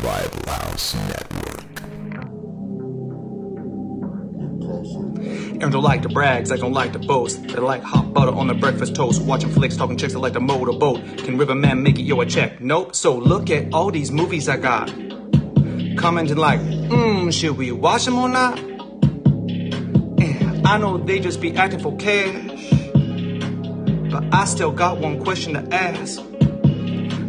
Rival House Network. And don't like the brags, I don't like the boast. They like hot butter on the breakfast toast. Watching flicks, talking chicks, I like to motorboat. Can Riverman make it, yo, a check? Nope. So look at all these movies I got. Commenting like, should we watch them or not? And I know they just be acting for cash, but I still got one question to ask.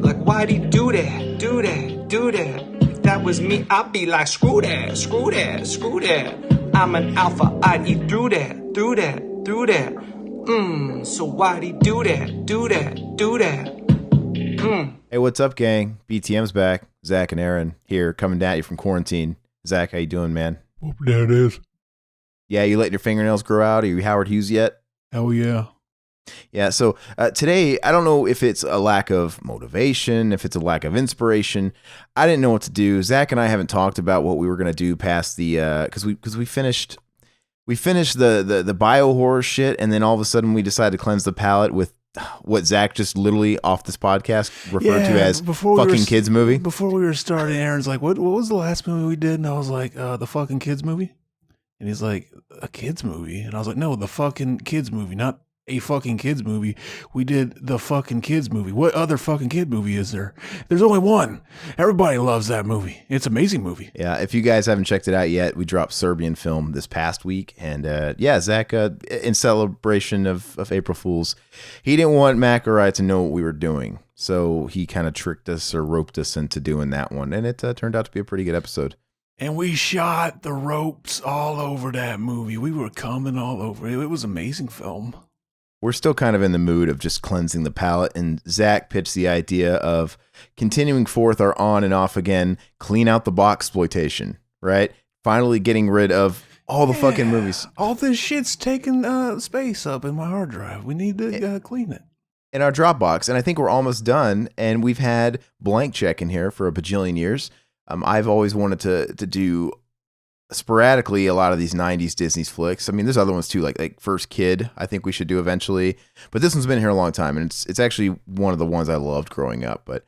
Like, why'd he do that, do that, do that? If that was me, I'd be like, screw that, screw that, screw that. I'm an alpha, I'd eat through that, through that, through that. So why'd he do that, do that, do that? Hey, what's up, gang? BTM's back. Zach and Aaron here, coming at you from quarantine. Zach, how you doing, man? Whoop, there it is. Yeah, you letting your fingernails grow out? Are you Howard Hughes yet? Hell yeah. Yeah, so today, I don't know if it's a lack of motivation, if it's a lack of inspiration. I didn't know what to do. Zach and I haven't talked about what we were going to do past the, because we finished the bio horror shit, and then all of a sudden we decided to cleanse the palate with what Zach just literally off this podcast referred to as fucking kids movie. Before we were starting, Aaron's like, what was the last movie we did? And I was like, the fucking kids movie. And he's like, a kids movie? And I was like, no, the fucking kids movie, not a fucking kids movie. We did the fucking kids movie. What other fucking kid movie is there? There's only one. Everybody loves that movie. It's an amazing movie. Yeah, if you guys haven't checked it out yet, we dropped Serbian film this past week. And yeah, Zach, in celebration of April Fools, he didn't want Mac or I to know what we were doing. So he kind of tricked us or roped us into doing that one. And it turned out to be a pretty good episode. And we shot the ropes all over that movie. We were coming all over it. It was an amazing film. We're still kind of in the mood of just cleansing the palate, and Zach pitched the idea of continuing forth our on and off again, clean out the box exploitation, right? Finally getting rid of all the fucking movies. All this shit's taking space up in my hard drive. We need to clean it. In our Dropbox, and I think we're almost done, and we've had Blank Check in here for a bajillion years. I've always wanted to do sporadically a lot of these 90s Disney flicks. I mean, there's other ones too, like First Kid, I think we should do eventually. But this one's been here a long time, and it's actually one of the ones I loved growing up. But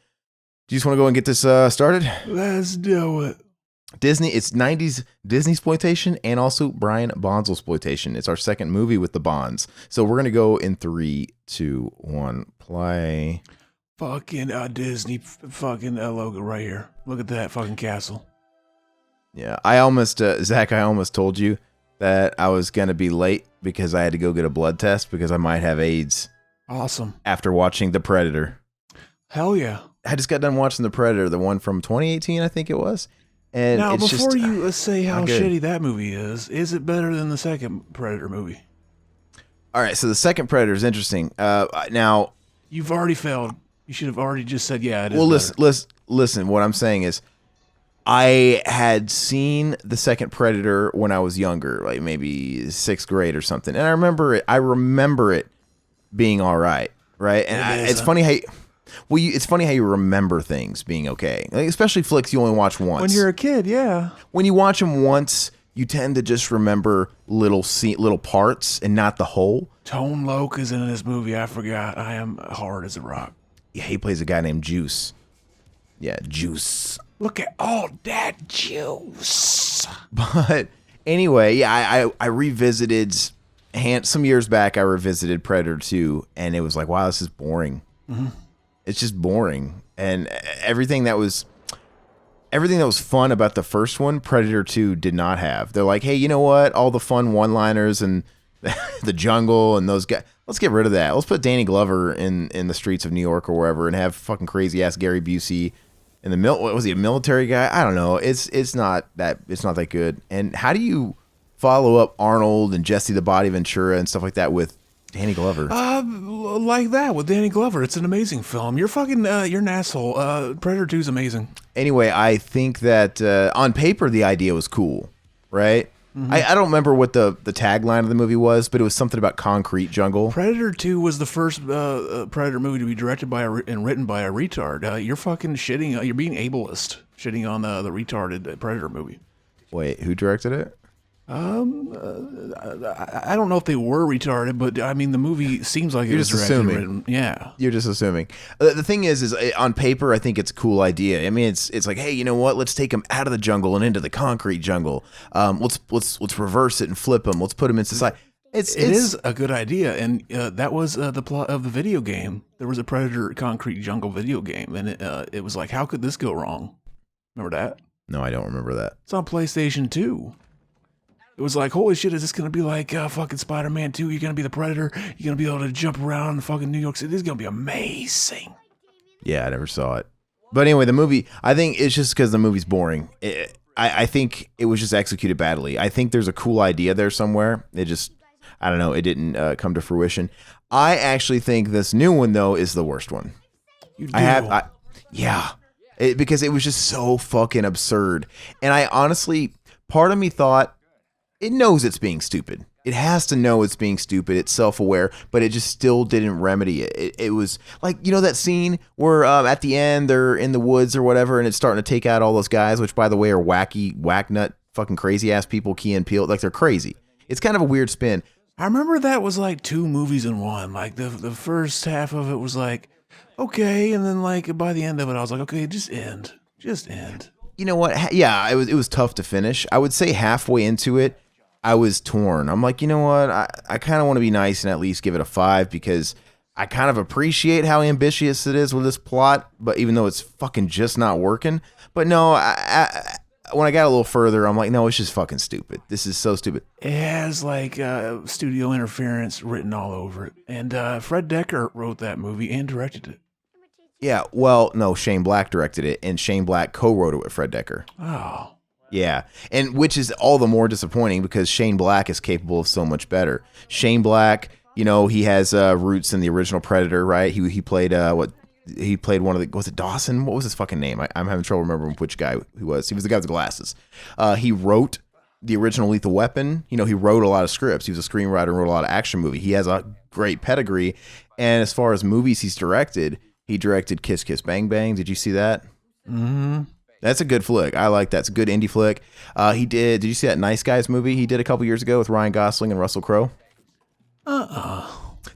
do you just want to go and get this started? Let's do it. Disney, it's 90s Disney exploitation and also Brian Bonsall exploitation. It's our second movie with the Bonds. So we're going to go in 3, 2, 1, play. Fucking Disney fucking logo right here. Look at that fucking castle. Yeah, I almost, Zach, I almost told you that I was going to be late because I had to go get a blood test because I might have AIDS. Awesome. After watching The Predator. Hell yeah. I just got done watching The Predator, the one from 2018, I think it was. And now, it's before just, you say how shitty that movie is it better than the second Predator movie? All right, so the second Predator is interesting. Now, you've already failed. You should have already just said, yeah, it is. Well, listen, what I'm saying is, I had seen the second Predator when I was younger, like maybe 6th grade or something, and I remember it being all right, And it's funny how it's funny how you remember things being okay, like, especially flicks you only watch once. When you're a kid, yeah. When you watch them once, you tend to just remember little parts and not the whole. Tone Loc is in this movie. I forgot. I am hard as a rock. Yeah, he plays a guy named Juice. Yeah, Juice. Look at all that juice. But anyway, yeah, I revisited some years back. I revisited Predator 2, and it was like, wow, this is boring. Mm-hmm. It's just boring, and everything that was fun about the first one, Predator 2 did not have. They're like, hey, you know what? All the fun one-liners and the jungle and those guys. Let's get rid of that. Let's put Danny Glover in the streets of New York or wherever, and have fucking crazy ass Gary Busey. In the what was he, a military guy? I don't know. It's not that good. And how do you follow up Arnold and Jesse the Body Ventura and stuff like that with Danny Glover? Like that with Danny Glover. It's an amazing film. You're an asshole. Predator 2 is amazing. Anyway, I think that on paper the idea was cool, right? Mm-hmm. I don't remember what the tagline of the movie was, but it was something about concrete jungle. Predator 2 was the first Predator movie to be directed by and written by a retard. You're fucking shitting. You're being ableist, shitting on the retarded Predator movie. Wait, who directed it? I don't know if they were retarded, but I mean, the movie seems like You're it was just directed and assuming. written. Yeah. You're just assuming. The thing is on paper, I think it's a cool idea. I mean, it's like, hey, you know what? Let's take them out of the jungle and into the concrete jungle. Let's reverse it and flip them. Let's put them in society. It is a good idea, and that was the plot of the video game. There was a Predator Concrete Jungle video game, and it was like, how could this go wrong? Remember that? No, I don't remember that. It's on PlayStation 2. It was like, holy shit, is this going to be like fucking Spider-Man 2? You're going to be the Predator. You're going to be able to jump around in fucking New York City. This is going to be amazing. Yeah, I never saw it. But anyway, the movie, I think it's just because the movie's boring. I think it was just executed badly. I think there's a cool idea there somewhere. It just, I don't know, it didn't come to fruition. I actually think this new one, though, is the worst one. You do. Yeah. Because it was just so fucking absurd. And I honestly, part of me thought, it knows it's being stupid. It has to know it's being stupid. It's self-aware, but it just still didn't remedy it. It was like, you know, that scene where at the end they're in the woods or whatever, and it's starting to take out all those guys, which, by the way, are wacky, whack-nut, fucking crazy-ass people, Key and Peele. Like, they're crazy. It's kind of a weird spin. I remember that was like two movies in one. Like the first half of it was like, okay, and then like by the end of it, I was like, okay, just end. You know what? Yeah, it was tough to finish. I would say halfway into it, I was torn. I'm like, you know what? I kind of want to be nice and at least give it a 5 because I kind of appreciate how ambitious it is with this plot, but even though it's fucking just not working. But no, when I got a little further, I'm like, no, it's just fucking stupid. This is so stupid. It has like studio interference written all over it. And Fred Dekker wrote that movie and directed it. Yeah, well, no, Shane Black directed it, and Shane Black co-wrote it with Fred Dekker. Oh. Yeah, and which is all the more disappointing because Shane Black is capable of so much better. Shane Black, you know, he has roots in the original Predator, right? He played He played one of the, was it Dawson? What was his fucking name? I'm having trouble remembering which guy he was. He was the guy with the glasses. He wrote the original Lethal Weapon. You know, he wrote a lot of scripts. He was a screenwriter and wrote a lot of action movie. He has a great pedigree. And as far as movies he's directed, he directed Kiss Kiss Bang Bang. Did you see that? Mm-hmm. That's a good flick. I like that. It's a good indie flick. Did you see that Nice Guys movie he did a couple years ago with Ryan Gosling and Russell Crowe?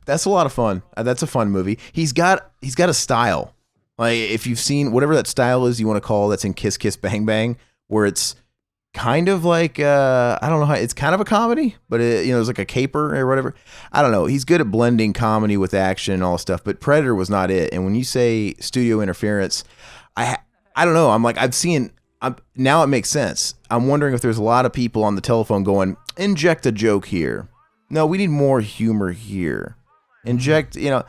That's a lot of fun. That's a fun movie. He's got a style. Like, if you've seen whatever that style is you want to call that's in Kiss Kiss Bang Bang, where it's kind of like I don't know how, it's kind of a comedy, but it's like a caper or whatever. I don't know. He's good at blending comedy with action and all this stuff, but Predator was not it. And when you say studio interference, I don't know. I'm like, now it makes sense. I'm wondering if there's a lot of people on the telephone going, inject a joke here. No, we need more humor here. Inject, some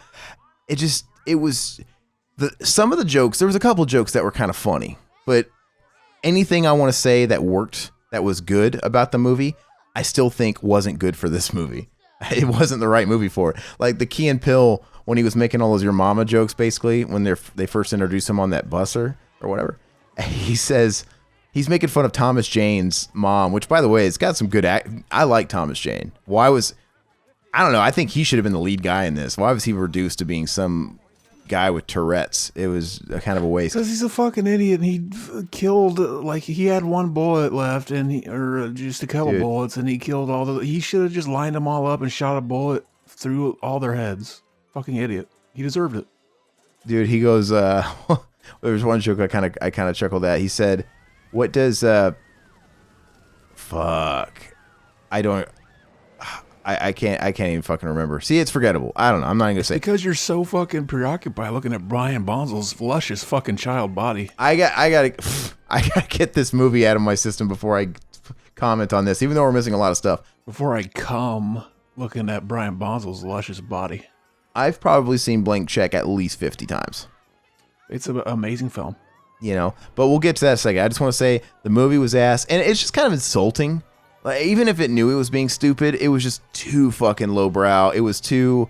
of the jokes, there was a couple jokes that were kind of funny, but anything I want to say that worked, that was good about the movie, I still think wasn't good for this movie. It wasn't the right movie for it. Like the Key and Peele, when he was making all those your mama jokes, basically, when they first introduced him on that busser or whatever, he says, he's making fun of Thomas Jane's mom, which, by the way, it's got some good I like Thomas Jane. I don't know. I think he should have been the lead guy in this. Why was he reduced to being some guy with Tourette's? It was a kind of a waste. Because he's a fucking idiot. And he killed, like, he had one bullet left, or just a couple bullets, and he killed he should have just lined them all up and shot a bullet through all their heads. Fucking idiot. He deserved it. Dude, he goes, there was one joke I kind of chuckled at. He said, what does, I can't even fucking remember. See, it's forgettable. I don't know. I'm not even gonna say. Because you're so fucking preoccupied looking at Brian Bonsall's luscious fucking child body. I gotta get this movie out of my system before I comment on this, even though we're missing a lot of stuff. Before I come looking at Brian Bonsall's luscious body. I've probably seen Blank Check at least 50 times. It's an amazing film. But we'll get to that in a second. I just want to say the movie was ass, and it's just kind of insulting. Like, even if it knew it was being stupid, it was just too fucking lowbrow. It was too,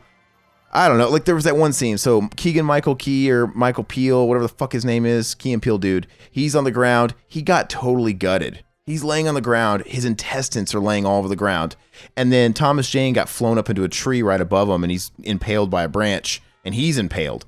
I don't know. Like, there was that one scene. So Keegan-Michael Key or Michael Peele, whatever the fuck his name is, Key and Peele dude, he's on the ground. He got totally gutted. He's laying on the ground. His intestines are laying all over the ground. And then Thomas Jane got flown up into a tree right above him, and he's impaled by a branch, and he's impaled.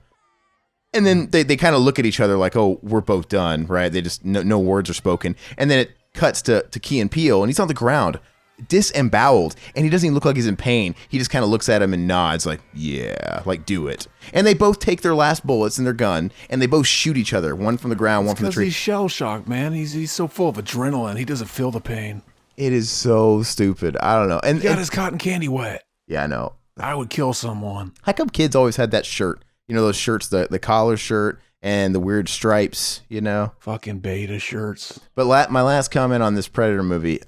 And then they kind of look at each other like, oh, we're both done, right? They just, no words are spoken. And then it cuts to Key and Peele, and he's on the ground. disemboweled, and he doesn't even look like he's in pain. He just kind of looks at him and nods like, yeah, like do it. And they both take their last bullets in their gun, and they both shoot each other, one from the ground, one from the tree. He's shell shocked, man. He's so full of adrenaline. He doesn't feel the pain. It is so stupid. I don't know. And he got his cotton candy wet. Yeah, I know. I would kill someone. How come kids always had that shirt? You know, those shirts, the collar shirt and the weird stripes, you know? Fucking beta shirts. But my last comment on this Predator movie,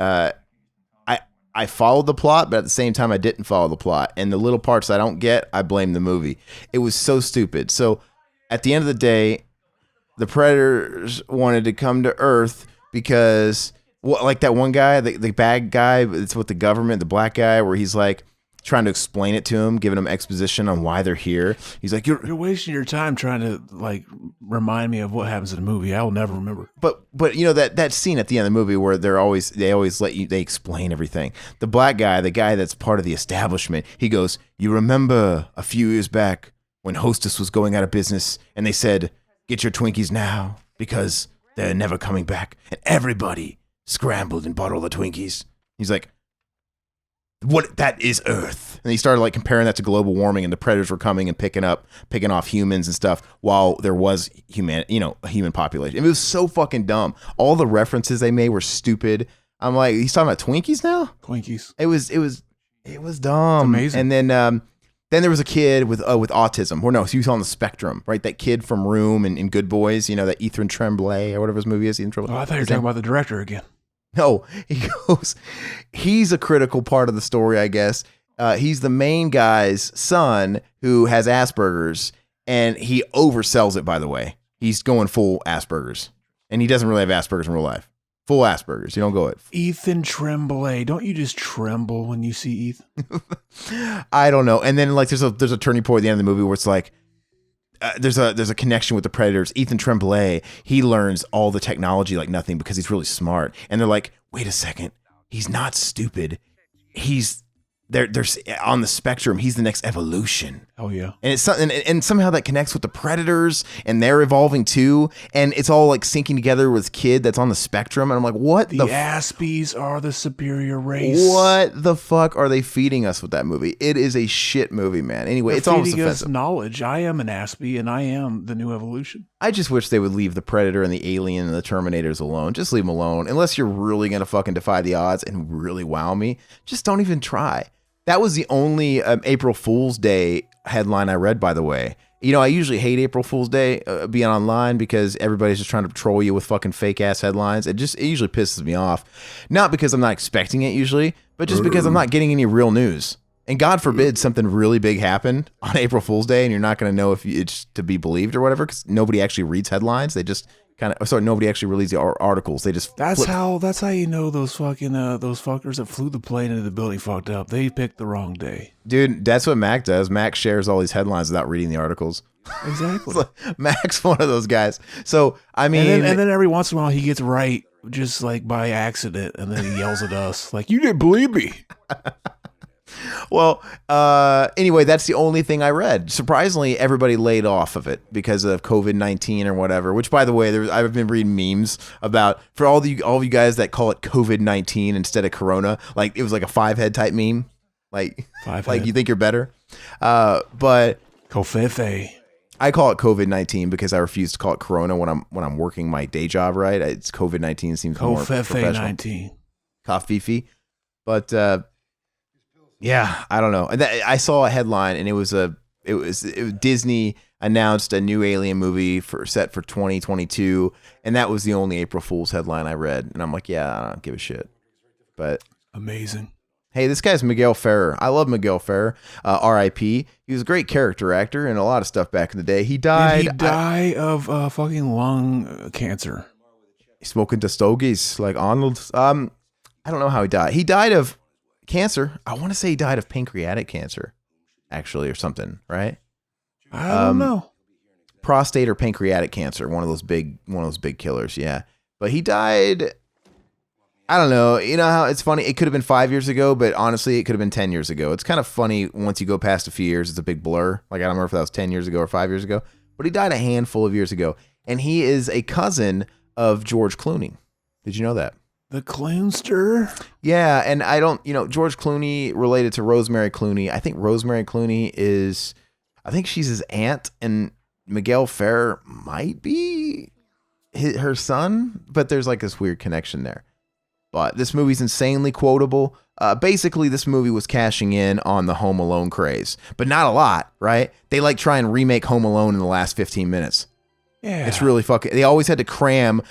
I followed the plot, but at the same time, I didn't follow the plot. And the little parts I don't get, I blame the movie. It was so stupid. So at the end of the day, the Predators wanted to come to Earth because, like that one guy, the bad guy, it's with the government, the black guy, where he's like trying to explain it to him, giving him exposition on why they're here. He's like, you're wasting your time trying to like remind me of what happens in the movie. I will never remember. But you know that scene at the end of the movie where they always let you, they explain everything. The black guy, the guy that's part of the establishment, he goes, you remember a few years back when Hostess was going out of business and they said, get your Twinkies now because they're never coming back. And everybody scrambled and bought all the Twinkies. He's like, what, that is Earth. And he started like comparing that to global warming, and the predators were coming and picking off humans and stuff while there was a human population. It was so fucking dumb. All the references they made were stupid. I'm like, he's talking about Twinkies now? Twinkies. It was dumb. It's amazing. And then there was a kid with autism. Or no, he was on the spectrum, right? That kid from Room and Good Boys, you know, that Ethan Tremblay or whatever his movie is. Ethan Tremblay. Oh, I thought you were talking about the director again. No, he's a critical part of the story, I guess. He's the main guy's son who has Asperger's, and he oversells it, by the way. He's going full Asperger's, and he doesn't really have Asperger's in real life. Full Asperger's. You don't go it. Ethan Tremblay. Don't you just tremble when you see Ethan? I don't know. And then like there's a turning point at the end of the movie where it's like, there's a connection with the Predators. Ethan Tremblay, he learns all the technology like nothing because he's really smart. And they're like, wait a second, he's not stupid. He's they're on the spectrum. He's the next evolution. Oh yeah. And it's something, and somehow that connects with the Predators, and they're evolving too. And it's all like syncing together with kid that's on the spectrum. And I'm like, what the Aspies are the superior race. What the fuck are they feeding us with that movie? It is a shit movie, man. Anyway, they're it's almost feeding offensive. us knowledge. I am an Aspie, and I am the new evolution. I just wish they would leave the Predator and the Alien and the Terminators alone. Just leave them alone. Unless you're really gonna fucking defy the odds and really wow me, just don't even try. That was the only April Fool's Day headline I read, by the way. You know, I usually hate April Fool's Day being online because everybody's just trying to troll you with fucking fake ass headlines. It usually pisses me off. Not because I'm not expecting it usually, but just because I'm not getting any real news. And God forbid something really big happened on April Fool's Day and you're not going to know if it's to be believed or whatever because nobody actually reads headlines. They just nobody actually reads the articles. They just that's how you know those fuckers that flew the plane into the building fucked up. They picked the wrong day. Dude, that's what Mac does. Mac shares all these headlines without reading the articles. Exactly. Mac's one of those guys. So I mean, and then every once in a while he gets right just like by accident, and then he yells at us like, "You didn't believe me." Well, anyway, that's the only thing I read. Surprisingly, everybody laid off of it because of COVID-19 or whatever, which, by the way, I've been reading memes about, for all of you guys that call it COVID-19 instead of Corona, like it was like a 5-head type meme. Like you think you're better. But Covfefe. I call it COVID-19 because I refuse to call it Corona when I'm working my day job, right? It's COVID-19 seems more professional. Covfefe-19. Coffee. But, yeah, I don't know. I saw a headline, and it was Disney announced a new Alien movie set for 2022, and that was the only April Fool's headline I read. And I'm like, yeah, I don't give a shit. But amazing. Hey, this guy's Miguel Ferrer. I love Miguel Ferrer. R.I.P. He was a great character actor and a lot of stuff back in the day. He died. Did he die of fucking lung cancer? Smoking the stogies like Arnold. I don't know how he died. He died of cancer. I want to say he died of pancreatic cancer, actually, or something, right? I don't know. Prostate or pancreatic cancer, one of those big killers, yeah. But he died, I don't know. You know how it's funny? It could have been 5 years ago, but honestly, it could have been 10 years ago. It's kind of funny once you go past a few years, it's a big blur. Like, I don't remember if that was 10 years ago or 5 years ago, but he died a handful of years ago. And he is a cousin of George Clooney. Did you know that? The Cloonster. Yeah, and I don't, George Clooney related to Rosemary Clooney. I think Rosemary Clooney I think she's his aunt, and Miguel Ferrer might be her son, but there's like this weird connection there. But this movie's insanely quotable. Basically, this movie was cashing in on the Home Alone craze, but not a lot, right? They like try and remake Home Alone in the last 15 minutes. Yeah. It's really they always had to cram.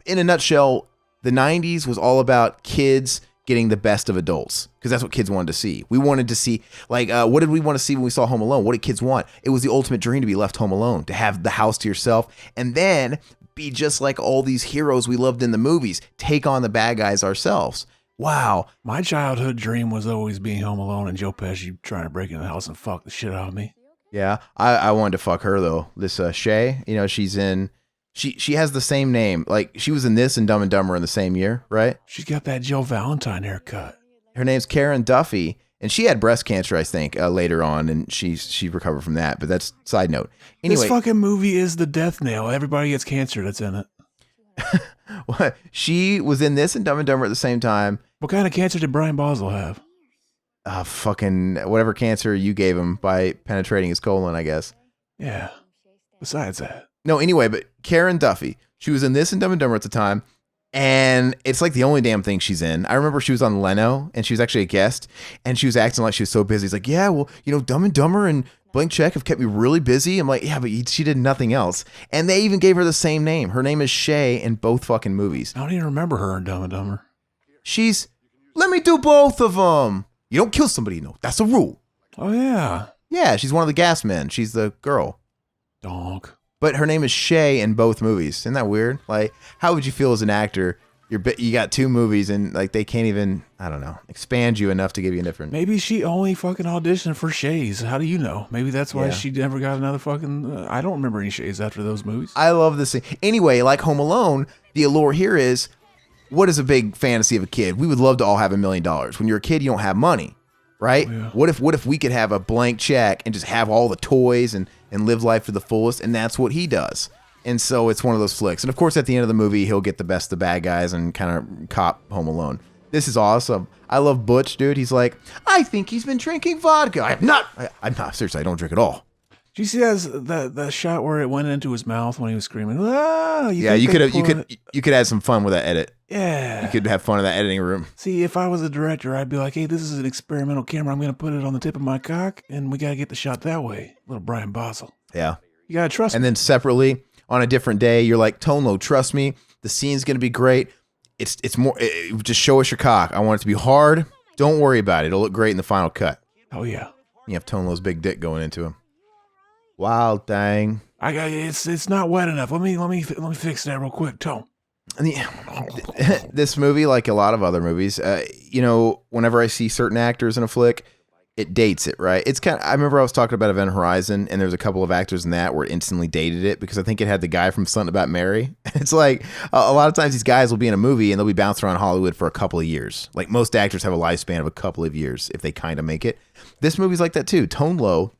In a nutshell, the 90s was all about kids getting the best of adults because that's what kids wanted to see. We wanted to see, what did we want to see when we saw Home Alone? What did kids want? It was the ultimate dream to be left home alone, to have the house to yourself, and then be just like all these heroes we loved in the movies, take on the bad guys ourselves. Wow. My childhood dream was always being home alone and Joe Pesci trying to break in the house and fuck the shit out of me. Yeah, I wanted to fuck her, though. This Shay, she's in... She has the same name. Like, she was in this and Dumb and Dumber in the same year, right? She's got that Joe Valentine haircut. Her name's Karen Duffy, and she had breast cancer, I think, later on, and she recovered from that. But that's side note. Anyway, this fucking movie is the death nail. Everybody gets cancer that's in it. What? She was in this and Dumb and Dumber at the same time. What kind of cancer did Brian Bonsall have? Fucking whatever cancer you gave him by penetrating his colon, I guess. Yeah. Besides that. No, anyway, but Karen Duffy, she was in this and Dumb and Dumber at the time, and it's like the only damn thing she's in. I remember she was on Leno, and she was actually a guest, and she was acting like she was so busy. It's like, yeah, well, Dumb and Dumber and Blank Check have kept me really busy. I'm like, yeah, but she did nothing else. And they even gave her the same name. Her name is Shay in both fucking movies. I don't even remember her in Dumb and Dumber. Let me do both of them. You don't kill somebody, that's a rule. Oh, yeah. Yeah, she's one of the gas men. She's the girl. Donk. But her name is Shay in both movies. Isn't that weird? Like, how would you feel as an actor? You got two movies and like they can't even, I don't know, expand you enough to give you a different. Maybe she only fucking auditioned for Shays. How do you know? Maybe that's why she never got another fucking. I don't remember any Shays after those movies. I love this thing. Anyway, like Home Alone, the allure here is, what is a big fantasy of a kid? We would love to all have $1 million. When you're a kid, you don't have money, right? Oh, yeah. What if we could have a blank check and just have all the toys and live life to the fullest? And that's what he does. And so it's one of those flicks. And of course, at the end of the movie, he'll get the best of the bad guys and kind of cop Home Alone. This is awesome. I love Butch, dude. He's like, I think he's been drinking vodka. I'm not. Seriously, I don't drink at all. Do you see that shot where it went into his mouth when he was screaming? Ah, you could add some fun with that edit. Yeah. You could have fun in that editing room. See, if I was a director, I'd be like, hey, this is an experimental camera. I'm going to put it on the tip of my cock, and we got to get the shot that way. Little Brian Bonsall. Yeah. You got to trust me. And then separately, on a different day, you're like, Tone Low, trust me. The scene's going to be great. It's more, just show us your cock. I want it to be hard. Don't worry about it. It'll look great in the final cut. Oh, yeah. You have Tone Low's big dick going into him. Wild thing. It's not wet enough. Let me fix that real quick, Tone. This movie, like a lot of other movies, whenever I see certain actors in a flick, it dates it, right? It's kind of, I remember I was talking about Event Horizon, and there's a couple of actors in that where it instantly dated it because I think it had the guy from Something About Mary. It's like a lot of times these guys will be in a movie and they'll be bounced around Hollywood for a couple of years. Like most actors have a lifespan of a couple of years if they kind of make it. This movie's like that too. Tone Low,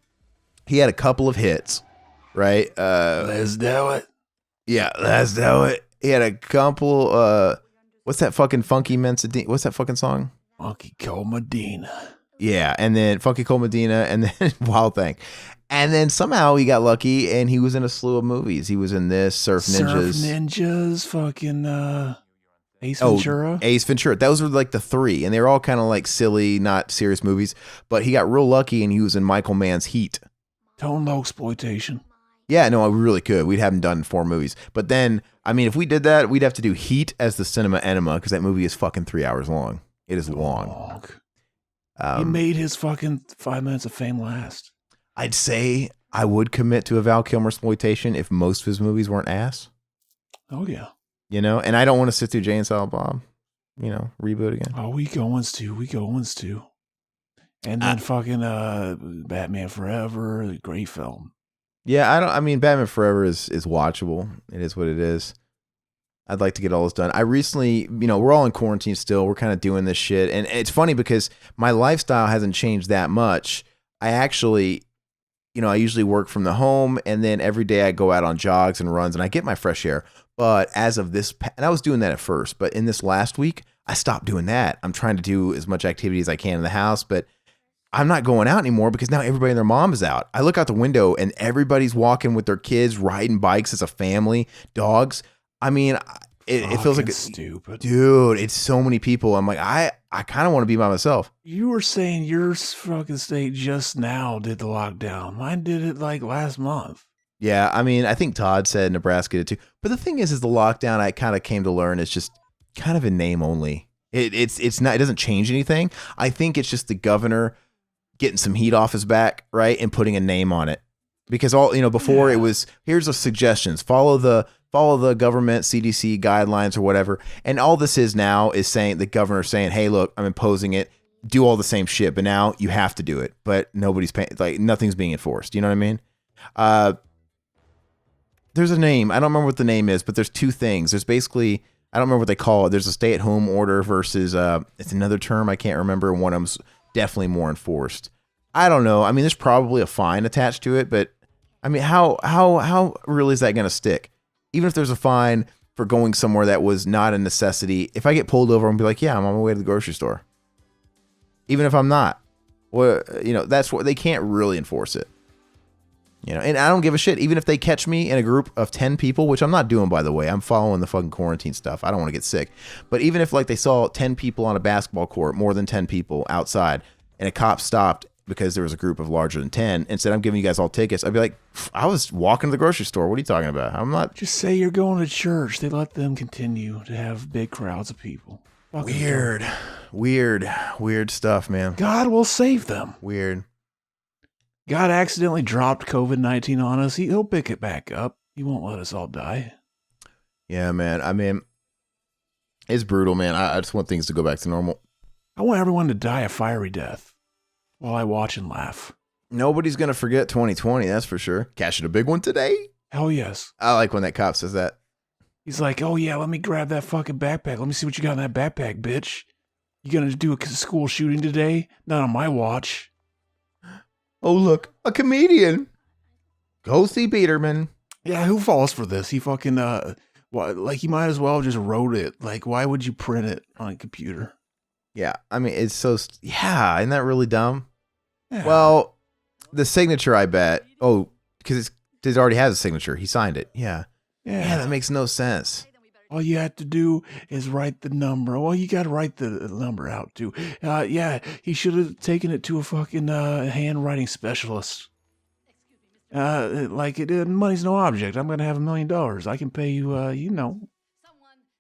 he had a couple of hits, right? Let's do it. Yeah, let's do it. He had a couple. What's that fucking Funky Medina? What's that fucking song? Funky Cold Medina. Yeah, and then Funky Cold Medina, and then Wild Thing. And then somehow he got lucky, and he was in a slew of movies. He was in this, Surf Ninjas. Fucking Ace Ventura. Ace Ventura. Those were like the three, and they were all kind of like silly, not serious movies. But he got real lucky, and he was in Michael Mann's Heat. Tone Low exploitation. Yeah, no, we really could. We'd have him done in 4 movies. But then, I mean, if we did that, we'd have to do Heat as the cinema enema, because that movie is fucking 3 hours long. It is long. He made his fucking 5 minutes of fame last. I'd say I would commit to a Val Kilmer exploitation if most of his movies weren't ass. Oh, yeah. And I don't want to sit through Jay and Silent Bob, reboot again. Oh, we goings to. And then fucking Batman Forever, great film. Yeah, Batman Forever is watchable. It is what it is. I'd like to get all this done. I recently, we're all in quarantine still. We're kind of doing this shit. And it's funny because my lifestyle hasn't changed that much. I actually, I usually work from the home, and then every day I go out on jogs and runs and I get my fresh air. But as of this, and I was doing that at first, but in this last week, I stopped doing that. I'm trying to do as much activity as I can in the house, but I'm not going out anymore because now everybody and their mom is out. I look out the window and everybody's walking with their kids, riding bikes as a family, dogs. I mean, it feels like stupid, dude. It's so many people. I'm like, I kind of want to be by myself. You were saying your fucking state just now did the lockdown. Mine did it like last month. Yeah, I mean, I think Todd said Nebraska did too. But the thing is the lockdown I kind of came to learn is just kind of in name only. It's not. It doesn't change anything. I think it's just the governor getting some heat off his back, right, and putting a name on it. Because before it was, here's the suggestions, follow the government CDC guidelines or whatever. And all this is now is saying the governor saying, hey, look, I'm imposing it. Do all the same shit, but now you have to do it. But nobody's paying, like nothing's being enforced. You know what I mean? There's a name. I don't remember what the name is, but there's two things. There's basically, I don't remember what they call it. There's a stay-at-home order versus it's another term I can't remember. One of them's definitely more enforced. I don't know. I mean, there's probably a fine attached to it, but I mean, how really is that going to stick? Even if there's a fine for going somewhere that was not a necessity, if I get pulled over and be like, yeah, I'm on my way to the grocery store, even if I'm not, well, that's what they can't really enforce it. And I don't give a shit. Even if they catch me in a group of 10 people, which I'm not doing, by the way, I'm following the fucking quarantine stuff. I don't want to get sick. But even if like they saw 10 people on a basketball court, more than 10 people outside, and a cop stopped because there was a group of larger than 10 and said, I'm giving you guys all tickets, I'd be like, I was walking to the grocery store. What are you talking about? I'm not. Just say you're going to church. They let them continue to have big crowds of people. Weird stuff, man. God will save them. Weird. God accidentally dropped COVID-19 on us. He'll pick it back up. He won't let us all die. Yeah, man. I mean, it's brutal, man. I just want things to go back to normal. I want everyone to die a fiery death while I watch and laugh. Nobody's going to forget 2020, that's for sure. Cashing a big one today? Hell yes. I like when that cop says that. He's like, oh yeah, let me grab that fucking backpack. Let me see what you got in that backpack, bitch. You gonna do a school shooting today? Not on my watch. Oh, look, a comedian. Go see Biederman. Yeah, who falls for this? He fucking, he might as well just wrote it. Like, why would you print it on a computer? Yeah, I mean, it's so, isn't that really dumb? Yeah. Well, the signature, I bet. Oh, because it already has a signature. He signed it. Yeah, that makes no sense. All you have to do is write the number. Well, you got to write the number out, too. He should have taken it to a fucking handwriting specialist. Money's no object. I'm going to have $1 million. I can pay you,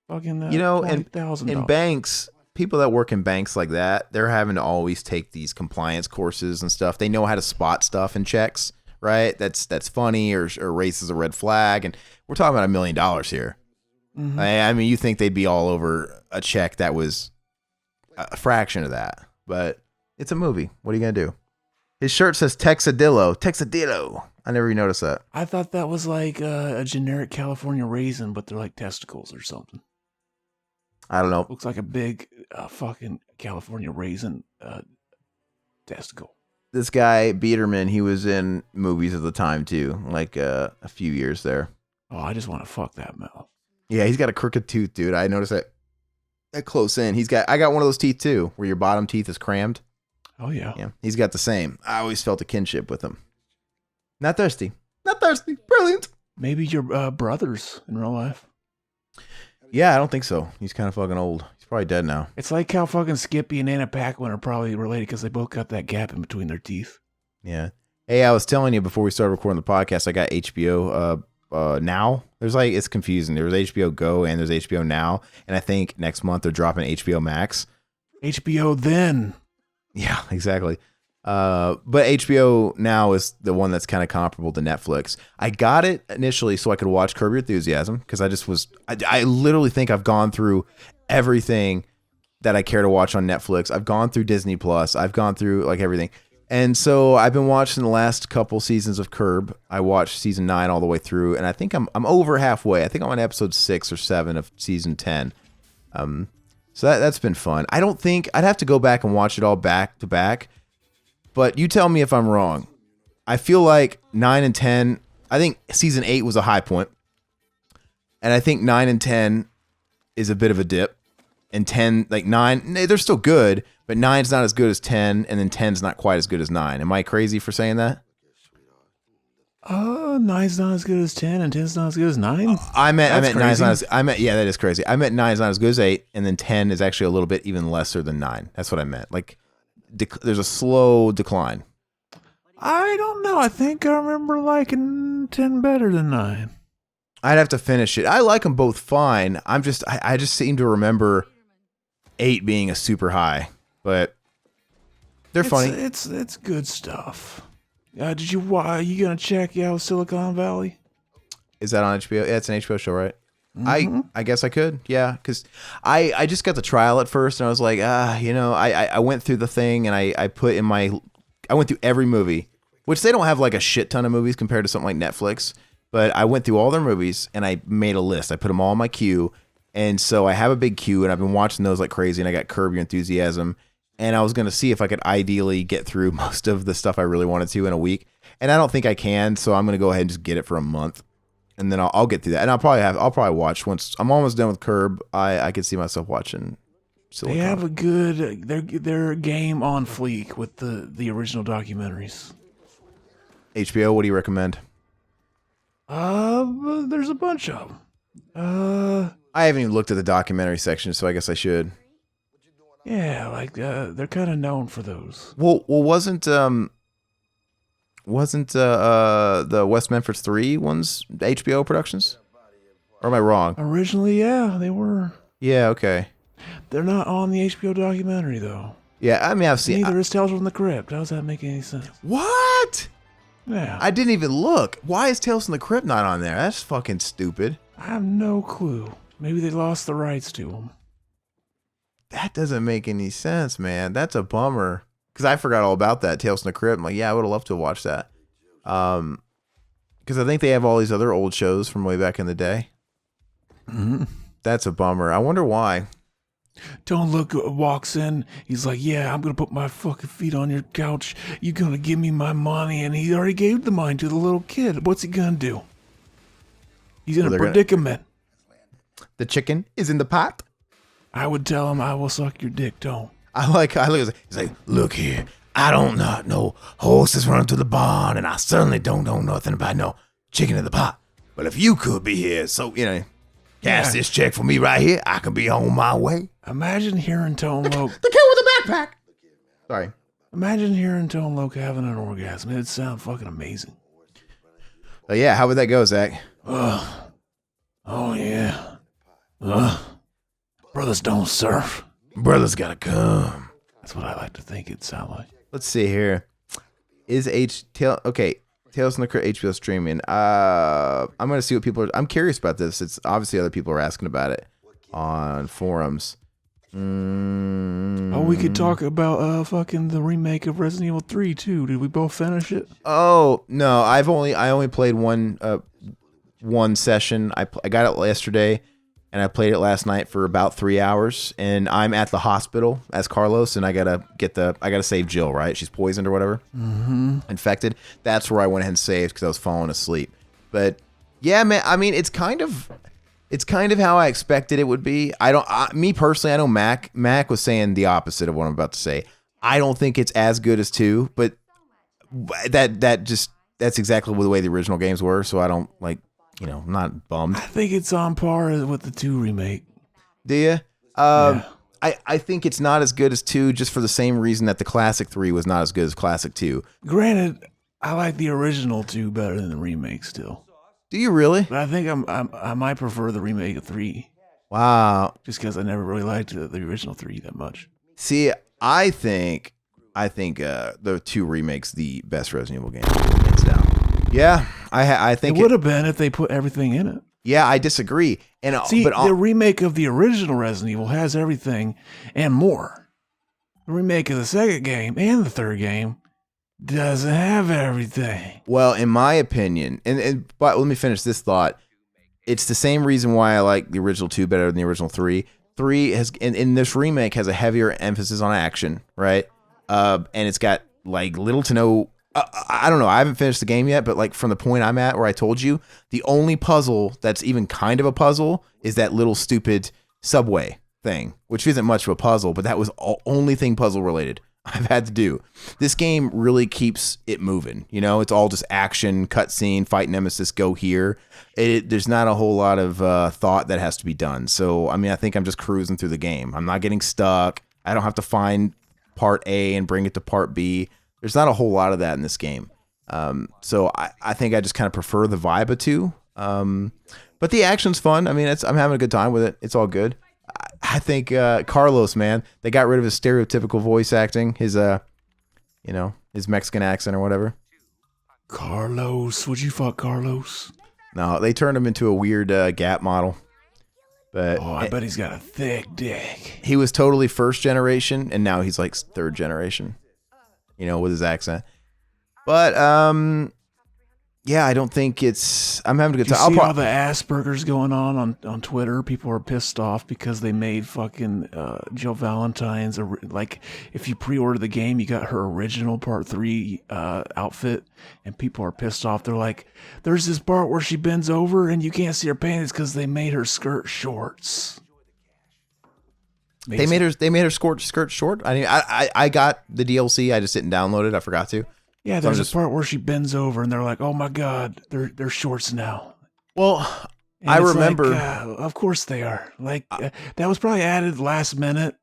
fucking $20,000. In banks, people that work in banks like that, they're having to always take these compliance courses and stuff. They know how to spot stuff in checks, right? That's funny or raises a red flag. And we're talking about $1 million here. Mm-hmm. I mean, you think they'd be all over a check that was a fraction of that, but it's a movie. What are you going to do? His shirt says Texadillo. I never even noticed that. I thought that was like a generic California raisin, but they're like testicles or something. I don't know. Looks like a big fucking California raisin testicle. This guy, Biederman, he was in movies at the time too, like a few years there. Oh, I just want to fuck that mouth. Yeah, he's got a crooked tooth, dude. I noticed that close in. I got one of those teeth too, where your bottom teeth is crammed. Oh yeah. Yeah, he's got the same. I always felt a kinship with him. Not thirsty. Brilliant. Maybe your brothers in real life. Yeah, I don't think so. He's kind of fucking old. He's probably dead now. It's like how fucking Skippy and Anna Paquin are probably related because they both got that gap in between their teeth. Yeah. Hey, I was telling you before we started recording the podcast, I got HBO Now. There's it's confusing. There's HBO Go and there's HBO Now. And I think next month they're dropping HBO Max. HBO then. Yeah, exactly. But HBO Now is the one that's kind of comparable to Netflix. I got it initially so I could watch Curb Your Enthusiasm because I literally think I've gone through everything that I care to watch on Netflix. I've gone through Disney Plus. I've gone through like everything. And so I've been watching the last couple seasons of Curb. I watched season 9 all the way through, and I think I'm over halfway. I think I'm on episode 6 or 7 of season 10. So that's been fun. I don't think I'd have to go back and watch it all back to back. But you tell me if I'm wrong. I feel like 9 and 10. I think season 8 was a high point. And I think 9 and 10 is a bit of a dip. And 10, like 9, they're still good, but 9's not as good as 10, and then 10's not quite as good as 9. Am I crazy for saying that? 9's not as good as 10, and 10's not as good as 9? I meant 9's not crazy. as, yeah, that is crazy. I meant 9's not as good as 8, and then 10 is actually a little bit even lesser than 9. That's what I meant. Like, there's a slow decline. I don't know. I think I remember liking 10 better than 9. I'd have to finish it. I like them both fine. I just seem to remember 8 being a super high, but they're funny. It's good stuff. Did you you gonna check out Silicon Valley? Is that on HBO? Yeah, it's an HBO show, right? Mm-hmm. I guess I could, yeah, because I just got the trial at first, and I was like, I went through the thing, and I went through every movie, which they don't have like a shit ton of movies compared to something like Netflix, but I went through all their movies, and I made a list. I put them all in my queue, and so I have a big queue, and I've been watching those like crazy, and I got Curb Your Enthusiasm, and I was going to see if I could ideally get through most of the stuff I really wanted to in a week, and I don't think I can, so I'm going to go ahead and just get it for a month, and then I'll get through that, and I'll probably watch once I'm almost done with Curb. I could see myself watching Silicon. They have a good their game on fleek with the original documentaries. HBO, what do you recommend? There's a bunch of them. I haven't even looked at the documentary section, so I guess I should. Yeah, like they're kind of known for those. Well, wasn't the West Memphis 3 ones HBO productions? Or am I wrong? Originally, yeah, they were. Yeah, okay. They're not on the HBO documentary though. Yeah, I mean I've seen. Neither is Tales from the Crypt. How does that make any sense? What? Yeah. I didn't even look. Why is Tales from the Crypt not on there? That's fucking stupid. I have no clue. Maybe they lost the rights to them. That doesn't make any sense, man. That's a bummer. Because I forgot all about that, Tales from the Crypt. I'm like, yeah, I would have loved to watch that. Because I think they have all these other old shows from way back in the day. Mm-hmm. That's a bummer. I wonder why. Don't Look walks in. He's like, yeah, I'm going to put my fucking feet on your couch. You're going to give me my money. And he already gave the money to the little kid. What's he going to do? He's in a predicament. The chicken is in the pot. I would tell him, I will suck your dick. Don't. I look. He's like, look here. I don't know horses running to the barn, and I certainly don't know nothing about no chicken in the pot. But if you could be here, so, cash this check for me right here, I can be on my way. Imagine hearing Tone Loc. The kid with the backpack. Sorry. Imagine hearing Tone Loc having an orgasm. It'd sound fucking amazing. Yeah, how would that go, Zach? Oh, yeah. Brothers don't surf. Brothers gotta come. That's what I like to think it'd sound like. Let's see here. Tales from the Crypt HBO streaming. I'm gonna see what people are. I'm curious about this. It's obviously other people are asking about it on forums. Oh, we could talk about fucking the remake of Resident Evil 3 too. Did we both finish it? Oh no, I only played one session. I got it yesterday, and I played it last night for about 3 hours. And I'm at the hospital as Carlos, and I gotta save Jill. Right, she's poisoned or whatever, infected. That's where I went ahead and saved because I was falling asleep. But yeah, man, I mean, it's kind of how I expected it would be. Me personally, I know Mac was saying the opposite of what I'm about to say. I don't think it's as good as 2, but that's exactly the way the original games were. So I don't I'm not bummed. I think it's on par with the 2 remake. Do you? Yeah. I think it's not as good as 2, just for the same reason that the classic 3 was not as good as classic 2. Granted, I like the original 2 better than the remake still. Do you really? But I think I might prefer the remake of 3. Wow. Just because I never really liked the original 3 that much. See, I think the 2 remakes the best Resident Evil game, hands down. Yeah, I think it would have been if they put everything in it. Yeah, I disagree. And the remake of the original Resident Evil has everything and more. The remake of the second game and the third game doesn't have everything. Well, in my opinion, but let me finish this thought. It's the same reason why I like the original 2 better than the original 3. 3 has in this remake has a heavier emphasis on action, right? And it's got like little to no I don't know. I haven't finished the game yet, but like from the point I'm at where I told you, the only puzzle that's even kind of a puzzle is that little stupid subway thing, which isn't much of a puzzle, but that was only thing puzzle related I've had to do. This game really keeps it moving. You know, it's all just action, cutscene, fight nemesis, go here. There's not a whole lot of thought that has to be done. So, I mean, I think I'm just cruising through the game. I'm not getting stuck. I don't have to find part A and bring it to part B. There's not a whole lot of that in this game. So I think I just kind of prefer the vibe of 2. But the action's fun. I mean, I'm having a good time with it. It's all good. I think Carlos, man, they got rid of his stereotypical voice acting, his Mexican accent or whatever. Carlos, would you fuck Carlos? No, they turned him into a weird Gap model. But I bet he's got a thick dick. He was totally first generation, and now he's like third generation. You know, with his accent. But yeah, I don't think it's. I'm having a good time. You see all the Asperger's going on Twitter. People are pissed off because they made fucking Jill Valentine's like. If you pre-order the game, you got her original Part 3 outfit, and people are pissed off. They're like, "There's this part where she bends over and you can't see her panties because they made her skirt shorts." Amazing. They made her skirt short. I mean, I got the DLC. I just didn't download it. I forgot to. Yeah, there's a part where she bends over, and they're like, "Oh my god, they're shorts now." Well, and I remember. Like, of course they are. Like that was probably added last minute,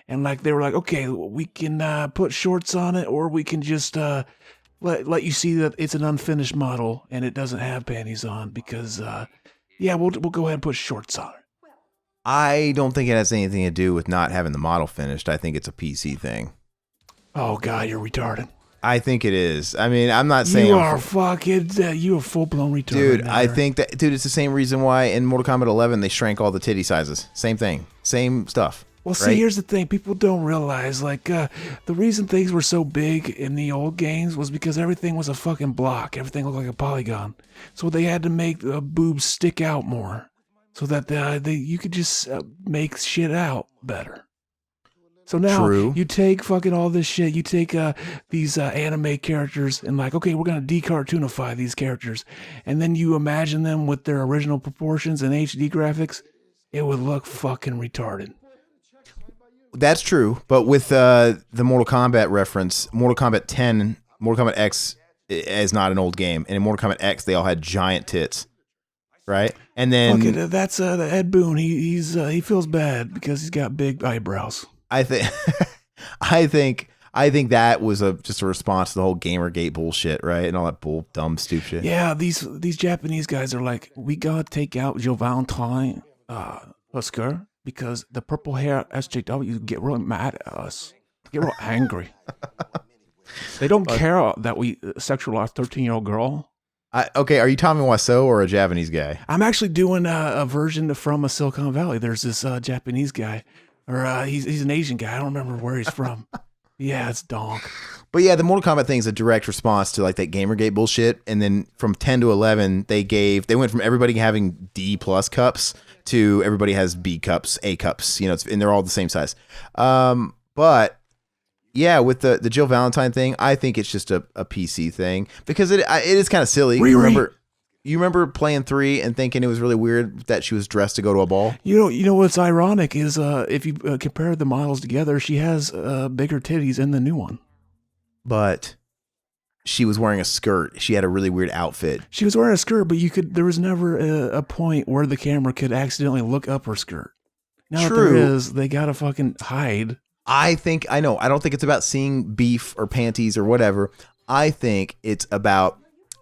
and like they were like, "Okay, we can put shorts on it, or we can just let you see that it's an unfinished model and it doesn't have panties on because we'll go ahead and put shorts on it." I don't think it has anything to do with not having the model finished. I think it's a PC thing. Oh god, you're retarded. I think it is. I mean, I'm not saying you are full blown retarded, dude. I think that, dude. It's the same reason why in Mortal Kombat 11 they shrank all the titty sizes. Same thing, same stuff. Well, see, here's the thing: people don't realize, like, the reason things were so big in the old games was because everything was a fucking block. Everything looked like a polygon, so they had to make the boobs stick out more, so that you could just make shit out better. So now you take fucking all this shit. You take these anime characters and like, okay, we're going to de-cartoonify these characters. And then you imagine them with their original proportions and HD graphics. It would look fucking retarded. That's true. But with the Mortal Kombat reference, Mortal Kombat 10, Mortal Kombat X is not an old game. And in Mortal Kombat X, they all had giant tits. Right? And then... that's Ed Boon. He feels bad because he's got big eyebrows. I think that was just a response to the whole Gamergate bullshit, right? And all that dumb, stupid shit. Yeah, these Japanese guys are like, we gotta take out Jill Valentine, Husker, because the purple hair SJW get really mad at us, get real angry. They don't care that we sexualize 13-year-old girl. Okay, are you Tommy Wiseau or a Japanese guy? I'm actually doing a version from a Silicon Valley. There's this Japanese guy. Or he's an Asian guy. I don't remember where he's from. Yeah, it's donk. But yeah, the Mortal Kombat thing is a direct response to like that Gamergate bullshit. And then from 10 to 11, they went from everybody having D+ cups to everybody has B cups, A cups. You know, and they're all the same size. But yeah, with the Jill Valentine thing, I think it's just a PC thing because it is kind of silly. You remember playing 3 and thinking it was really weird that she was dressed to go to a ball? You know what's ironic is if you compare the models together, she has bigger titties in the new one. But she was wearing a skirt. She had a really weird outfit. She was wearing a skirt, but there was never a point where the camera could accidentally look up her skirt. Now that there is, they gotta fucking hide. I don't think it's about seeing beef or panties or whatever. I think it's about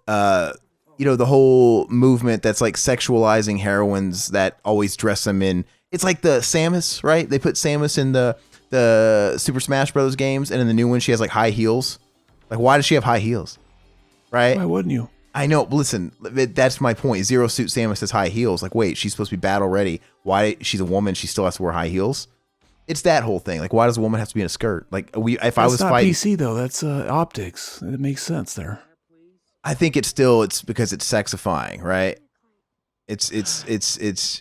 the whole movement that's like sexualizing heroines that always dress them in. It's like the Samus, right? They put Samus in the Super Smash Bros. Games, and in the new one, she has like high heels. Like, why does she have high heels? Right? Why wouldn't you? I know. Listen, that's my point. Zero Suit Samus has high heels. Like, wait, she's supposed to be battle ready. Why? She's a woman. She still has to wear high heels. It's that whole thing. Like, why does a woman have to be in a skirt? Like, if I was fighting, that's not PC though. That's optics. It makes sense there. I think it's because it's sexifying, right? It's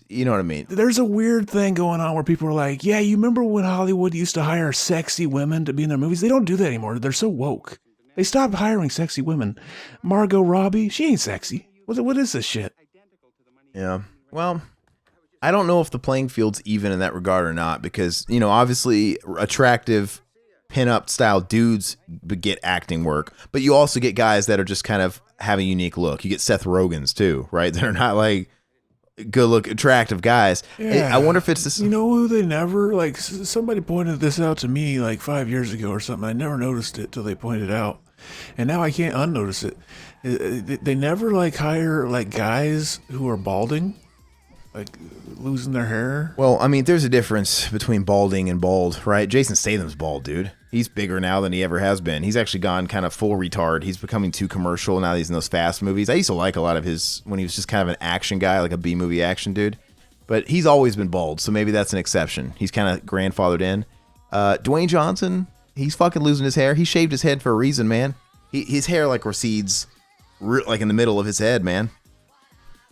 you know what I mean? There's a weird thing going on where people are like, yeah, you remember when Hollywood used to hire sexy women to be in their movies? They don't do that anymore. They're so woke. They stopped hiring sexy women. Margot Robbie, she ain't sexy. What is this shit? Yeah. Well, I don't know if the playing field's even in that regard or not, because, you know, obviously attractive pinup style dudes get acting work, but you also get guys that are just kind of have a unique look. You get Seth Rogen's too, right? They're not like good look, attractive guys. Yeah. I wonder if it's this. You know who they never, like, somebody pointed this out to me like 5 years ago or something. I never noticed it till they pointed it out. And now I can't unnotice it. They never, like, hire, like, guys who are balding, like, losing their hair. Well, I mean, there's a difference between balding and bald, right? Jason Statham's bald, dude. He's bigger now than he ever has been. He's actually gone kind of full retard. He's becoming too commercial now that he's in those fast movies. I used to like a lot of his when he was just kind of an action guy, like a B-movie action dude. But he's always been bald, so maybe that's an exception. He's kind of grandfathered in. Dwayne Johnson, he's fucking losing his hair. He shaved his head for a reason, man. His hair like recedes like in the middle of his head, man.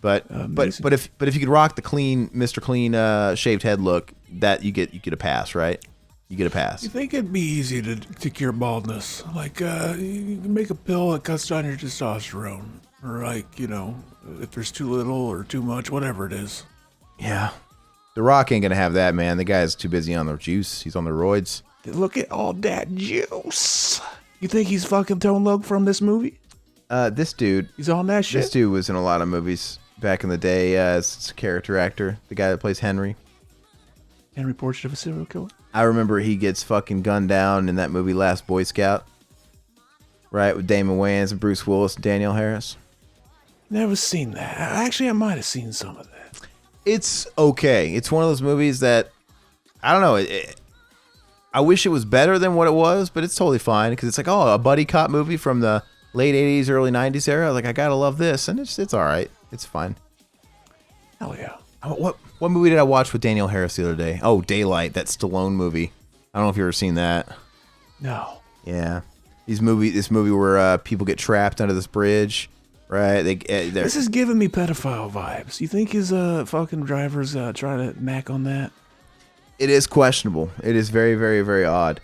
But if you could rock the clean Mr. Clean shaved head look, that you get a pass, right? You get a pass. You think it'd be easy to cure baldness? Like, you can make a pill that cuts down your testosterone. Or, like, you know, if there's too little or too much, whatever it is. Yeah. The Rock ain't gonna have that, man. The guy's too busy on the juice. He's on the roids. Look at all that juice. You think he's fucking Tone Loc from this movie? This dude. He's on that shit? This dude was in a lot of movies back in the day as a character actor. The guy that plays Henry. Henry Portrait of a Serial Killer? I remember he gets fucking gunned down in that movie Last Boy Scout. Right, with Damon Wayans and Bruce Willis and Danielle Harris. Never seen that. Actually, I might have seen some of that. It's okay. It's one of those movies that, I don't know, I wish it was better than what it was, but it's totally fine, because it's like, oh, a buddy cop movie from the late 80s, early 90s era. Like, I gotta love this, and it's all right. It's fine. Hell yeah. What movie did I watch with Danielle Harris the other day? Oh, Daylight, that Stallone movie. I don't know if you've ever seen that. No. Yeah. This movie where people get trapped under this bridge, right? This is giving me pedophile vibes. You think his fucking driver's trying to mac on that? It is questionable. It is very, very, very odd.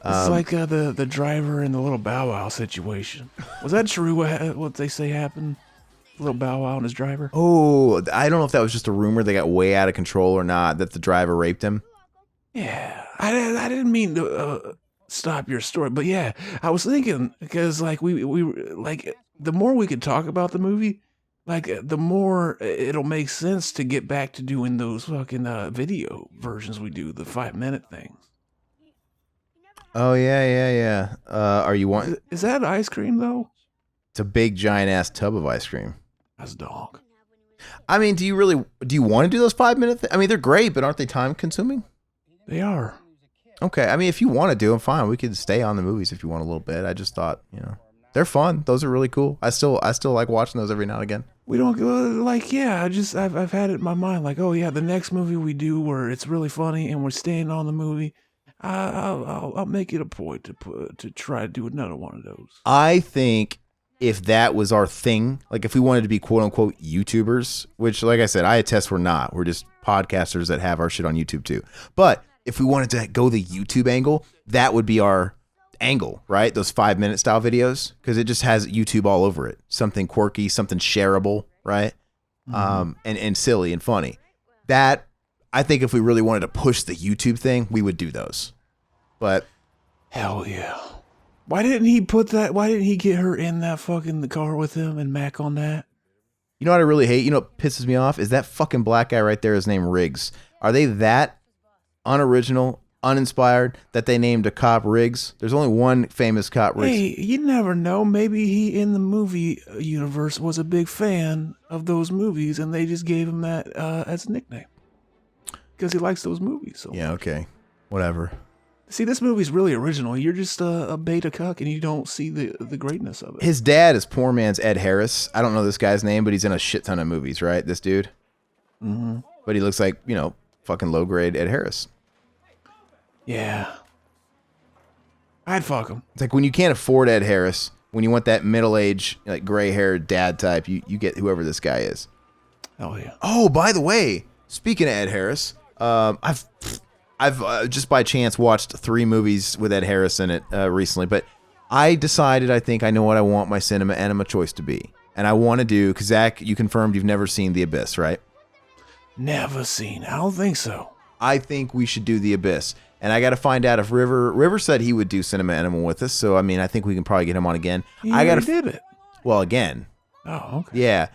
It's like the driver in the little Bow Wow situation. Was that true? What they say happened? Little Bow Wow and his driver? Oh, I don't know if that was just a rumor they got way out of control or not, that the driver raped him. Yeah. I didn't mean to stop your story, but yeah, I was thinking, because like we like, the more we could talk about the movie, like the more it'll make sense to get back to doing those fucking video versions we do, the 5-minute things. Oh, yeah. Are you want? Is that ice cream though? It's a big giant ass tub of ice cream. That's dog. I mean, do you want to do those 5-minute I mean, they're great, but aren't they time consuming? They are. Okay. I mean, if you want to do them, fine. We could stay on the movies if you want a little bit. I just thought, they're fun. Those are really cool. I still like watching those every now and again. We don't go like, yeah, I've had it in my mind, like, oh yeah, the next movie we do where it's really funny and we're staying on the movie, I'll make it a point to try to do another one of those. I think if that was our thing, like if we wanted to be quote unquote YouTubers, which, like I said, I attest we're not. We're just podcasters that have our shit on YouTube too. But if we wanted to go the YouTube angle, that would be our angle, right? Those 5-minute style videos, because it just has YouTube all over it. Something quirky, something shareable, right? Mm-hmm. And silly and funny. That, I think if we really wanted to push the YouTube thing, we would do those. But hell yeah. Why didn't he get her in that fucking the car with him and Mac on that? You know what I really hate? You know what pisses me off? Is that fucking black guy right there, his name Riggs. Are they that unoriginal, uninspired that they named a cop Riggs? There's only one famous cop, Riggs. Hey, you never know. Maybe he in the movie universe was a big fan of those movies and they just gave him that as a nickname. Because he likes those movies. So. Yeah, okay. Whatever. See, this movie's really original. You're just a beta cuck and you don't see the greatness of it. His dad is poor man's Ed Harris. I don't know this guy's name, but he's in a shit ton of movies, right? This dude. Mm-hmm. But he looks like, fucking low grade Ed Harris. Yeah. I'd fuck him. It's like when you can't afford Ed Harris, when you want that middle-aged, like gray-haired dad type, you get whoever this guy is. Oh yeah. Oh, by the way, speaking of Ed Harris, I've just by chance watched 3 movies with Ed Harris in it recently, but I decided, I think I know what I want my cinema enema choice to be. And I want to do, because Zach, you confirmed you've never seen The Abyss, right? Never seen. I don't think so. I think we should do The Abyss. And I got to find out if River said he would do cinema enema with us. So, I mean, I think we can probably get him on again. I did it. Well, again. Oh, okay. Yeah.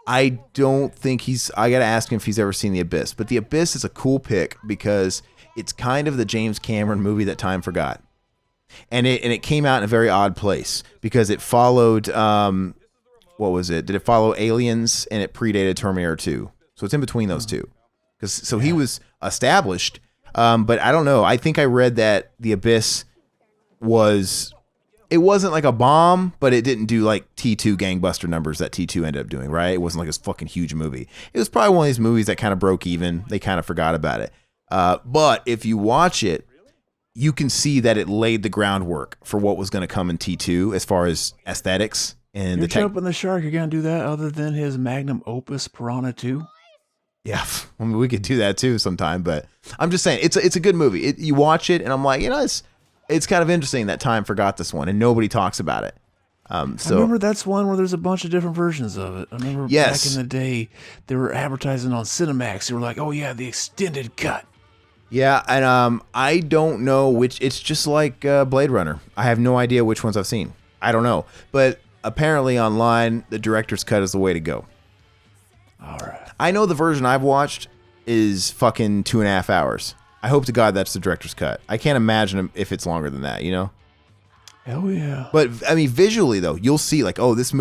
I don't think I got to ask him if he's ever seen The Abyss. But The Abyss is a cool pick because it's kind of the James Cameron movie that time forgot. And it came out in a very odd place because it followed, what was it? Did it follow Aliens and it predated Terminator 2? So it's in between those two. He was established, but I don't know. I think I read that The Abyss it wasn't like a bomb, but it didn't do like T2 gangbuster numbers that T2 ended up doing, right? It wasn't like this fucking huge movie. It was probably one of these movies that kind of broke even. They kind of forgot about it. But if you watch it, you can see that it laid the groundwork for what was going to come in T2 as far as aesthetics. And you're jumping the shark. You're going to do that other than his magnum opus, Piranha 2? Yeah, I mean, we could do that too sometime, but I'm just saying, it's a good movie. You watch it, and I'm like, it's kind of interesting that time forgot this one, and nobody talks about it. I remember that's one where there's a bunch of different versions of it. I remember back in the day, they were advertising on Cinemax. They were like, oh yeah, the extended cut. Yeah, and I don't know which. It's just like Blade Runner. I have no idea which ones I've seen. I don't know, but apparently online, the director's cut is the way to go. All right. I know the version I've watched is fucking 2.5 hours. I hope to God that's the director's cut. I can't imagine if it's longer than that, Hell yeah. But I mean, visually though, you'll see like, oh, this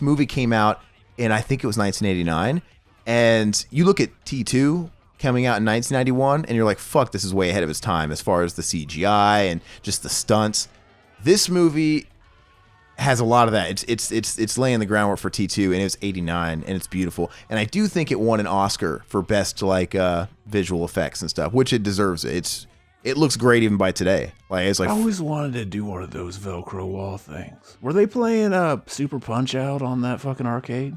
movie came out in, I think it was 1989, and you look at T2 coming out in 1991, and you're like, fuck, this is way ahead of its time as far as the CGI and just the stunts. This movie has a lot of that. It's laying the groundwork for T2, and it was 89, and it's beautiful. And I do think it won an Oscar for best visual effects and stuff, which it deserves. It looks great even by today. I always wanted to do one of those Velcro wall things. Were they playing Super Punch Out on that fucking arcade?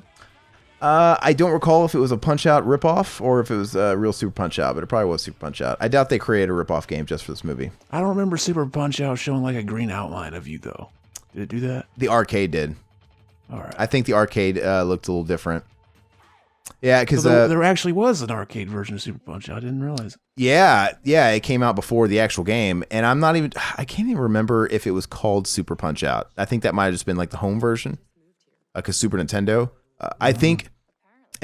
I don't recall if it was a Punch Out ripoff or if it was a real Super Punch Out, but it probably was Super Punch Out. I doubt they created a ripoff game just for this movie. I don't remember Super Punch Out showing like a green outline of you though. Did it do that? The arcade did. All right. I think the arcade looked a little different. Yeah, because there actually was an arcade version of Super Punch Out. I didn't realize. Yeah, it came out before the actual game, and I can't even remember if it was called Super Punch Out. I think that might have just been like the home version, because Super Nintendo. I think,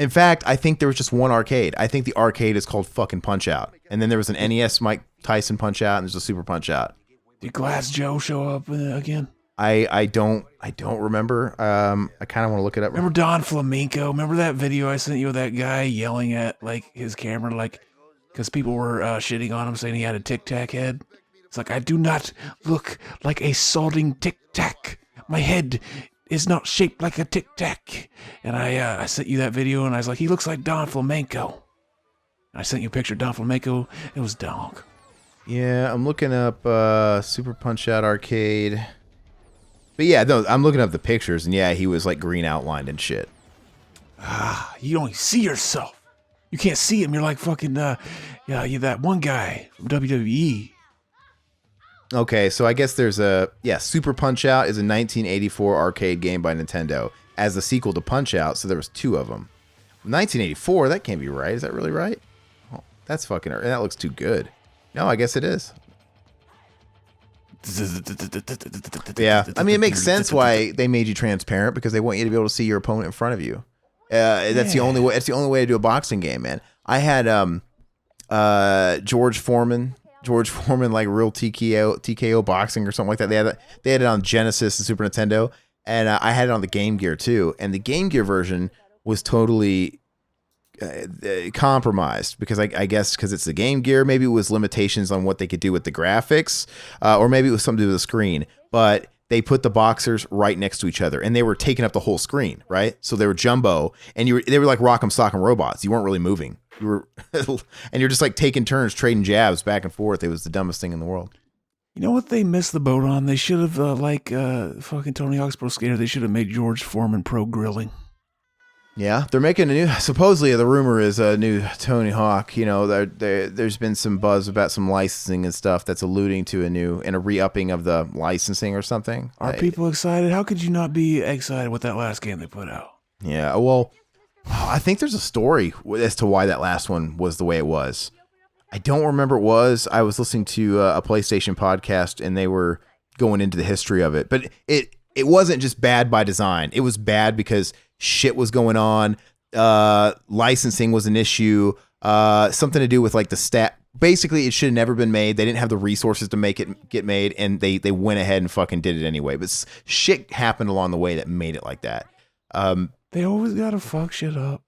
in fact, I think there was just one arcade. I think the arcade is called fucking Punch Out, and then there was an NES Mike Tyson Punch Out, and there's a Super Punch Out. Did Glass Joe show up again? I don't remember. I kind of want to look it up. Remember Don Flamenco? Remember that video I sent you of that guy yelling at like his camera, like because people were shitting on him, saying he had a Tic Tac head. It's like, I do not look like a solding Tic Tac. My head is not shaped like a Tic Tac. And I sent you that video, and I was like, he looks like Don Flamenco. I sent you a picture of Don Flamenco. It was dog. Yeah, I'm looking up Super Punch Out arcade. But yeah, no, I'm looking up the pictures, and yeah, he was like green outlined and shit. You only see yourself. You can't see him. You're like fucking, you're that one guy from WWE. Okay, so I guess there's Super Punch Out is a 1984 arcade game by Nintendo as the sequel to Punch Out, so there was two of them. 1984, that can't be right. Is that really right? Oh, that's fucking, that looks too good. No, I guess it is. Yeah, I mean, it makes sense why they made you transparent, because they want you to be able to see your opponent in front of you. That's the only way. It's the only way to do a boxing game, man. I had George Foreman, like real TKO boxing or something like that. They had it on Genesis and Super Nintendo, and I had it on the Game Gear too. And the Game Gear version was totally compromised, because I guess because it's the Game Gear, maybe it was limitations on what they could do with the graphics, or maybe it was something to do with the screen. But they put the boxers right next to each other, and they were taking up the whole screen, right? So they were jumbo, and they were like Rock'em Sock'em robots. You weren't really moving. You were, and you're just like taking turns, trading jabs back and forth. It was the dumbest thing in the world. You know what they missed the boat on? They should have, fucking Tony Hawk's Pro Skater, they should have made George Foreman pro grilling. Yeah, they're making a new. Supposedly, the rumor is a new Tony Hawk. You know, there's been some buzz about some licensing and stuff that's alluding to a re-upping of the licensing or something. Are people excited? How could you not be excited with that last game they put out? Yeah, well, I think there's a story as to why that last one was the way it was. I don't remember what it was. I was listening to a PlayStation podcast, and they were going into the history of it, but it wasn't just bad by design. It was bad because shit was going on. Licensing was an issue. Something to do with like the stat. Basically, it should have never been made. They didn't have the resources to make it get made, and they went ahead and fucking did it anyway. But shit happened along the way that made it like that. They always gotta fuck shit up.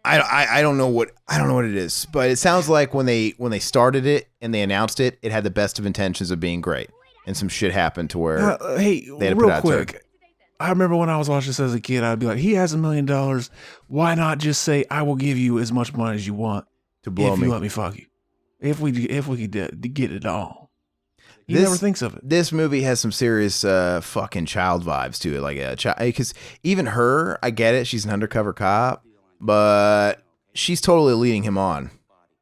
I don't know what it is, but it sounds like when they started it and they announced it, it had the best of intentions of being great, and some shit happened to where hey, real quick. I remember when I was watching this as a kid, I'd be like, he has $1 million. Why not just say, I will give you as much money as you want to blow if me. you let me fuck you. If we could get it all. He never thinks of it. This movie has some serious fucking child vibes to it. Like a child, because even her, I get it. She's an undercover cop, but she's totally leading him on.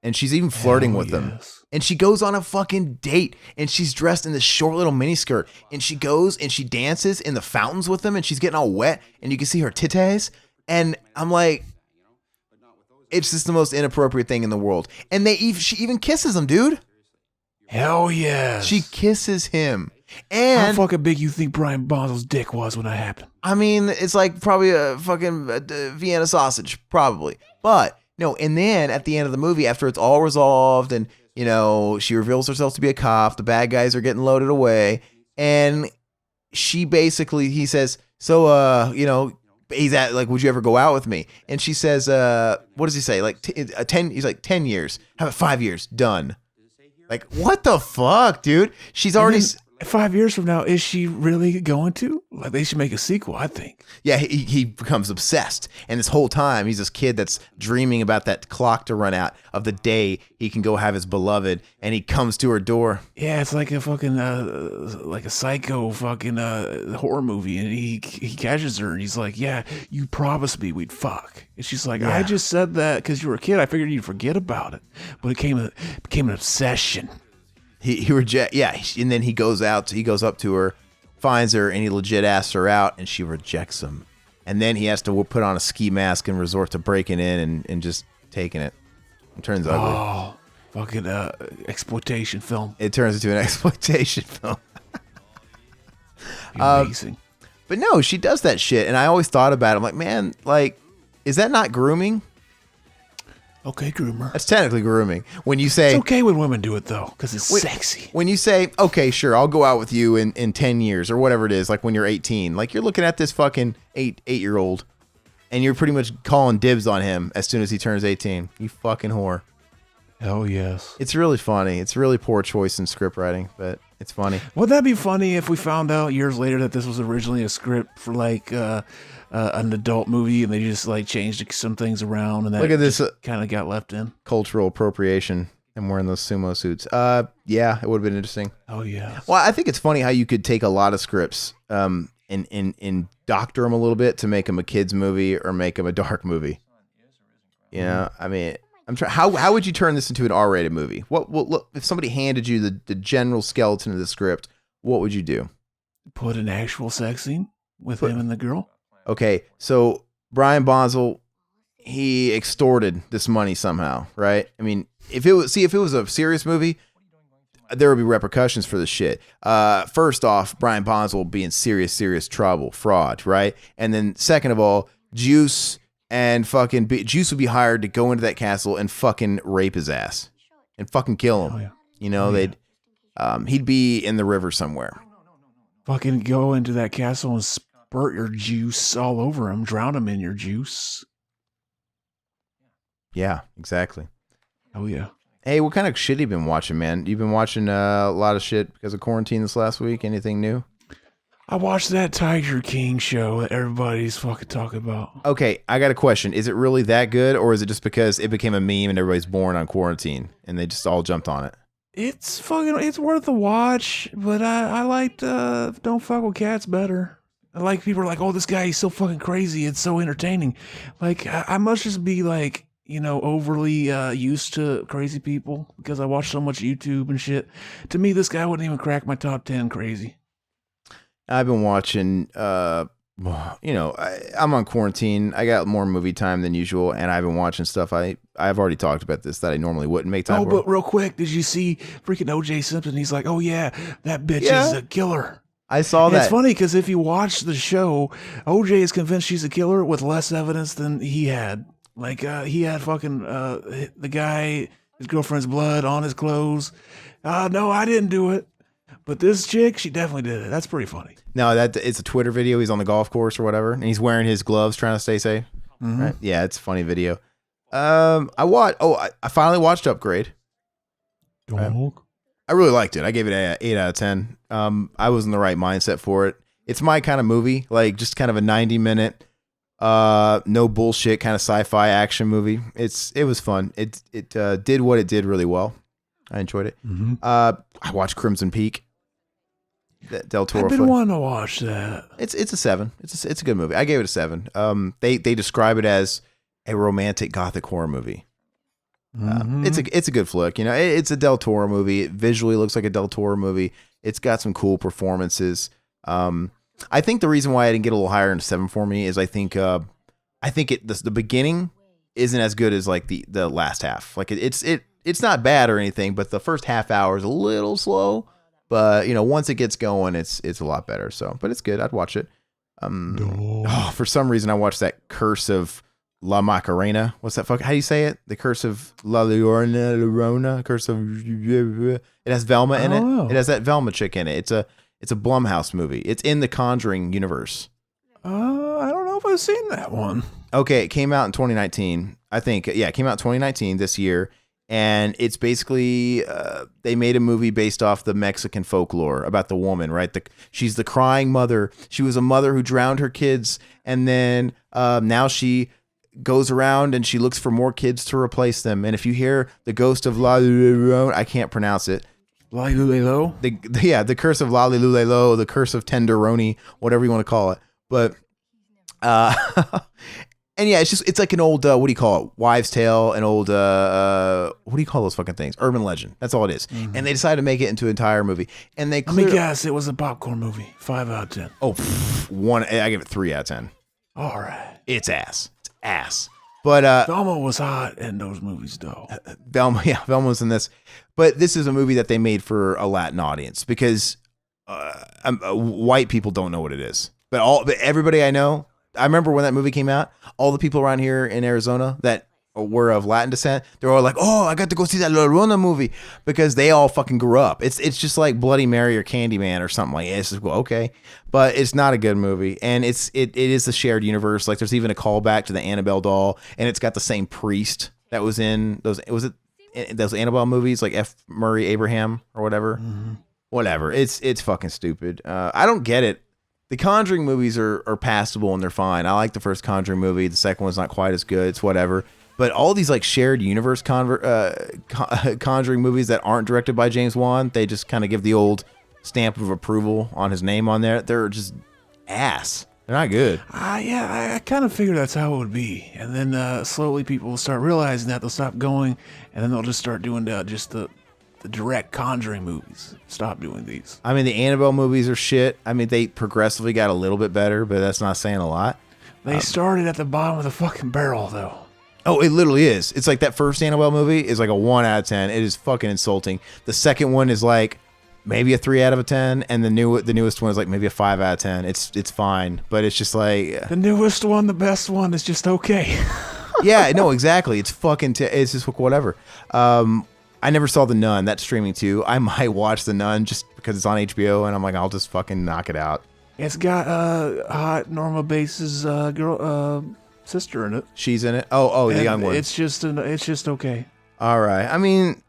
And she's even flirting with him. And she goes on a fucking date, and she's dressed in this short little miniskirt, and she goes and she dances in the fountains with him, and she's getting all wet, and you can see her titties. And I'm like, it's just the most inappropriate thing in the world. And she even kisses him, dude. Hell yeah. She kisses him. And how fucking big you think Brian Bonsall's dick was when that happened? I mean, it's like probably a fucking Vienna sausage, probably. But no, and then at the end of the movie, after it's all resolved and, you know, she reveals herself to be a cop, the bad guys are getting loaded away, and he says, so, you know, he's like, would you ever go out with me? And she says, what does he say? Like 10, he's like 10 years. How about 5 years? Done. Like, what the fuck, dude? She's already... 5 years from now, is she really going to? Like, they should make a sequel, I think. Yeah, he becomes obsessed. And this whole time, he's this kid that's dreaming about that clock to run out of the day he can go have his beloved. And he comes to her door. Yeah, it's like a fucking, like a psycho fucking horror movie. And he catches her and he's like, yeah, you promised me we'd fuck. And she's like, yeah. I just said that because you were a kid. I figured you'd forget about it. But it became an obsession. He rejects, yeah, and then he goes up to her, finds her, and he legit asks her out, and she rejects him. And then he has to put on a ski mask and resort to breaking in and just taking it. It turns ugly. Oh, fucking exploitation film. It turns into an exploitation film. Amazing. But no, she does that shit, and I always thought about it. I'm like, man, like, is that not grooming? Okay, groomer. That's technically grooming. When you say... It's okay when women do it, though, because it's sexy. When you say, okay, sure, I'll go out with you in 10 years or whatever it is, like when you're 18, like you're looking at this fucking eight-year-old, and you're pretty much calling dibs on him as soon as he turns 18. You fucking whore. Hell yes. It's really funny. It's really poor choice in script writing, but it's funny. Would that be funny if we found out years later that this was originally a script for like... an adult movie, and they just like changed some things around, and that look at this kind of got left in cultural appropriation and wearing those sumo suits. Yeah, it would have been interesting. Oh yeah. Well, I think it's funny how you could take a lot of scripts, and doctor them a little bit to make them a kids movie or make them a dark movie. You know, I mean, I'm trying. How would you turn this into an R-rated movie? What look if somebody handed you the general skeleton of the script? What would you do? Put an actual sex scene with him and the girl. Okay, so Brian Bonsall, he extorted this money somehow, right? I mean, if it was a serious movie, there would be repercussions for this shit. First off, Brian Bonsall would be in serious trouble, fraud, right? And then second of all, Juice would be hired to go into that castle and fucking rape his ass and fucking kill him. Oh, yeah. You know, he'd be in the river somewhere. Fucking go into that castle and spurt your juice all over him, drown him in your juice. Yeah, exactly. Oh yeah. Hey, what kind of shit have you been watching, man? You've been watching a lot of shit because of quarantine this last week. Anything new? I watched that Tiger King show that everybody's fucking talking about. Okay, I got a question. Is it really that good, or is it just because it became a meme and everybody's born on quarantine and they just all jumped on it? It's worth a watch, but I liked Don't Fuck with Cats better. Like, people are like, oh, this guy, he's so fucking crazy. It's so entertaining. Like, I must just be like, overly used to crazy people because I watch so much YouTube and shit. To me, this guy wouldn't even crack my top 10 crazy. I've been watching, I'm on quarantine. I got more movie time than usual, and I've been watching stuff I've already talked about this that I normally wouldn't make time for. But real quick, did you see freaking O.J. Simpson? He's like, oh yeah, that bitch is a killer. I saw that. It's funny because if you watch the show, OJ is convinced she's a killer with less evidence than he had. Like, he had fucking the guy, his girlfriend's blood on his clothes. No, I didn't do it. But this chick, she definitely did it. That's pretty funny. No, it's a Twitter video. He's on the golf course or whatever, and he's wearing his gloves trying to stay safe. Mm-hmm. Right? Yeah, it's a funny video. I finally watched Upgrade. I really liked it. I gave it an 8 out of 10. I was in the right mindset for it. It's my kind of movie, like just kind of a 90-minute, no bullshit kind of sci-fi action movie. It was fun. It did what it did really well. I enjoyed it. Mm-hmm. I watched Crimson Peak. Del Toro. I've been wanting to watch that. It's a 7. It's a good movie. I gave it a 7. They describe it as a romantic gothic horror movie. Mm-hmm. It's a good flick. It's a Del Toro movie. It visually looks like a Del Toro movie. It's got some cool performances. I think the reason why I didn't get a little higher than 7 for me is I think the beginning isn't as good as like the last half. Like it's not bad or anything, but the first half hour is a little slow. But once it gets going, it's a lot better. So, but it's good. I'd watch it. For some reason, I watched that Curse of La Macarena. What's that? How do you say it? The Curse of La Llorona. Curse of. It has Velma in it. It has that Velma chick in it. It's a Blumhouse movie. It's in the Conjuring universe. I don't know if I've seen that one. Okay, it came out in 2019. I think. Yeah, it came out in 2019 this year. And it's basically they made a movie based off the Mexican folklore about the woman, right? She's the crying mother. She was a mother who drowned her kids, and then now she goes around and she looks for more kids to replace them. And if you hear the ghost of La Llorona, I can't pronounce it. La Llorona? The curse of La Llorona, the curse of Tenderoni, whatever you want to call it. But and yeah, it's like an old what do you call it? Wives' tale, an old what do you call those fucking things? Urban legend. That's all it is. Mm-hmm. And they decided to make it into an entire movie. And let me guess, it was a popcorn movie. 5 out of 10. Oh, I give it 3 out of 10. All right. It's ass. But Velma was hot in those movies, though. Velma was in this. But this is a movie that they made for a Latin audience because white people don't know what it is. But everybody I know. I remember when that movie came out, all the people around here in Arizona that were of Latin descent, they're all like, oh, I got to go see that La Llorona movie because they all fucking grew up. It's just like Bloody Mary or Candyman or something like that. It's just, well, okay. But it's not a good movie. And it is the shared universe. Like there's even a callback to the Annabelle doll, and it's got the same priest that was in those Annabelle movies, like F. Murray Abraham or whatever. Mm-hmm. Whatever. It's fucking stupid. I don't get it. The Conjuring movies are passable and they're fine. I like the first Conjuring movie. The second one's not quite as good. It's whatever. But all these like shared universe Conjuring movies that aren't directed by James Wan, they just kind of give the old stamp of approval on his name on there. They're just ass. They're not good. Yeah, I kind of figured that's how it would be. And then slowly people will start realizing that. They'll stop going, and then they'll just start doing just the direct Conjuring movies. Stop doing these. I mean, the Annabelle movies are shit. I mean, they progressively got a little bit better, but that's not saying a lot. They started at the bottom of the fucking barrel, though. Oh, it literally is. It's like that first Annabelle movie is like a 1 out of 10. It is fucking insulting. The second one is like maybe a 3 out of 10, and the newest one is like maybe a 5 out of 10. It's fine, but it's just like the newest one, the best one is just okay. Yeah, no, exactly. It's fucking. It's just whatever. I never saw The Nun. That's streaming too. I might watch The Nun just because it's on HBO, and I'm like, I'll just fucking knock it out. It's got hot Norma Bates' girl sister in it. She's in it. Oh, the young one. It's just okay. All right. I mean,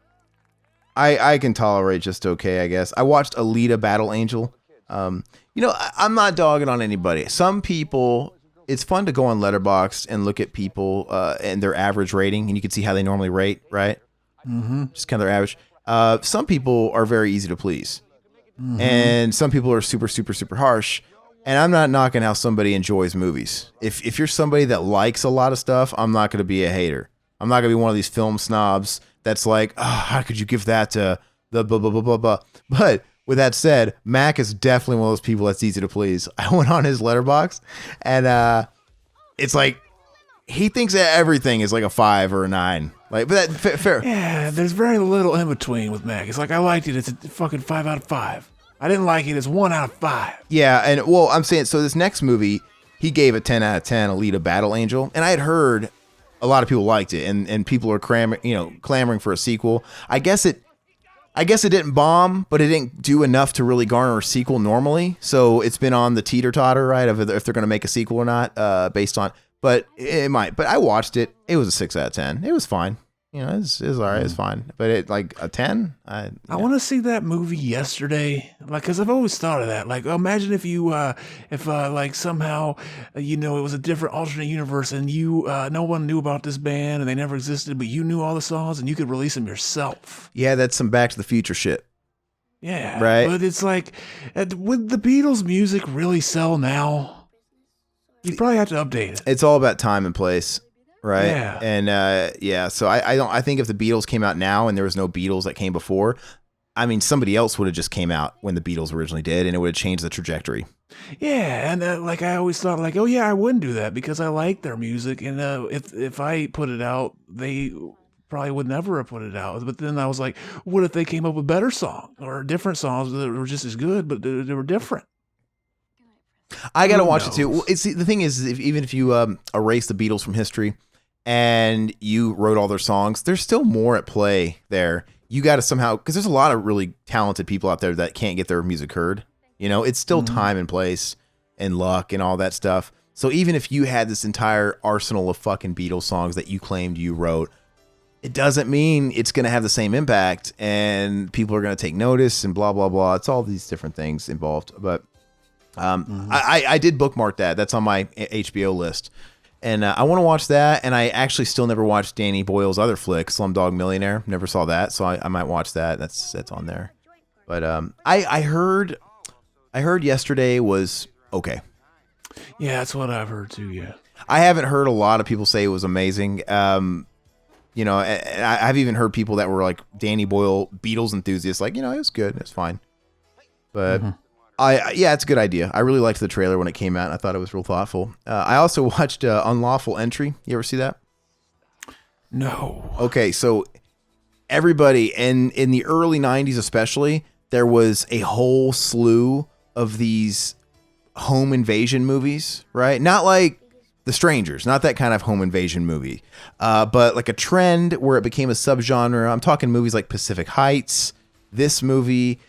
I can tolerate just okay, I guess. I watched Alita: Battle Angel. I'm not dogging on anybody. Some people. It's fun to go on Letterboxd and look at people and their average rating, and you can see how they normally rate, right? Mm-hmm. Just kind of their average. Some people are very easy to please. Mm-hmm. And some people are super, super, super harsh. And I'm not knocking how somebody enjoys movies. If you're somebody that likes a lot of stuff, I'm not going to be a hater. I'm not going to be one of these film snobs that's like, oh, how could you give that to the blah, blah, blah, blah, blah. But with that said, Mac is definitely one of those people that's easy to please. I went on his letterbox, and it's like he thinks that everything is like a 5 or a 9. Like, but that fair. Yeah, there's very little in between with Mac. It's like, I liked it. It's a fucking 5 out of 5. I didn't like it. It's 1 out of 5. Yeah, and well, I'm saying, so this next movie, he gave a 10 out of 10, Alita Battle Angel, and I had heard a lot of people liked it, and people are clamoring for a sequel. I guess it didn't bomb, but it didn't do enough to really garner a sequel normally. So it's been on the teeter-totter, right, of if they're going to make a sequel or not, based on. But it might. But I watched it. It was a 6 out of 10. It was fine. You know, it was all right. It was fine. But it like a 10. I want to see that movie yesterday, like, because I've always thought of that. Like, imagine if you, like somehow, it was a different alternate universe, and no one knew about this band, and they never existed, but you knew all the songs, and you could release them yourself. Yeah, that's some Back to the Future shit. Yeah, right. But it's like, would the Beatles' music really sell now? You'd probably have to update it. It's all about time and place. Right. Yeah. And so I think if the Beatles came out now and there was no Beatles that came before, I mean, somebody else would have just came out when the Beatles originally did, and it would have changed the trajectory. Yeah, and like I always thought, like, oh yeah, I wouldn't do that because I like their music, and if I put it out, they probably would never have put it out. But then I was like, what if they came up with better songs or different songs that were just as good, but they were different? I gotta watch it too. Well, the thing is, even if you erase the Beatles from history and you wrote all their songs, there's still more at play there. You got to somehow, because there's a lot of really talented people out there that can't get their music heard. You know, it's still time and place and luck and all that stuff. So even if you had this entire arsenal of fucking Beatles songs that you claimed you wrote, it doesn't mean it's going to have the same impact and people are going to take notice and blah, blah, blah. It's all these different things involved. But I did bookmark that. That's on my HBO list. And I want to watch that. And I actually still never watched Danny Boyle's other flick, Slumdog Millionaire. Never saw that. So I might watch that. That's on there. But I heard yesterday was okay. Yeah, that's what I've heard too, yeah. I haven't heard a lot of people say it was amazing. I've even heard people that were like Danny Boyle Beatles enthusiasts, like, it was good. It's fine. But... it's a good idea. I really liked the trailer when it came out, and I thought it was real thoughtful. I also watched Unlawful Entry. You ever see that? No. Okay, so everybody, and in the early 90s especially, there was a whole slew of these home invasion movies, right? Not like The Strangers, not that kind of home invasion movie, but like a trend where it became a subgenre. I'm talking movies like Pacific Heights, this movie...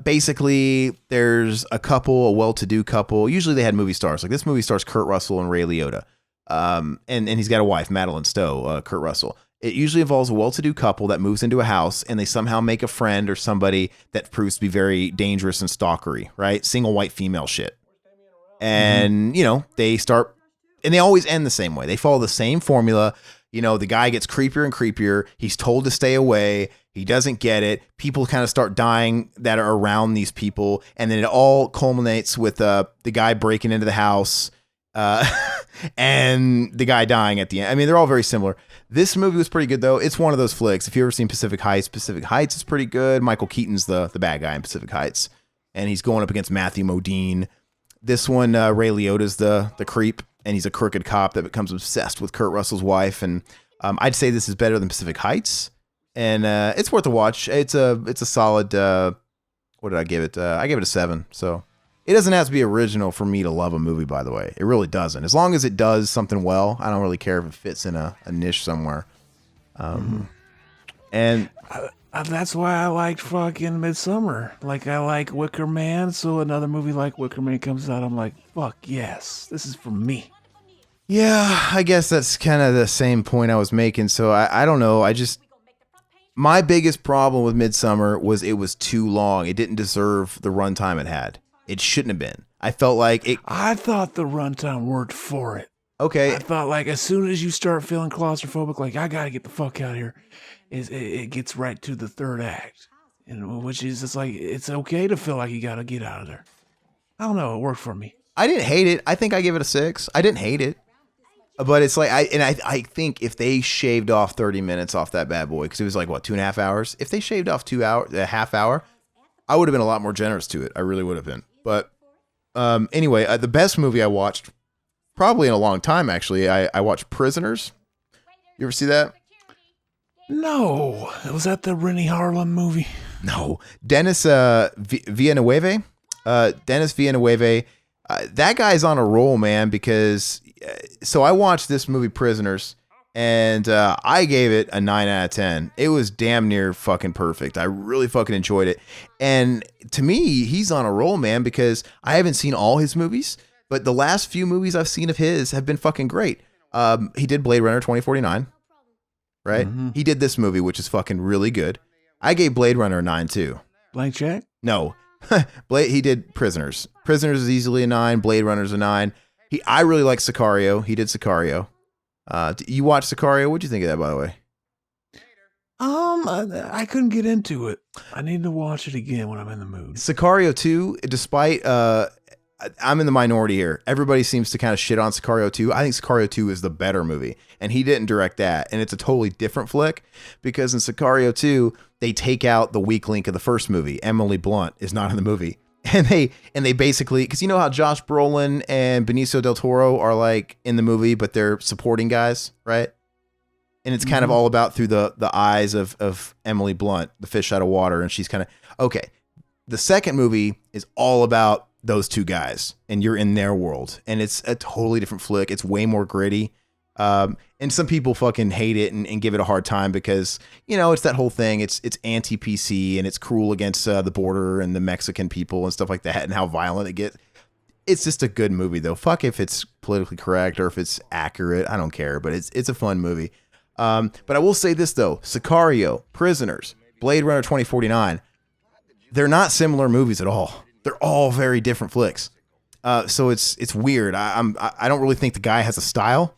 basically there's a well-to-do couple. Usually they had movie stars. Like this movie stars Kurt Russell and Ray Liotta. And he's got a wife, Madeline Stowe, Kurt Russell. It usually involves a well-to-do couple that moves into a house and they somehow make a friend or somebody that proves to be very dangerous and stalkery, right? Single white female shit. And, they start, and they always end the same way. They follow the same formula. The guy gets creepier and creepier. He's told to stay away. He doesn't get it. People kind of start dying that are around these people. And then it all culminates with the guy breaking into the house and the guy dying at the end. I mean, they're all very similar. This movie was pretty good, though. It's one of those flicks. If you've ever seen Pacific Heights is pretty good. Michael Keaton's the bad guy in Pacific Heights. And he's going up against Matthew Modine. This one, Ray Liotta's the creep. And he's a crooked cop that becomes obsessed with Kurt Russell's wife. And I'd say this is better than Pacific Heights. And it's worth a watch. It's a solid, what did I give it? I gave it a 7. So it doesn't have to be original for me to love a movie, by the way. It really doesn't. As long as it does something well, I don't really care if it fits in a niche somewhere. And that's why I liked fucking Midsummer. Like, I like Wicker Man, so another movie like Wicker Man comes out, I'm like, fuck yes, this is for me. Yeah, I guess that's kind of the same point I was making. So I don't know. My biggest problem with Midsummer was it was too long. It didn't deserve the runtime it had. It shouldn't have been. I felt like it. I thought the runtime worked for it. Okay. I thought like as soon as you start feeling claustrophobic, like I gotta get the fuck out of here, it gets right to the third act, which is just like it's okay to feel like you gotta get out of there. I don't know. It worked for me. I didn't hate it. I think I give it a 6. I didn't hate it. But it's like, I think if they shaved off 30 minutes off that bad boy, because it was like, what, 2.5 hours? If they shaved off 2 hours, a half hour, I would have been a lot more generous to it. I really would have been. But anyway, the best movie I watched, probably in a long time, actually, I watched Prisoners. You ever see that? No. Was that the Rennie Harlan movie? No. Dennis Villeneuve. Dennis Villeneuve. That guy's on a roll, man, because so I watched this movie Prisoners, and I gave it a 9 out of 10. It was damn near fucking perfect. I really fucking enjoyed it. And to me, he's on a roll, man, because I haven't seen all his movies, but the last few movies I've seen of his have been fucking great. He did Blade Runner 2049, right? Mm-hmm. He did this movie, which is fucking really good. I gave Blade Runner a 9 too. Blank check? No. He did Prisoners. Prisoners is easily a 9. Blade Runner's a 9. I really like Sicario. He did Sicario. You watched Sicario? What'd you think of that, by the way? I couldn't get into it. I need to watch it again when I'm in the mood. Sicario 2, despite I'm in the minority here. Everybody seems to kind of shit on Sicario 2. I think Sicario 2 is the better movie, and he didn't direct that, and it's a totally different flick because in Sicario 2 they take out the weak link of the first movie. Emily Blunt is not in the movie, and they basically, because you know how Josh Brolin and Benicio del Toro are like in the movie, but they're supporting guys, right? And it's kind of all about through the eyes of Emily Blunt, the fish out of water, and she's kind of okay. The second movie is all about those two guys, and you're in their world, and it's a totally different flick. It's way more gritty, and some people fucking hate it and give it a hard time because you know it's that whole thing. It's anti-PC and it's cruel against the border and the Mexican people and stuff like that, and how violent it gets. It's just a good movie though. Fuck if it's politically correct or if it's accurate. I don't care, but it's a fun movie. But I will say this though: Sicario, Prisoners, Blade Runner 2049, they're not similar movies at all. They're all very different flicks. So it's weird. I don't really think the guy has a style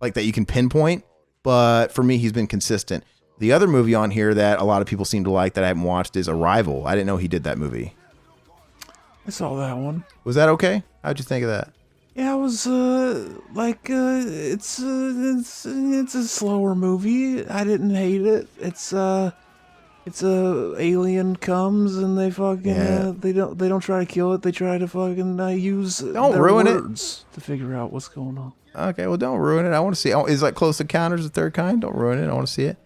like that you can pinpoint, but for me, he's been consistent. The other movie on here that a lot of people seem to like that I haven't watched is Arrival. I didn't know he did that movie. I saw that one. Was that okay? How'd you think of that? Yeah, it was it's a slower movie. I didn't hate it. It's a alien comes and they fucking they don't try to kill it. They try to fucking use don't their ruin words to figure out what's going on. Okay, well don't ruin it. I want to see. Is like Close Encounters of the Third Kind? Don't ruin it. I want to see it.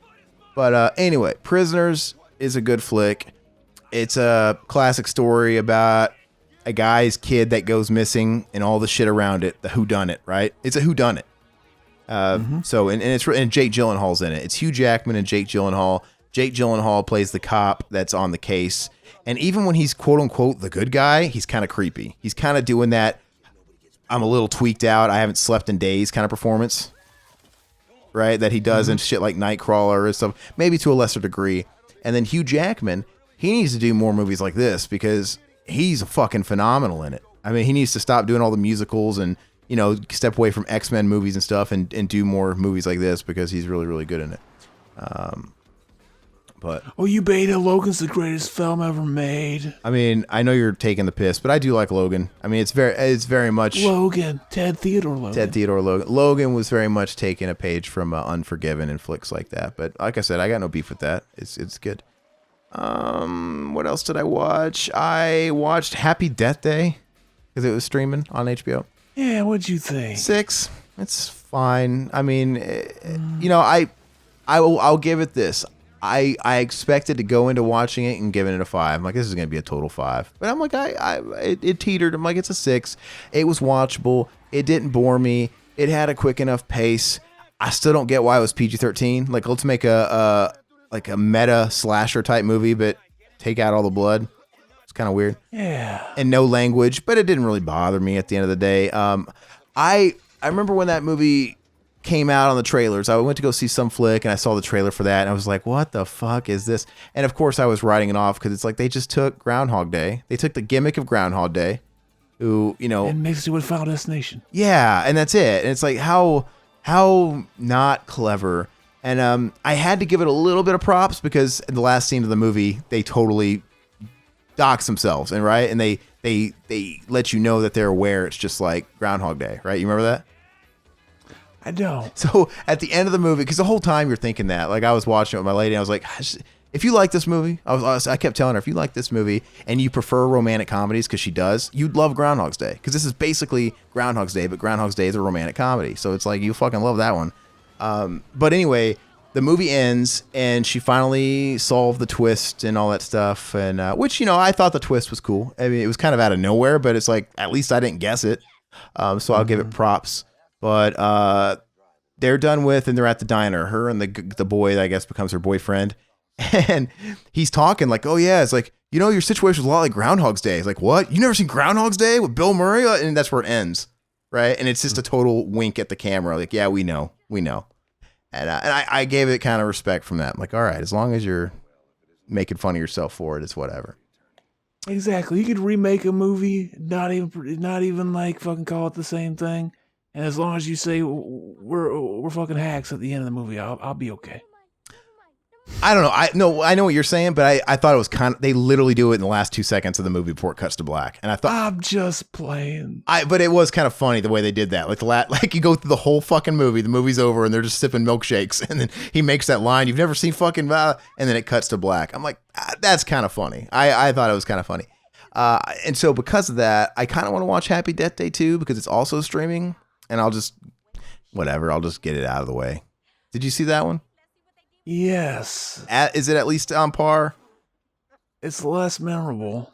But anyway, Prisoners is a good flick. It's a classic story about a guy's kid that goes missing and all the shit around it. The whodunit, right? It's a whodunit. So and Jake Gyllenhaal's in it. It's Hugh Jackman and Jake Gyllenhaal. Jake Gyllenhaal plays the cop that's on the case. And even when he's quote unquote the good guy, he's kind of creepy. He's kind of doing that I'm a little tweaked out, I haven't slept in days kind of performance. Right? That he does in shit like Nightcrawler or stuff, maybe to a lesser degree. And then Hugh Jackman, he needs to do more movies like this because he's fucking phenomenal in it. I mean, he needs to stop doing all the musicals and, you know, step away from X-Men movies and stuff and do more movies like this because he's really, really good in it. But you beta Logan's the greatest film ever made. I mean, I know you're taking the piss, but I do like Logan. I mean, it's very much Logan. Ted Theodore Logan. Logan was very much taking a page from Unforgiven and flicks like that. But like I said, I got no beef with that. It's good. What else did I watch? I watched Happy Death Day because it was streaming on HBO. Yeah, what'd you think? 6. It's fine. I mean, you know, I'll give it this. I expected to go into watching it and giving it a 5. I'm like, this is going to be a total 5. But I'm like, it teetered. I'm like, it's a 6. It was watchable. It didn't bore me. It had a quick enough pace. I still don't get why it was PG-13. Like, let's make a meta slasher type movie, but take out all the blood. It's kind of weird. Yeah. And no language, but it didn't really bother me at the end of the day. I remember when that movie came out on the trailers. I went to go see some flick and I saw the trailer for that and I was like, what the fuck is this? And of course I was writing it off because it's like they just took Groundhog Day. They took the gimmick of Groundhog Day, who, you know, and mixed it with Final Destination. Yeah, and that's it. And it's like how not clever. And I had to give it a little bit of props because in the last scene of the movie, they totally dox themselves, and right, and they they let you know that they're aware it's just like Groundhog Day, right? You remember that? I don't. So at the end of the movie, because the whole time you're thinking that, like I was watching it with my lady, I was like, if you like this movie, I kept telling her, if you like this movie and you prefer romantic comedies, because she does, you'd love Groundhog's Day, because this is basically Groundhog's Day, but Groundhog's Day is a romantic comedy, so it's like you fucking love that one. But anyway, the movie ends and she finally solved the twist and all that stuff, and which, you know, I thought the twist was cool. I mean, it was kind of out of nowhere, but it's like at least I didn't guess it, so I'll give it props. But they're done with, and they're at the diner. Her and the boy that I guess becomes her boyfriend, and he's talking like, "Oh yeah, it's like, you know, your situation was a lot like Groundhog's Day." It's like, "What? You never seen Groundhog's Day with Bill Murray?" And that's where it ends, right? And it's just a total wink at the camera, like, "Yeah, we know." And I gave it kind of respect from that. I'm like, all right, as long as you're making fun of yourself for it, it's whatever. Exactly. You could remake a movie, not even like fucking call it the same thing. And as long as you say we're fucking hacks at the end of the movie, I'll be okay. I don't know. I know what you're saying, but I thought it was kind of, they literally do it in the last 2 seconds of the movie before it cuts to black. And I thought, I'm just playing. But it was kind of funny the way they did that. Like like you go through the whole fucking movie, the movie's over and they're just sipping milkshakes. And then he makes that line, "You've never seen fucking," and then it cuts to black. I'm like, that's kind of funny. I thought it was kind of funny. And so because of that, I kind of want to watch Happy Death Day 2 because it's also streaming, and I'll just get it out of the way. Did you see that one? Yes. Is it at least on par? It's less memorable.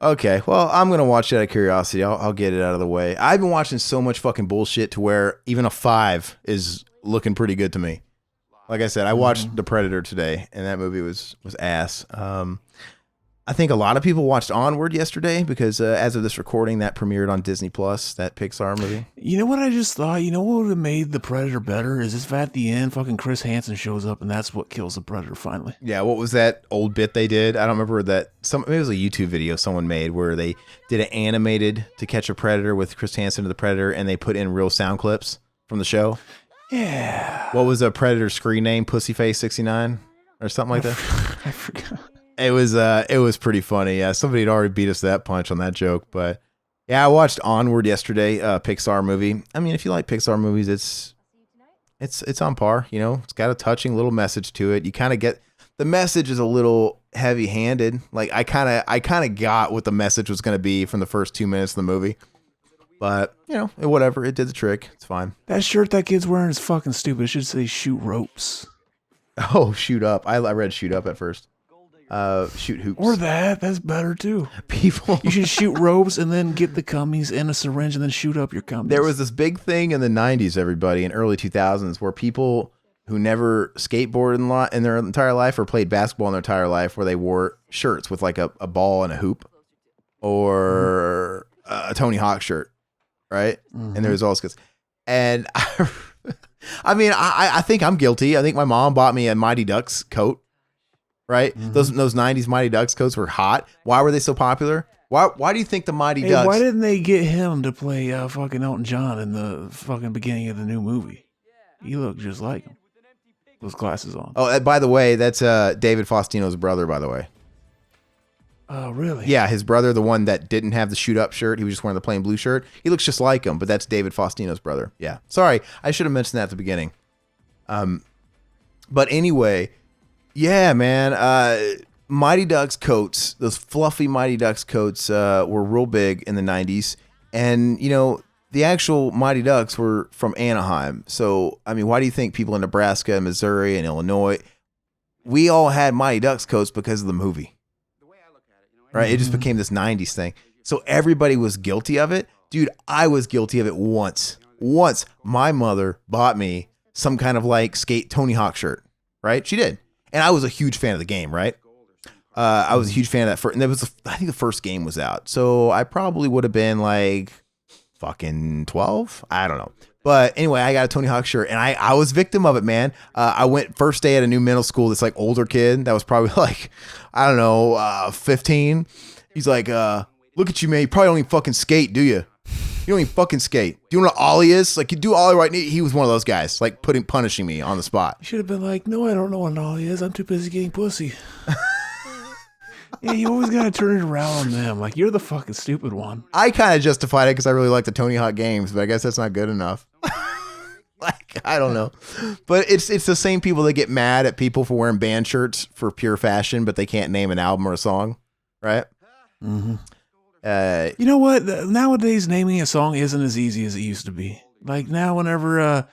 Okay, well, I'm going to watch it out of curiosity. I'll get it out of the way. I've been watching so much fucking bullshit to where even a 5 is looking pretty good to me. Like I said, I watched The Predator today, and that movie was ass. I think a lot of people watched Onward yesterday because as of this recording, that premiered on Disney Plus, that Pixar movie. You know what I just thought? You know what would have made The Predator better is if at the end fucking Chris Hansen shows up and that's what kills the Predator finally. Yeah, what was that old bit they did? I don't remember that. Maybe it was a YouTube video someone made where they did an animated To Catch a Predator with Chris Hansen to the Predator, and they put in real sound clips from the show. Yeah. What was a Predator screen name? Pussyface 69 or something like that? I forgot. It was pretty funny. Yeah, somebody had already beat us to that punch on that joke, but yeah, I watched Onward yesterday, Pixar movie. I mean, if you like Pixar movies, it's on par. You know, it's got a touching little message to it. You kind of get the message is a little heavy-handed. Like I kind of got what the message was going to be from the first 2 minutes of the movie, but you know, whatever. It did the trick. It's fine. That shirt that kid's wearing is fucking stupid. It should say "shoot ropes." Oh, shoot up! I read shoot up at first. Shoot hoops. Or that's better too. People, you should shoot ropes and then get the cummies in a syringe and then shoot up your cummies. There was this big thing in the 90s, everybody, in early 2000s, where people who never skateboarded in their entire life or played basketball in their entire life, where they wore shirts with like a ball and a hoop, or a Tony Hawk shirt, right? Mm-hmm. And there was all this, and I mean, I think I'm guilty. I think my mom bought me a Mighty Ducks coat. Right? Mm-hmm. Those 90s Mighty Ducks coats were hot. Why were they so popular? Why do you think the Mighty Ducks... Why didn't they get him to play fucking Elton John in the fucking beginning of the new movie? He looked just like him. Those glasses on. Oh, by the way, that's David Faustino's brother, by the way. Oh, really? Yeah, his brother, the one that didn't have the shoot-up shirt. He was just wearing the plain blue shirt. He looks just like him, but that's David Faustino's brother. Yeah. Sorry, I should have mentioned that at the beginning. But anyway... Yeah, man. Mighty Ducks coats, those fluffy Mighty Ducks coats were real big in the 90s. And, you know, the actual Mighty Ducks were from Anaheim. So, I mean, why do you think people in Nebraska and Missouri and Illinois, we all had Mighty Ducks coats because of the movie? Right? It just became this 90s thing. So everybody was guilty of it. Dude, I was guilty of it once. Once my mother bought me some kind of like skate Tony Hawk shirt. Right? She did. And I was a huge fan of the game, right? I was a huge fan of that first, and that was I think the first game was out. So I probably would have been like fucking 12. I don't know. But anyway, I got a Tony Hawk shirt, and I was victim of it, man. I went first day at a new middle school, this like older kid that was probably like, I don't know, 15. He's like, look at you, man. You probably don't even fucking skate, do you? You don't even fucking skate. Do you know what an ollie is? Like, you do ollie right now. He was one of those guys, like punishing me on the spot. You should have been like, no, I don't know what an ollie is. I'm too busy getting pussy. Yeah, you always gotta turn it around on them. Like, you're the fucking stupid one. I kind of justified it because I really like the Tony Hawk games, but I guess that's not good enough. Like, I don't know. But it's the same people that get mad at people for wearing band shirts for pure fashion, but they can't name an album or a song, right? Mm-hmm. You know what? Nowadays, naming a song isn't as easy as it used to be. Like, now, whenever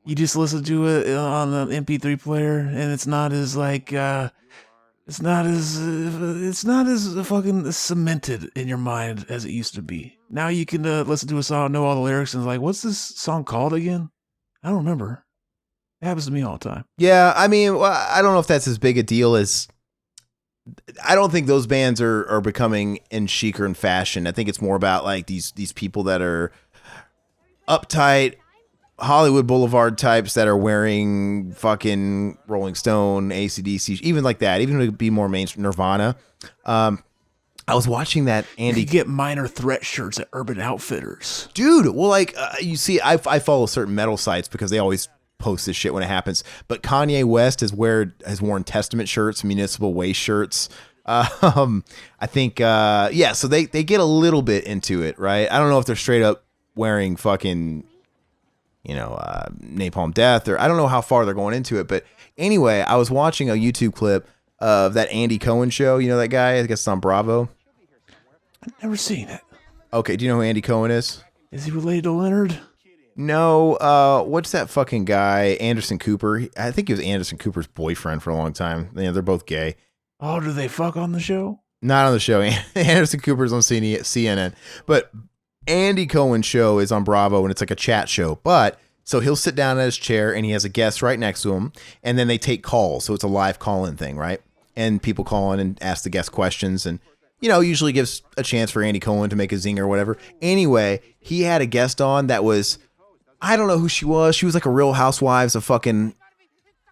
you just listen to it on the MP3 player, and it's not as like it's not as fucking cemented in your mind as it used to be. Now you can listen to a song, know all the lyrics, and it's like, what's this song called again? I don't remember. It happens to me all the time. Yeah, I mean, well, I don't know if that's as big a deal as. I don't think those bands are becoming in chic or in fashion. I think it's more about like these people that are uptight Hollywood Boulevard types that are wearing fucking Rolling Stone, AC/DC, even like that. Even to be more mainstream, Nirvana. I was watching that Andy you get Minor Threat shirts at Urban Outfitters, dude. Well, like you see, I follow certain metal sites because they always post this shit when it happens. But Kanye West has worn Testament shirts, Municipal Waste shirts. I think yeah. So they get a little bit into it, right? I don't know if they're straight up wearing fucking, Napalm Death, or I don't know how far they're going into it. But anyway, I was watching a YouTube clip of that Andy Cohen show. You know that guy? I guess it's on Bravo. I've never seen it. Okay, do you know who Andy Cohen is? Is he related to Leonard? No, what's that fucking guy? Anderson Cooper. I think he was Anderson Cooper's boyfriend for a long time. They're both gay. Oh, do they fuck on the show? Not on the show. Anderson Cooper's on CNN. But Andy Cohen's show is on Bravo, and it's like a chat show. But so he'll sit down in his chair, and he has a guest right next to him, and then they take calls. So it's a live call-in thing, right? And people call in and ask the guest questions, and usually gives a chance for Andy Cohen to make a zinger or whatever. Anyway, he had a guest on that was, I don't know who she was. She was like a Real Housewives of fucking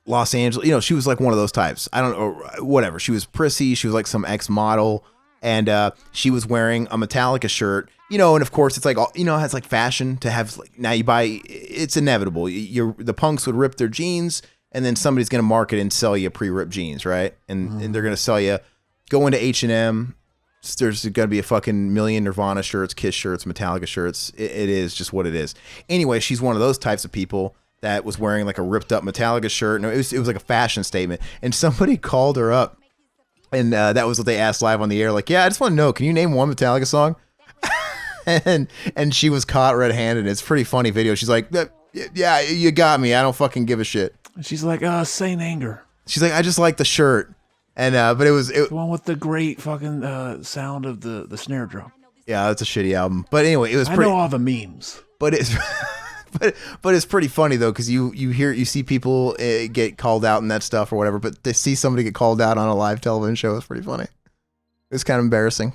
Los Angeles. She was like one of those types. I don't know, whatever. She was prissy. She was like some ex-model. And she was wearing a Metallica shirt. And of course it's like, it's like fashion to have, like, now you buy, it's inevitable. The punks would rip their jeans, and then somebody's going to market and sell you pre-ripped jeans, right? And they're going to sell you, go into H&M. There's going to be a fucking million Nirvana shirts, Kiss shirts, Metallica shirts. It is just what it is. Anyway, she's one of those types of people that was wearing like a ripped up Metallica shirt. And it was like a fashion statement. And somebody called her up, and that was what they asked live on the air. Like, yeah, I just want to know, can you name one Metallica song? and she was caught red-handed. It's a pretty funny video. She's like, yeah, you got me. I don't fucking give a shit. She's like, Saint Anger. She's like, I just like the shirt. And but it was the one with the great fucking sound of the snare drum. Yeah, it's a shitty album. But anyway, it was pretty. I know all the memes. But it's but it's pretty funny though, because you see people get called out and that stuff or whatever. But to see somebody get called out on a live television show is pretty funny. It's kind of embarrassing.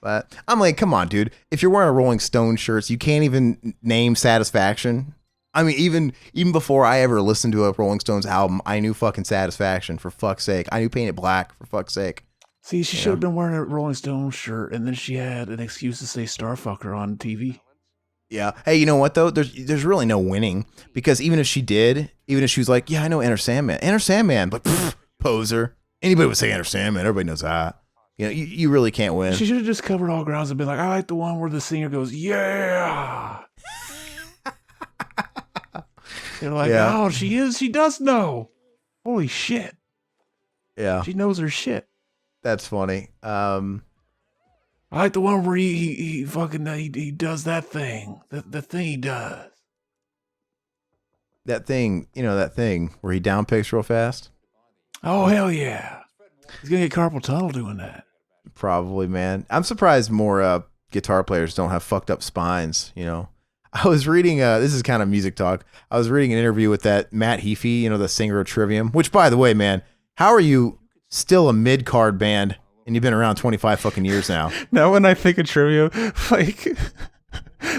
But I'm like, come on, dude. If you're wearing a Rolling Stone shirts, you can't even name Satisfaction. I mean, even before I ever listened to a Rolling Stones album, I knew fucking Satisfaction, for fuck's sake. I knew Paint It Black, for fuck's sake. See, she should have been wearing a Rolling Stones shirt, and then she had an excuse to say Starfucker on TV. Yeah. Hey, you know what, though? There's really no winning, because even if she was like, yeah, I know Enter Sandman, but poser. Anybody would say Enter Sandman. Everybody knows that. You really can't win. She should have just covered all grounds and been like, I like the one where the singer goes, yeah. They're like, oh, she does know. Holy shit. Yeah. She knows her shit. That's funny. I like the one where he fucking, he does that thing. The thing he does. That thing where he down picks real fast. Oh, hell yeah. He's going to get carpal tunnel doing that. Probably, man. I'm surprised more guitar players don't have fucked up spines, I was reading, this is kind of music talk. I was reading an interview with that Matt Heafy, the singer of Trivium, which, by the way, man, how are you still a mid-card band and you've been around 25 fucking years now? Now when I think of Trivium, like, you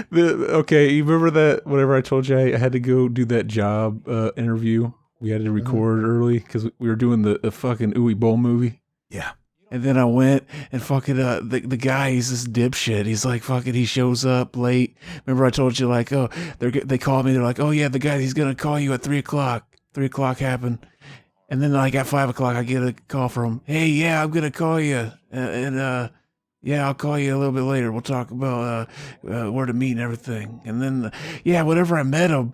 remember that, whatever I told you, I had to go do that job interview? We had to record early because we were doing the fucking Uwe Boll movie. Yeah. And then I went and fucking, the guy, he's this dipshit. He's like, fucking, he shows up late. Remember I told you, like, they called me. They're like, oh yeah, the guy, he's going to call you at 3:00. 3:00 happened. And then like at 5 o'clock, I get a call from, hey, yeah, I'm going to call you. Yeah, I'll call you a little bit later. We'll talk about where to meet and everything. And then, whenever I met him,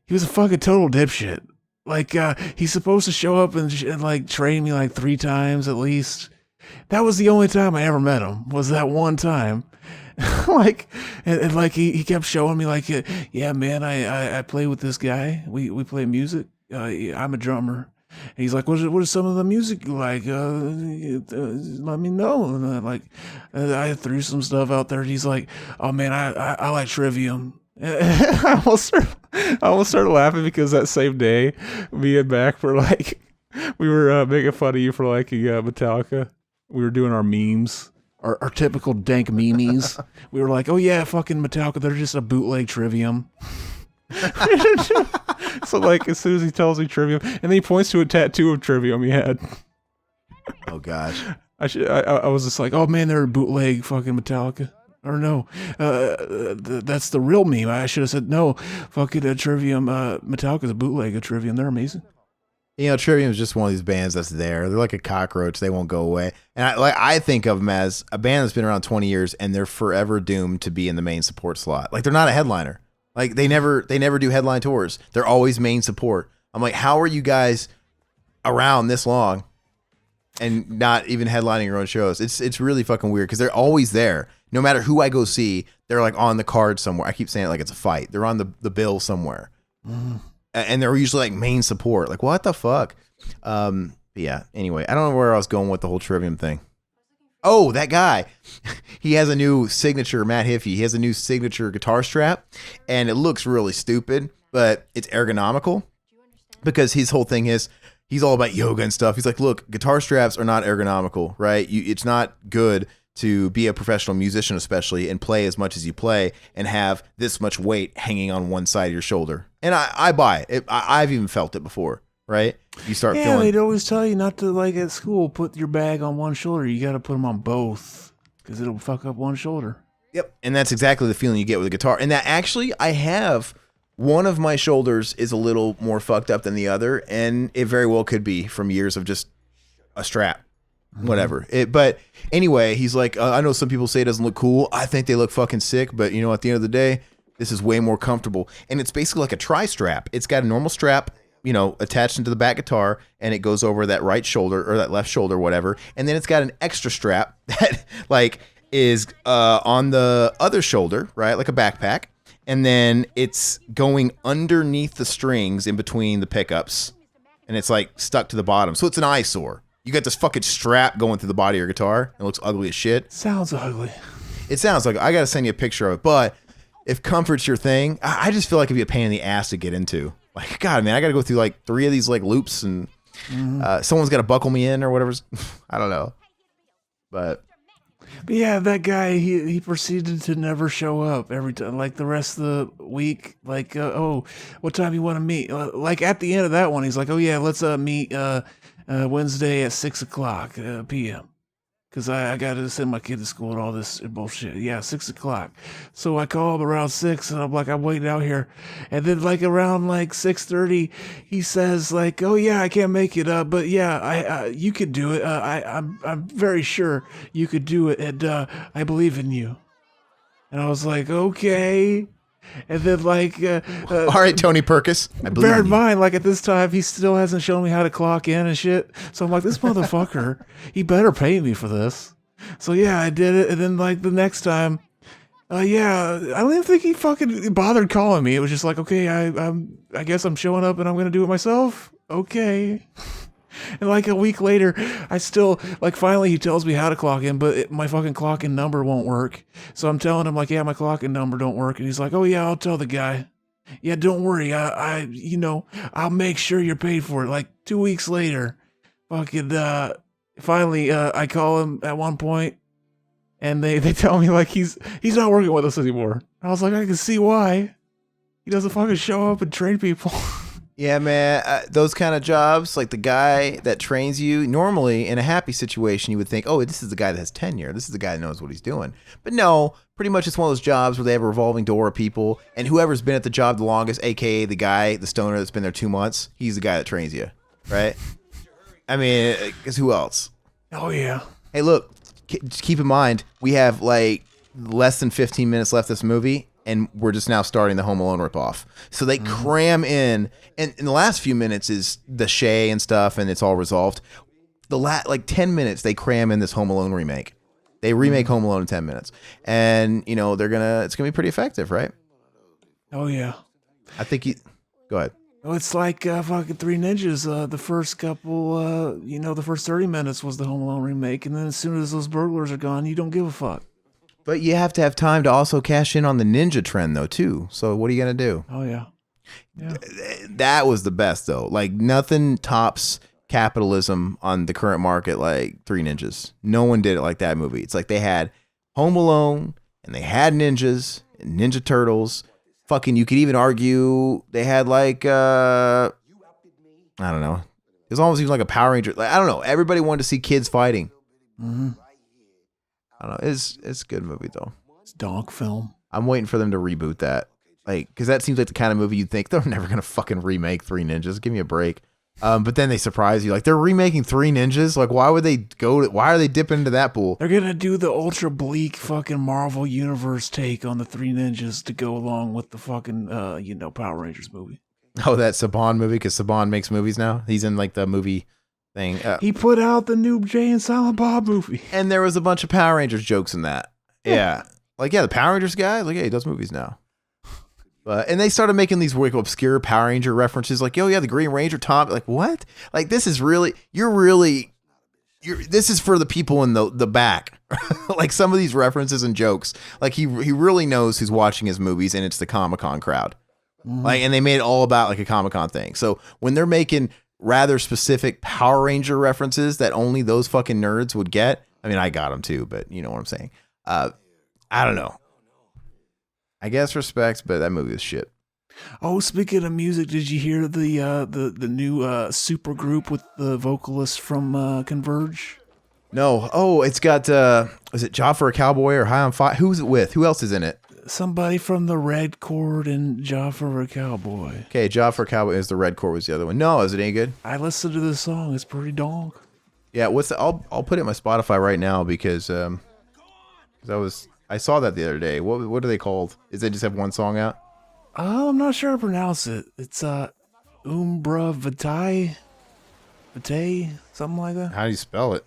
he was a fucking total dipshit. Like, he's supposed to show up and like train me like 3 times at least. That was the only time I ever met him, was that one time. Like, and like he kept showing me like, yeah, man, I play with this guy. We play music. I'm a drummer. And he's like, what is some of the music you like? Let me know. And I threw some stuff out there. And he's like, oh man, I like Trivium. I almost started laughing because that same day, me and Mac were like, we were making fun of you for liking Metallica. We were doing our memes, our typical dank memes. We were like, oh yeah, fucking Metallica, they're just a bootleg Trivium. So like as soon as he tells me Trivium, and then he points to a tattoo of Trivium he had. Oh gosh. I was just like, oh man, they're a bootleg fucking Metallica. Or no, that's the real meme. I should have said no. Fucking Trivium. Metallica's a bootleg of Trivium. They're amazing. You know, Trivium is just one of these bands that's there. They're like a cockroach. They won't go away. And I think of them as a band that's been around 20 years and they're forever doomed to be in the main support slot. Like they're not a headliner. Like they never do headline tours. They're always main support. I'm like, how are you guys around this long and not even headlining your own shows? It's really fucking weird because they're always there. No matter who I go see, they're like on the card somewhere. I keep saying it like it's a fight. They're on the bill somewhere. And they're usually like main support. Like, what the fuck? Yeah, anyway, I don't know where I was going with the whole Trivium thing. Oh, that guy. He has a new signature, Matt Hiffy. He has a new signature guitar strap, and it looks really stupid, but it's ergonomical because his whole thing is he's all about yoga and stuff. He's like, look, guitar straps are not ergonomical, right? It's not good to be a professional musician, especially, and play as much as you play and have this much weight hanging on one side of your shoulder. And I buy it. I've even felt it before, right? You start feeling. Yeah, they'd always tell you not to, like at school, put your bag on one shoulder. You got to put them on both because it'll fuck up one shoulder. Yep. And that's exactly the feeling you get with a guitar. And that actually, I have one of my shoulders is a little more fucked up than the other. And it very well could be from years of just a strap. Whatever. But anyway, he's like, I know some people say it doesn't look cool. I think they look fucking sick. But, you know, at the end of the day, this is way more comfortable. And it's basically like a tri-strap. It's got a normal strap, you know, attached into the back guitar, and it goes over that right shoulder or that left shoulder, whatever. And then it's got an extra strap that, like, is on the other shoulder, right? Like a backpack. And then it's going underneath the strings in between the pickups. And it's, like, stuck to the bottom. So it's an eyesore. You got this fucking strap going through the body of your guitar. It looks ugly as shit. Sounds ugly. It sounds like I got to send you a picture of it. But if comfort's your thing, I just feel like it'd be a pain in the ass to get into. Like, God, man, I got to go through like 3 of these like loops and someone's got to buckle me in or whatever. I don't know. But yeah, that guy, he proceeded to never show up every time, like the rest of the week. Like, oh, what time you want to meet? Like at the end of that one, he's like, oh yeah, let's meet Wednesday at 6:00 p.m. Because I got to send my kid to school and all this bullshit. Yeah, 6:00. So I call him around 6, and I'm like, I'm waiting out here. And then like around like 6:30, he says like, oh yeah, I can't make it up, but yeah, you could do it. I'm very sure you could do it, and I believe in you. And I was like, okay. And then like all right, Tony Perkis, I believe bear in mind, like at this time he still hasn't shown me how to clock in and shit, so I'm like, this motherfucker, he better pay me for this. So yeah, I did it. And then like the next time, yeah, I don't even think he fucking bothered calling me. It was just like, okay, I guess I'm showing up and I'm gonna do it myself. Okay. And like a week later, I still, like, finally he tells me how to clock in, but my fucking clock in number won't work. So I'm telling him, like, yeah, my clock in number don't work. And he's like, oh yeah, I'll tell the guy. Yeah, don't worry. You know, I'll make sure you're paid for it. Like 2 weeks later, fucking, finally, I call him at one point and they tell me like he's not working with us anymore. I was like, I can see why. He doesn't fucking show up and train people. Yeah, man, those kind of jobs, like the guy that trains you, normally in a happy situation, you would think, oh, this is the guy that has tenure. This is the guy that knows what he's doing. But no, pretty much it's one of those jobs where they have a revolving door of people, and whoever's been at the job the longest, a.k.a. the guy, the stoner that's been there 2 months, he's the guy that trains you, right? I mean, because who else? Oh yeah. Hey, look, just keep in mind, we have like less than 15 minutes left this movie, and we're just now starting the Home Alone ripoff. So they cram in, and in the last few minutes is the Shay and stuff, and it's all resolved. The like 10 minutes, they cram in this Home Alone remake. They remake Home Alone in 10 minutes, and you know it's gonna be pretty effective, right? Oh yeah. I think go ahead. Well, it's like fucking Three Ninjas. The first couple, the first 30 minutes was the Home Alone remake, and then as soon as those burglars are gone, you don't give a fuck. But you have to have time to also cash in on the ninja trend, though, too. So what are you gonna do? Oh yeah. That was the best, though. Like nothing tops capitalism on the current market like Three Ninjas. No one did it like that movie. It's like they had Home Alone and they had ninjas and Ninja Turtles. Fucking, you could even argue they had like I don't know. It was almost even like a Power Ranger. Like I don't know. Everybody wanted to see kids fighting. Mm-hmm. I don't know. It's a good movie though. It's donk film. I'm waiting for them to reboot that. Like, because that seems like the kind of movie you'd think they're never gonna fucking remake Three Ninjas. Give me a break. But then they surprise you. Like they're remaking Three Ninjas. Like why would they why are they dipping into that pool? They're gonna do the ultra bleak fucking Marvel Universe take on the Three Ninjas to go along with the fucking Power Rangers movie. Oh, that Saban movie, because Saban makes movies now. He's in like the movie thing. He put out the new Jay and Silent Bob movie. And there was a bunch of Power Rangers jokes in that. Yeah. Like, yeah, the Power Rangers guy, like, yeah, he does movies now. And they started making these weird, obscure Power Ranger references, like, yo, yeah, the Green Ranger Tom. Like, what? Like, this is really, this is for the people in the back. Like, some of these references and jokes, like, he really knows who's watching his movies, and it's the Comic-Con crowd. Mm-hmm. Like, and they made it all about, like, a Comic-Con thing. So, when they're making rather specific Power Ranger references that only those fucking nerds would get, I mean, I got them too, but you know what I'm saying. I don't know. I guess respect, but that movie is shit. Oh, speaking of music, did you hear the new super group with the vocalist from Converge? No. Oh, it's got is it Job for a Cowboy or High on Fire? Who's it with? Who else is in it? Somebody from the Red Chord and Job for a Cowboy. Okay, Job for a Cowboy is the Red Chord was the other one. No, is it any good? I listened to this song. It's pretty donk. Yeah, I'll put it in my Spotify right now because I saw that the other day. What are they called? Is they just have one song out? I'm not sure how to pronounce it. It's Umbra Vitae, something like that. How do you spell it?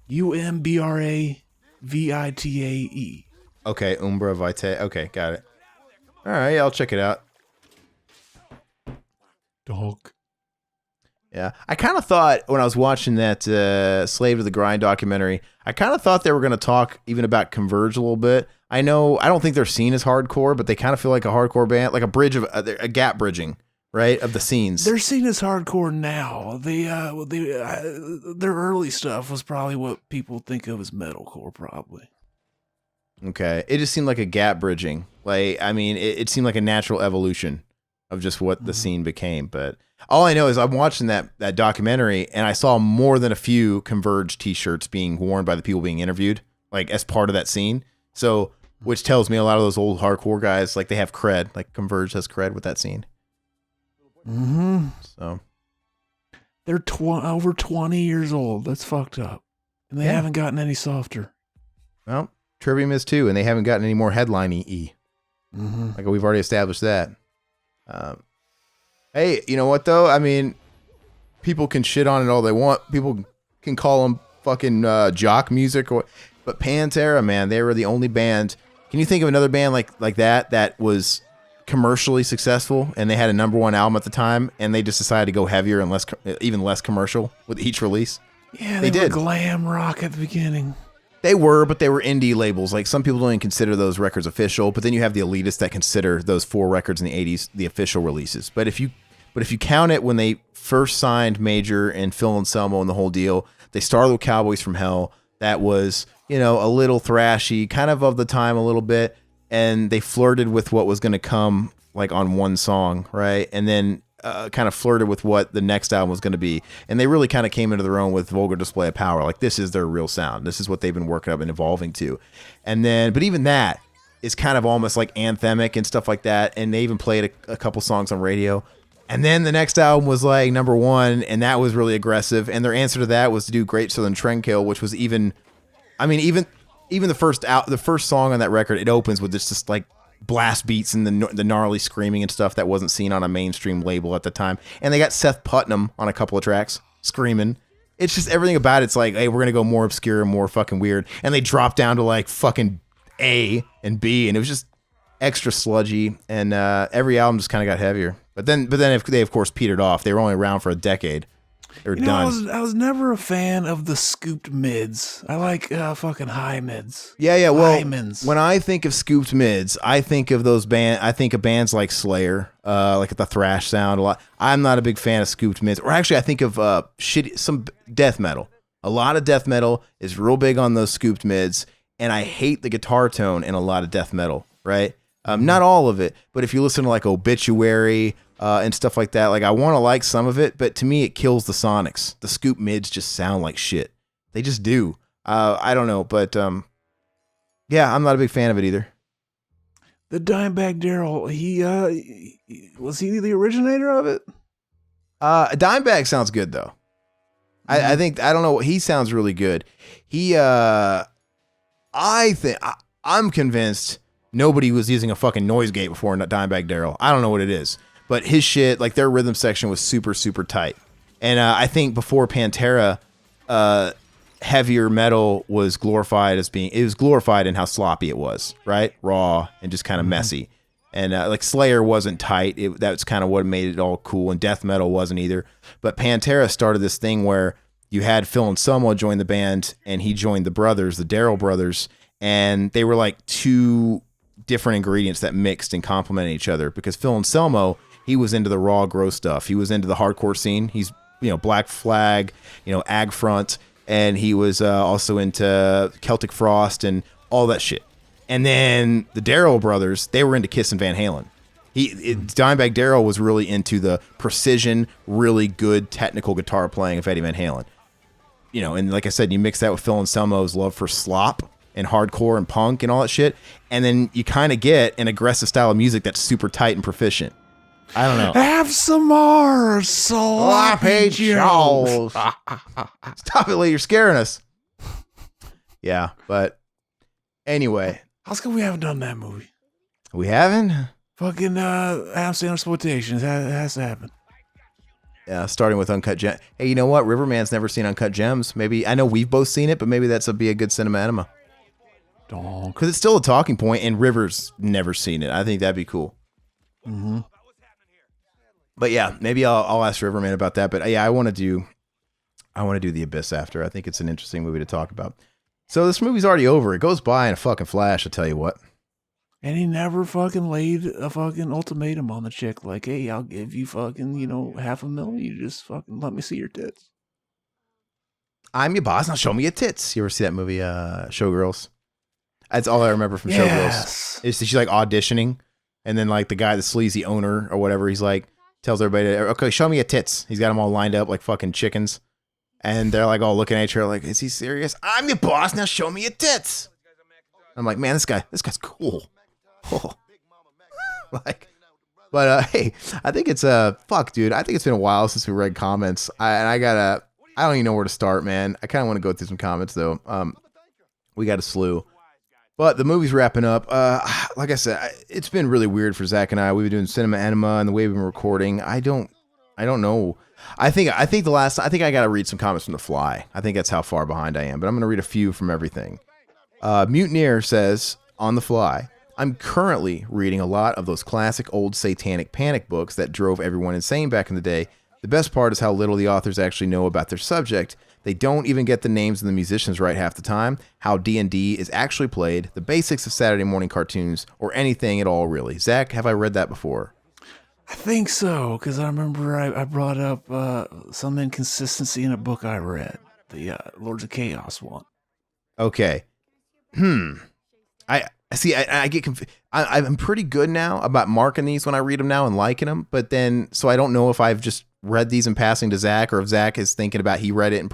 UMBRAVITAE. Okay, Umbra Vitae. Okay, got it. All right, I'll check it out. Dog. Yeah, I kind of thought when I was watching that Slave to the Grind documentary, I kind of thought they were going to talk even about Converge a little bit. I don't think they're seen as hardcore, but they kind of feel like a hardcore band, like a bridge of a gap bridging, right, of the scenes. They're seen as hardcore now. Their early stuff was probably what people think of as metalcore, probably. Okay, it just seemed like a gap bridging. Like, I mean, it seemed like a natural evolution of just what the scene became. But all I know is I'm watching that documentary, and I saw more than a few Converge T-shirts being worn by the people being interviewed, like as part of that scene. So, which tells me a lot of those old hardcore guys, like they have cred, like Converge has cred with that scene. Mm-hmm. So they're over 20 years old. That's fucked up, and they haven't gotten any softer. Well, Trivium is too, and they haven't gotten any more headline-y. Mm-hmm. Like we've already established that. Hey, you know what though? I mean, people can shit on it all they want. People can call them fucking jock music, but Pantera, man, they were the only band. Can you think of another band like that was commercially successful and they had a #1 album at the time, and they just decided to go heavier and even less commercial with each release? Yeah, they did. Were glam rock at the beginning. They were, but they were indie labels. Like some people don't even consider those records official, but then you have the elitists that consider those 4 records in the 80s the official releases. But if you count it when they first signed Major and Phil Anselmo and the whole deal, they started with Cowboys from Hell. That was, a little thrashy, kind of the time a little bit, and they flirted with what was going to come like on one song, right? And then kind of flirted with what the next album was going to be, and they really kind of came into their own with Vulgar Display of Power. Like this is their real sound. This is what they've been working up and evolving to. And then, but even that is kind of almost like anthemic and stuff like that. And they even played a couple songs on radio. And then the next album was like number 1, and that was really aggressive. And their answer to that was to do Great Southern Trendkill, which was even the first song on that record, it opens with just like blast beats and the gnarly screaming and stuff that wasn't seen on a mainstream label at the time. And they got Seth Putnam on a couple of tracks screaming. It's just everything about it's like, hey, we're gonna go more obscure and more fucking weird. And they dropped down to like fucking A and B, and it was just extra sludgy. And every album just kind of got heavier. But then if they of course petered off. They were only around for a decade. They were done. I was never a fan of the scooped mids. I like fucking high mids. Yeah. Well, Hymens. when I think of scooped mids, I think of I think of bands like Slayer, like the thrash sound a lot. I'm not a big fan of scooped mids. Or actually, I think of some death metal. A lot of death metal is real big on those scooped mids, and I hate the guitar tone in a lot of death metal. Right? Not all of it, but if you listen to like Obituary. And stuff like that. Like, I want to like some of it, but to me, it kills the sonics. The scoop mids just sound like shit. They just do. I don't know, but yeah, I'm not a big fan of it either. The Dimebag Darrell, was he the originator of it? Dimebag sounds good though. I think I don't know. He sounds really good. I'm convinced nobody was using a fucking noise gate before Dimebag Darrell. I don't know what it is. But his shit, like their rhythm section was super, super tight. And I think before Pantera, heavier metal was glorified in how sloppy it was, right? Raw and just kind of messy. And like Slayer wasn't tight. That's kind of what made it all cool. And death metal wasn't either. But Pantera started this thing where you had Phil Anselmo join the band, and he joined the Darrell brothers. And they were like two different ingredients that mixed and complemented each other, because Phil Anselmo, he was into the raw, gross stuff. He was into the hardcore scene. He's, Black Flag, Ag Front, and he was also into Celtic Frost and all that shit. And then the Darrell brothers, they were into Kiss and Van Halen. Dimebag Darrell was really into the precision, really good technical guitar playing of Eddie Van Halen. And like I said, you mix that with Phil Anselmo's love for slop and hardcore and punk and all that shit, and then you kind of get an aggressive style of music that's super tight and proficient. I don't know. Have some more sloppy Joes. Stop it, Lee. You're scaring us. Yeah, but anyway. How's come we haven't done that movie? We haven't? Fucking Adam Sandler exploitation. It has to happen. Yeah, starting with Uncut Gems. Hey, you know what? Riverman's never seen Uncut Gems. Maybe, I know we've both seen it, but maybe that's be a good cinema enema. Because it's still a talking point, and River's never seen it. I think that'd be cool. Mm-hmm. But yeah, maybe I'll ask Riverman about that. But yeah, I want to do The Abyss after. I think it's an interesting movie to talk about. So this movie's already over. It goes by in a fucking flash, I'll tell you what. And he never fucking laid a fucking ultimatum on the chick. Like, hey, I'll give you fucking, $500,000. You just fucking let me see your tits. I'm your boss. Now show me your tits. You ever see that movie, Showgirls? That's all I remember from Showgirls. She's like auditioning. And then like the guy, the sleazy owner or whatever, he's like, tells everybody, okay, show me your tits. He's got them all lined up like fucking chickens. And they're like all looking at each other like, is he serious? I'm your boss. Now show me your tits. I'm like, man, this guy's cool. Oh. Hey, I think it's fuck, dude. I think it's been a while since we read comments. I don't even know where to start, man. I kind of want to go through some comments though. We got a slew. But the movie's wrapping up. Like I said, it's been really weird for Zach and I. We've been doing cinema enema and the way we've been recording. I don't know. I think I got to read some comments from The Fly. I think that's how far behind I am. But I'm going to read a few from everything. Mutineer says on The Fly, I'm currently reading a lot of those classic old satanic panic books that drove everyone insane back in the day. The best part is how little the authors actually know about their subject. They don't even get the names of the musicians right half the time, how D&D is actually played, the basics of Saturday morning cartoons, or anything at all, really. Zach, have I read that before? I think so, because I remember I brought up some inconsistency in a book I read, the Lords of Chaos one. Okay. I see. I get confused. I'm pretty good now about marking these when I read them now and liking them, but then so I don't know if I've just read these in passing to Zach or if Zach is thinking about he read it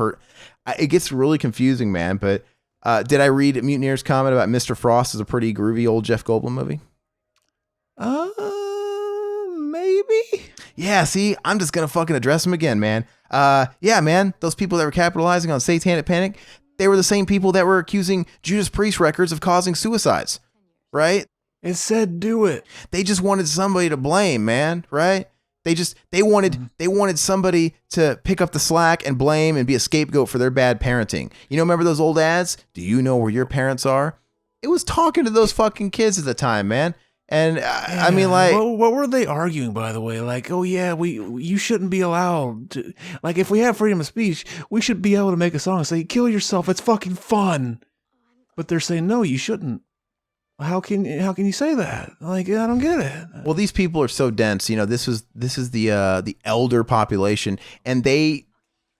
it gets really confusing, man. But did I read Mutineer's comment about Mr. Frost is a pretty groovy old Jeff Goldblum movie? Maybe. yeah, see, I'm just going to fucking address them again, man. Yeah, man, those people that were capitalizing on satanic panic, they were the same people that were accusing Judas Priest records of causing suicides, right? It said do it. They just wanted somebody to blame, man, right? They wanted somebody to pick up the slack and blame and be a scapegoat for their bad parenting. You know, remember those old ads? Do you know where your parents are? It was talking to those fucking kids at the time, man. And I mean, like, what were they arguing, by the way? Like, oh yeah, you shouldn't be allowed to. Like, if we have freedom of speech, we should be able to make a song and say, "Kill yourself. It's fucking fun." But they're saying, no, you shouldn't. How can you say that? Like, I don't get it. Well, these people are so dense. You know, this is the elder population, and they,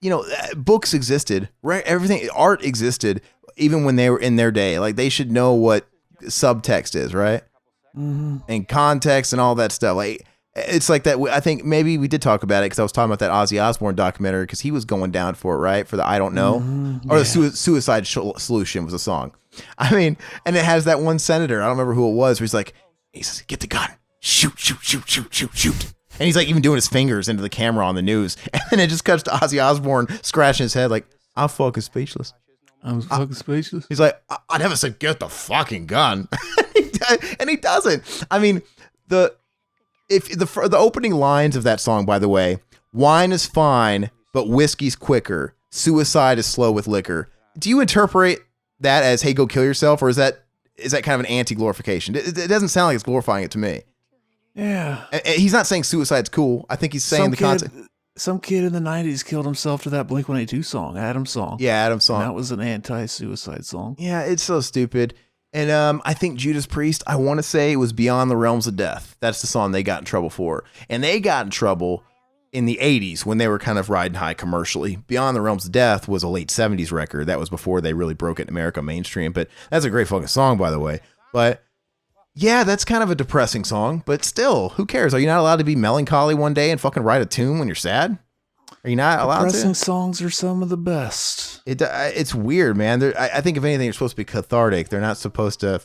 you know, books existed, right? Everything, art existed, even when they were in their day. Like, they should know what subtext is, right? Mm-hmm. And context and all that stuff. Like, it's like that. I think maybe we did talk about it because I was talking about that Ozzy Osbourne documentary because he was going down for it, right? For the I Don't Know, or the Suicide Solution was a song. I mean, and it has that one senator, I don't remember who it was, where he says, get the gun, shoot. And he's like even doing his fingers into the camera on the news. And then it just cuts to Ozzy Osbourne scratching his head like, I'm fucking speechless. I'm fucking speechless. He's like, I never said get the fucking gun. And he doesn't. I mean, the opening lines of that song, by the way, wine is fine, but whiskey's quicker. Suicide is slow with liquor. Do you interpret that as, hey, go kill yourself, or is that kind of an anti-glorification? It doesn't sound like it's glorifying it to me. Yeah. He's not saying suicide's cool. I think he's saying the concept. Some kid in the 90s killed himself to that Blink-182 song, Adam's song. Yeah, Adam's song. And that was an anti-suicide song. Yeah, it's so stupid. And I think Judas Priest, I want to say it was Beyond the Realms of Death. That's the song they got in trouble for. And they got in trouble in the 80s when they were kind of riding high commercially. Beyond the Realms of Death was a late 70s record. That was before they really broke it in America mainstream. But that's a great fucking song, by the way. But yeah, that's kind of a depressing song. But still, who cares? Are you not allowed to be melancholy one day and fucking write a tune when you're sad? Are you not allowed to? Depressing songs are some of the best. It's weird, man. I think if anything, they're supposed to be cathartic. They're not supposed to...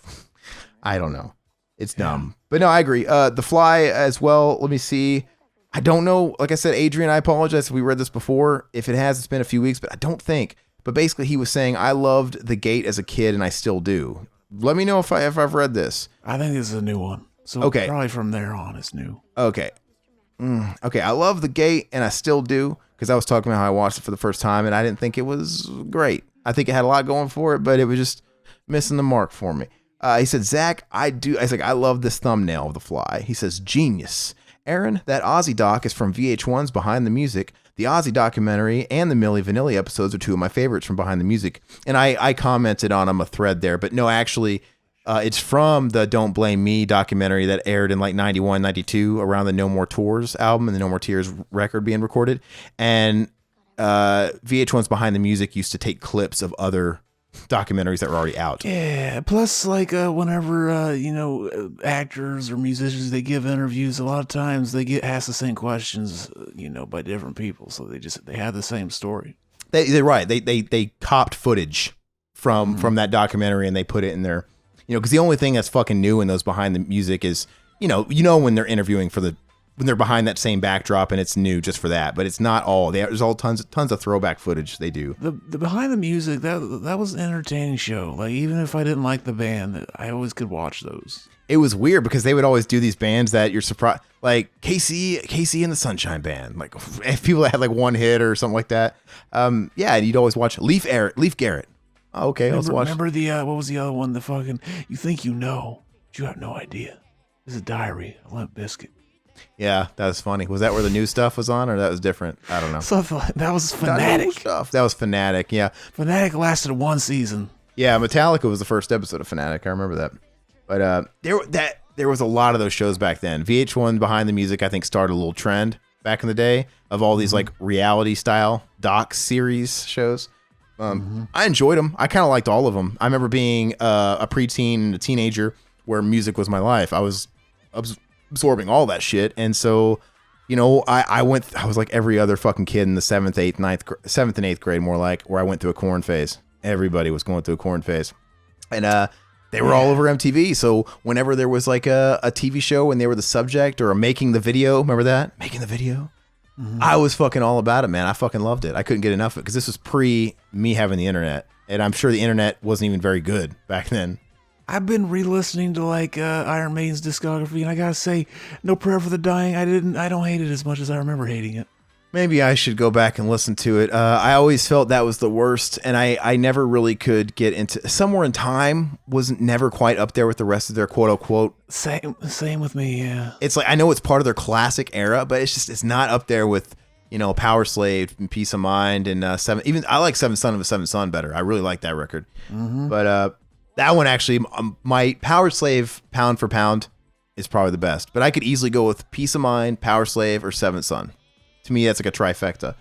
I don't know. It's dumb. But no, I agree. The Fly as well. Let me see. I don't know. Like I said, Adrian, I apologize if we read this before. If it has, it's been a few weeks, but I don't think. But basically, he was saying, I loved The Gate as a kid, and I still do. Let me know if I've read this. I think this is a new one. So okay. Probably from there on, it's new. Okay. Okay, I love The Gate, and I still do, because I was talking about how I watched it for the first time, and I didn't think it was great. I think it had a lot going for it, but it was just missing the mark for me. He said, Zach, I was like, I love this thumbnail of The Fly. He says, genius. Aaron, that Ozzy doc is from VH1's Behind the Music. The Ozzy documentary and the Milli Vanilli episodes are two of my favorites from Behind the Music. And I commented on them a thread there, but no, actually, it's from the Don't Blame Me documentary that aired in like 91, 92 around the No More Tours album and the No More Tears record being recorded. And VH1's Behind the Music used to take clips of other documentaries that were already out. Yeah, plus like whenever actors or musicians, they give interviews, a lot of times they get asked the same questions by different people, so they have the same story. They're right. They copped footage from that documentary and they put it in their, because the only thing that's fucking new in those Behind the Music is when they're interviewing when they're behind that same backdrop and it's new just for that, but it's not all. There's all tons of throwback footage they do. The Behind the Music, that was an entertaining show. Like, even if I didn't like the band, I always could watch those. It was weird because they would always do these bands that you're surprised, like Casey and the Sunshine Band, like if people that had like one hit or something like that. Yeah, and you'd always watch Leaf Garrett. Oh, okay, let's watch. Remember the what was the other one? The fucking You Think You Know, but you have no idea. This is a Diary, a Limp Bizkit. Yeah, that was funny. Was that where the new stuff was on, or that was different? I don't know. That was Fanatic. That was Fanatic, yeah. Fanatic lasted one season. Yeah, Metallica was the first episode of Fanatic. I remember that. But there was a lot of those shows back then. VH1 Behind the Music, I think, started a little trend back in the day of all these like reality style doc series shows. I enjoyed them. I kind of liked all of them. I remember being a preteen and a teenager where music was my life. I was absorbing all that shit, and so I was like every other fucking kid in the 7th and 8th grade, more like, where I went through a corn phase. Everybody was going through a corn phase, and They were all over MTV. So whenever there was like a TV show and they were the subject or making the video, remember that? Making the video? I was fucking all about it, man. I fucking loved it. I couldn't get enough of it because this was pre me having the internet. And I'm sure the internet wasn't even very good back then. I've been re-listening to like Iron Maiden's discography, and I gotta say, No Prayer for the Dying, I don't hate it as much as I remember hating it. Maybe I should go back and listen to it. I always felt that was the worst, and I never really could get into Somewhere in Time wasn't never quite up there with the rest of their quote unquote. Same with me, yeah. It's like I know it's part of their classic era, but it's not up there with Power Slave and Peace of Mind and Seven. Even I like Seventh Son of a Seventh Son better. I really like that record, but that one actually, my Power Slave pound for pound is probably the best. But I could easily go with Peace of Mind, Power Slave, or Seventh Son. To me, that's like a trifecta.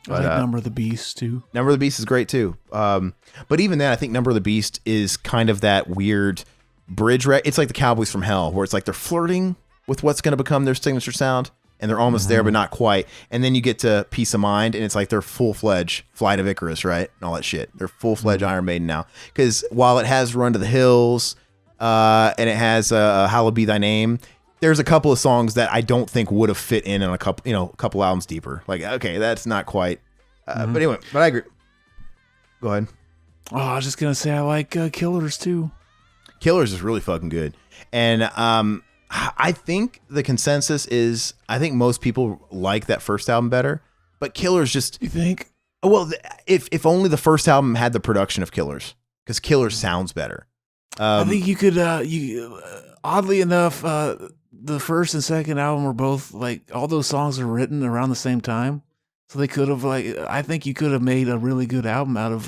I like Number of the Beast too. Number of the Beast is great too. But even then, I think Number of the Beast is kind of that weird bridge. It's like the Cowboys from Hell, where it's like they're flirting with what's going to become their signature sound, and they're almost there, but not quite. And then you get to Peace of Mind, and it's like they're full-fledged Flight of Icarus, right? And all that shit. They're full-fledged Iron Maiden now. Because while it has Run to the Hills, and it has Hallowed Be Thy Name, there's a couple of songs that I don't think would have fit in a couple albums deeper. Like, okay, that's not quite. But anyway, but I agree. Go ahead. Oh, I was just gonna say I like Killers too. Killers is really fucking good, and I think the consensus is I think most people like that first album better, but Killers just. You think? Well, if only the first album had the production of Killers, because Killers sounds better. I think you could. Oddly enough, the first and second album were both like all those songs are written around the same time, so they could have I think you could have made a really good album out of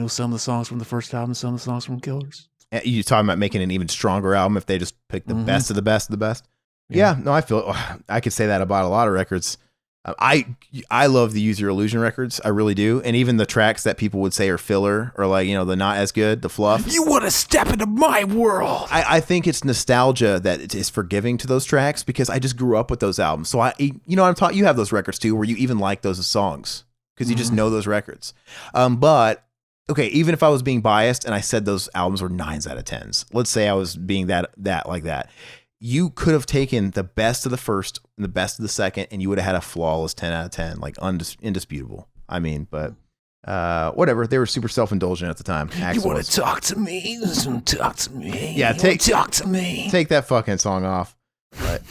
some of the songs from the first album and some of the songs from Killers. You talking about making an even stronger album if they just pick the best of the best of the best? Yeah, no, I could say that about a lot of records. I love the Use Your Illusion records. I really do. And even the tracks that people would say are filler or the not as good, the fluff. You want to step into my world. I think it's nostalgia that is forgiving to those tracks because I just grew up with those albums. So you have those records too, where you even like those as songs because you just know those records. But okay, even if I was being biased and I said those albums were 9s out of 10s, let's say I was being that like that. You could have taken the best of the first and the best of the second, and you would have had a flawless 10 out of 10, like indisputable. I mean, but whatever. They were super self-indulgent at the time. You want to talk to me? Talk to me. Yeah, talk to me. Take that fucking song off. But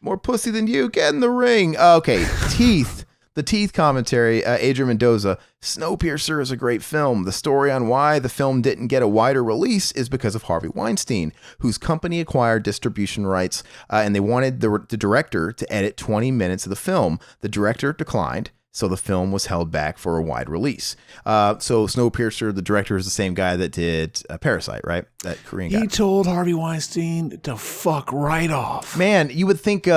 more pussy than you. Get in the ring. Okay, Teeth. The Teeth commentary, Adrian Mendoza. Snowpiercer is a great film. The story on why the film didn't get a wider release is because of Harvey Weinstein, whose company acquired distribution rights, and they wanted the director to edit 20 minutes of the film. The director declined, so the film was held back for a wide release. So Snowpiercer, the director, is the same guy that did Parasite, right? That Korean guy. He told Harvey Weinstein to fuck right off. Man, you would think...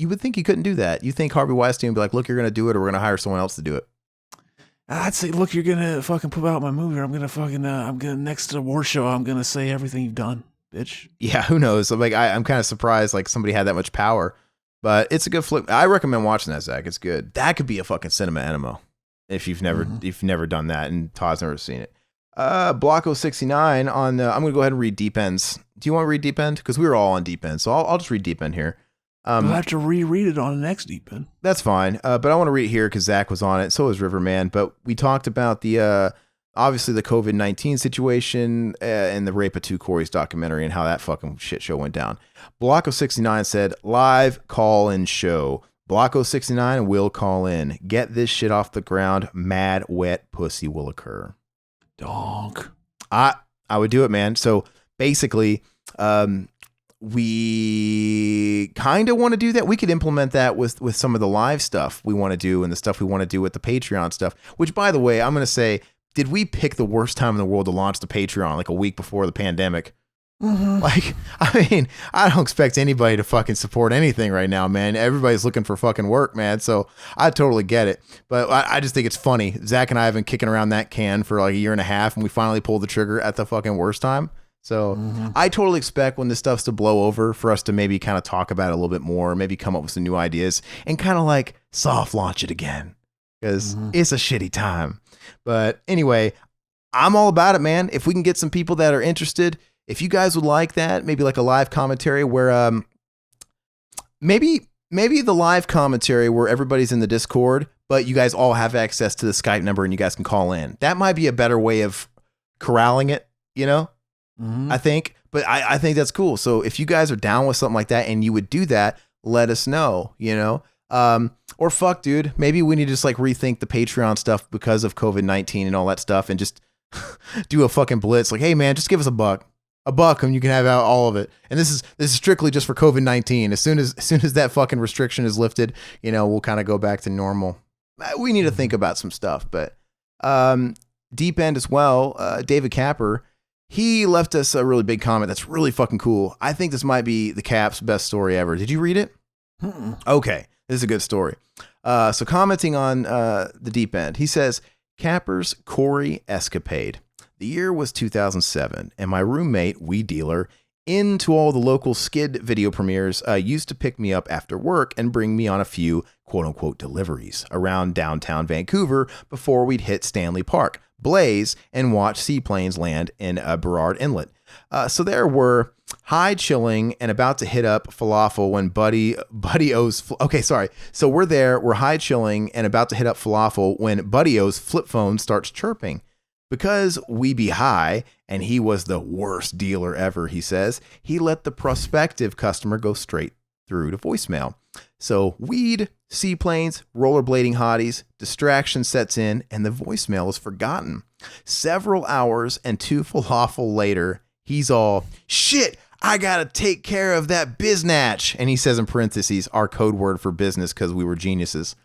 You would think he couldn't do that. You think Harvey Weinstein would be like, look, you're going to do it or we're going to hire someone else to do it. I'd say, look, you're going to fucking put out my movie or I'm going to next to the award show, I'm going to say everything you've done, bitch. Yeah, who knows? I'm kind of surprised like somebody had that much power, but it's a good flip. I recommend watching that, Zach. It's good. That could be a fucking cinema enema if you've never done that and Todd's never seen it. Blocko 69 on I'm going to go ahead and read Deep Ends. Do you want to read Deep End? Because we were all on Deep End, so I'll just read Deep End here. We'll have to reread it on the next Deep End. That's fine. But I want to read it here because Zach was on it. So was Riverman. But we talked about the obviously the COVID-19 situation and the Rape of Two Corys documentary and how that fucking shit show went down. Blocko 69 said, live call-in show. Blocko 69 will call in. Get this shit off the ground. Mad wet pussy will occur. Donk. I would do it, man. So basically, we kind of want to do that. We could implement that with some of the live stuff we want to do and the stuff we want to do with the Patreon stuff, which, by the way, I'm going to say, did we pick the worst time in the world to launch the Patreon, like a week before the pandemic? Like, I mean, I don't expect anybody to fucking support anything right now, man. Everybody's looking for fucking work, man. So I totally get it. But I just think it's funny. Zach and I have been kicking around that can for like a year and a half, and we finally pulled the trigger at the fucking worst time. So I totally expect when this stuff's to blow over for us to maybe kind of talk about it a little bit more, maybe come up with some new ideas and kind of like soft launch it again because it's a shitty time. But anyway, I'm all about it, man. If we can get some people that are interested if you guys would like that, maybe like a live commentary where maybe the live commentary where everybody's in the Discord, but you guys all have access to the Skype number and you guys can call in. That might be a better way of corralling it, you know? Mm-hmm. I think. But I think that's cool. So if you guys are down with something like that and you would do that, let us know, you know? Or fuck, dude, maybe we need to just like rethink the Patreon stuff because of COVID-19 and all that stuff and just do a fucking blitz. Like, hey man, just give us $1 and you can have out all of it. And this is strictly just for COVID-19. As soon as that fucking restriction is lifted, you know, we'll kind of go back to normal. We need to think about some stuff, but, Deep End as well. David Capper, he left us a really big comment that's really fucking cool. I think this might be the Cap's best story ever. Did you read it? Okay, this is a good story. So commenting on the Deep End, he says, Capper's Corey escapade. The year was 2007, and my roommate, weed dealer, into all the local skid video premieres, used to pick me up after work and bring me on a few quote-unquote deliveries around downtown Vancouver before we'd hit Stanley Park, blaze, and watch seaplanes land in Burrard Inlet. So there were high chilling and about to hit up falafel when Buddy O's... Okay, sorry. So we're high chilling and about to hit up falafel when Buddy O's flip phone starts chirping. Because we be high, and he was the worst dealer ever, he says, he let the prospective customer go straight through to voicemail. So weed, seaplanes, rollerblading hotties, distraction sets in, and the voicemail is forgotten. Several hours and 2 falafel later, he's all, shit, I gotta take care of that biznatch. And he says in parentheses, our code word for business because we were geniuses.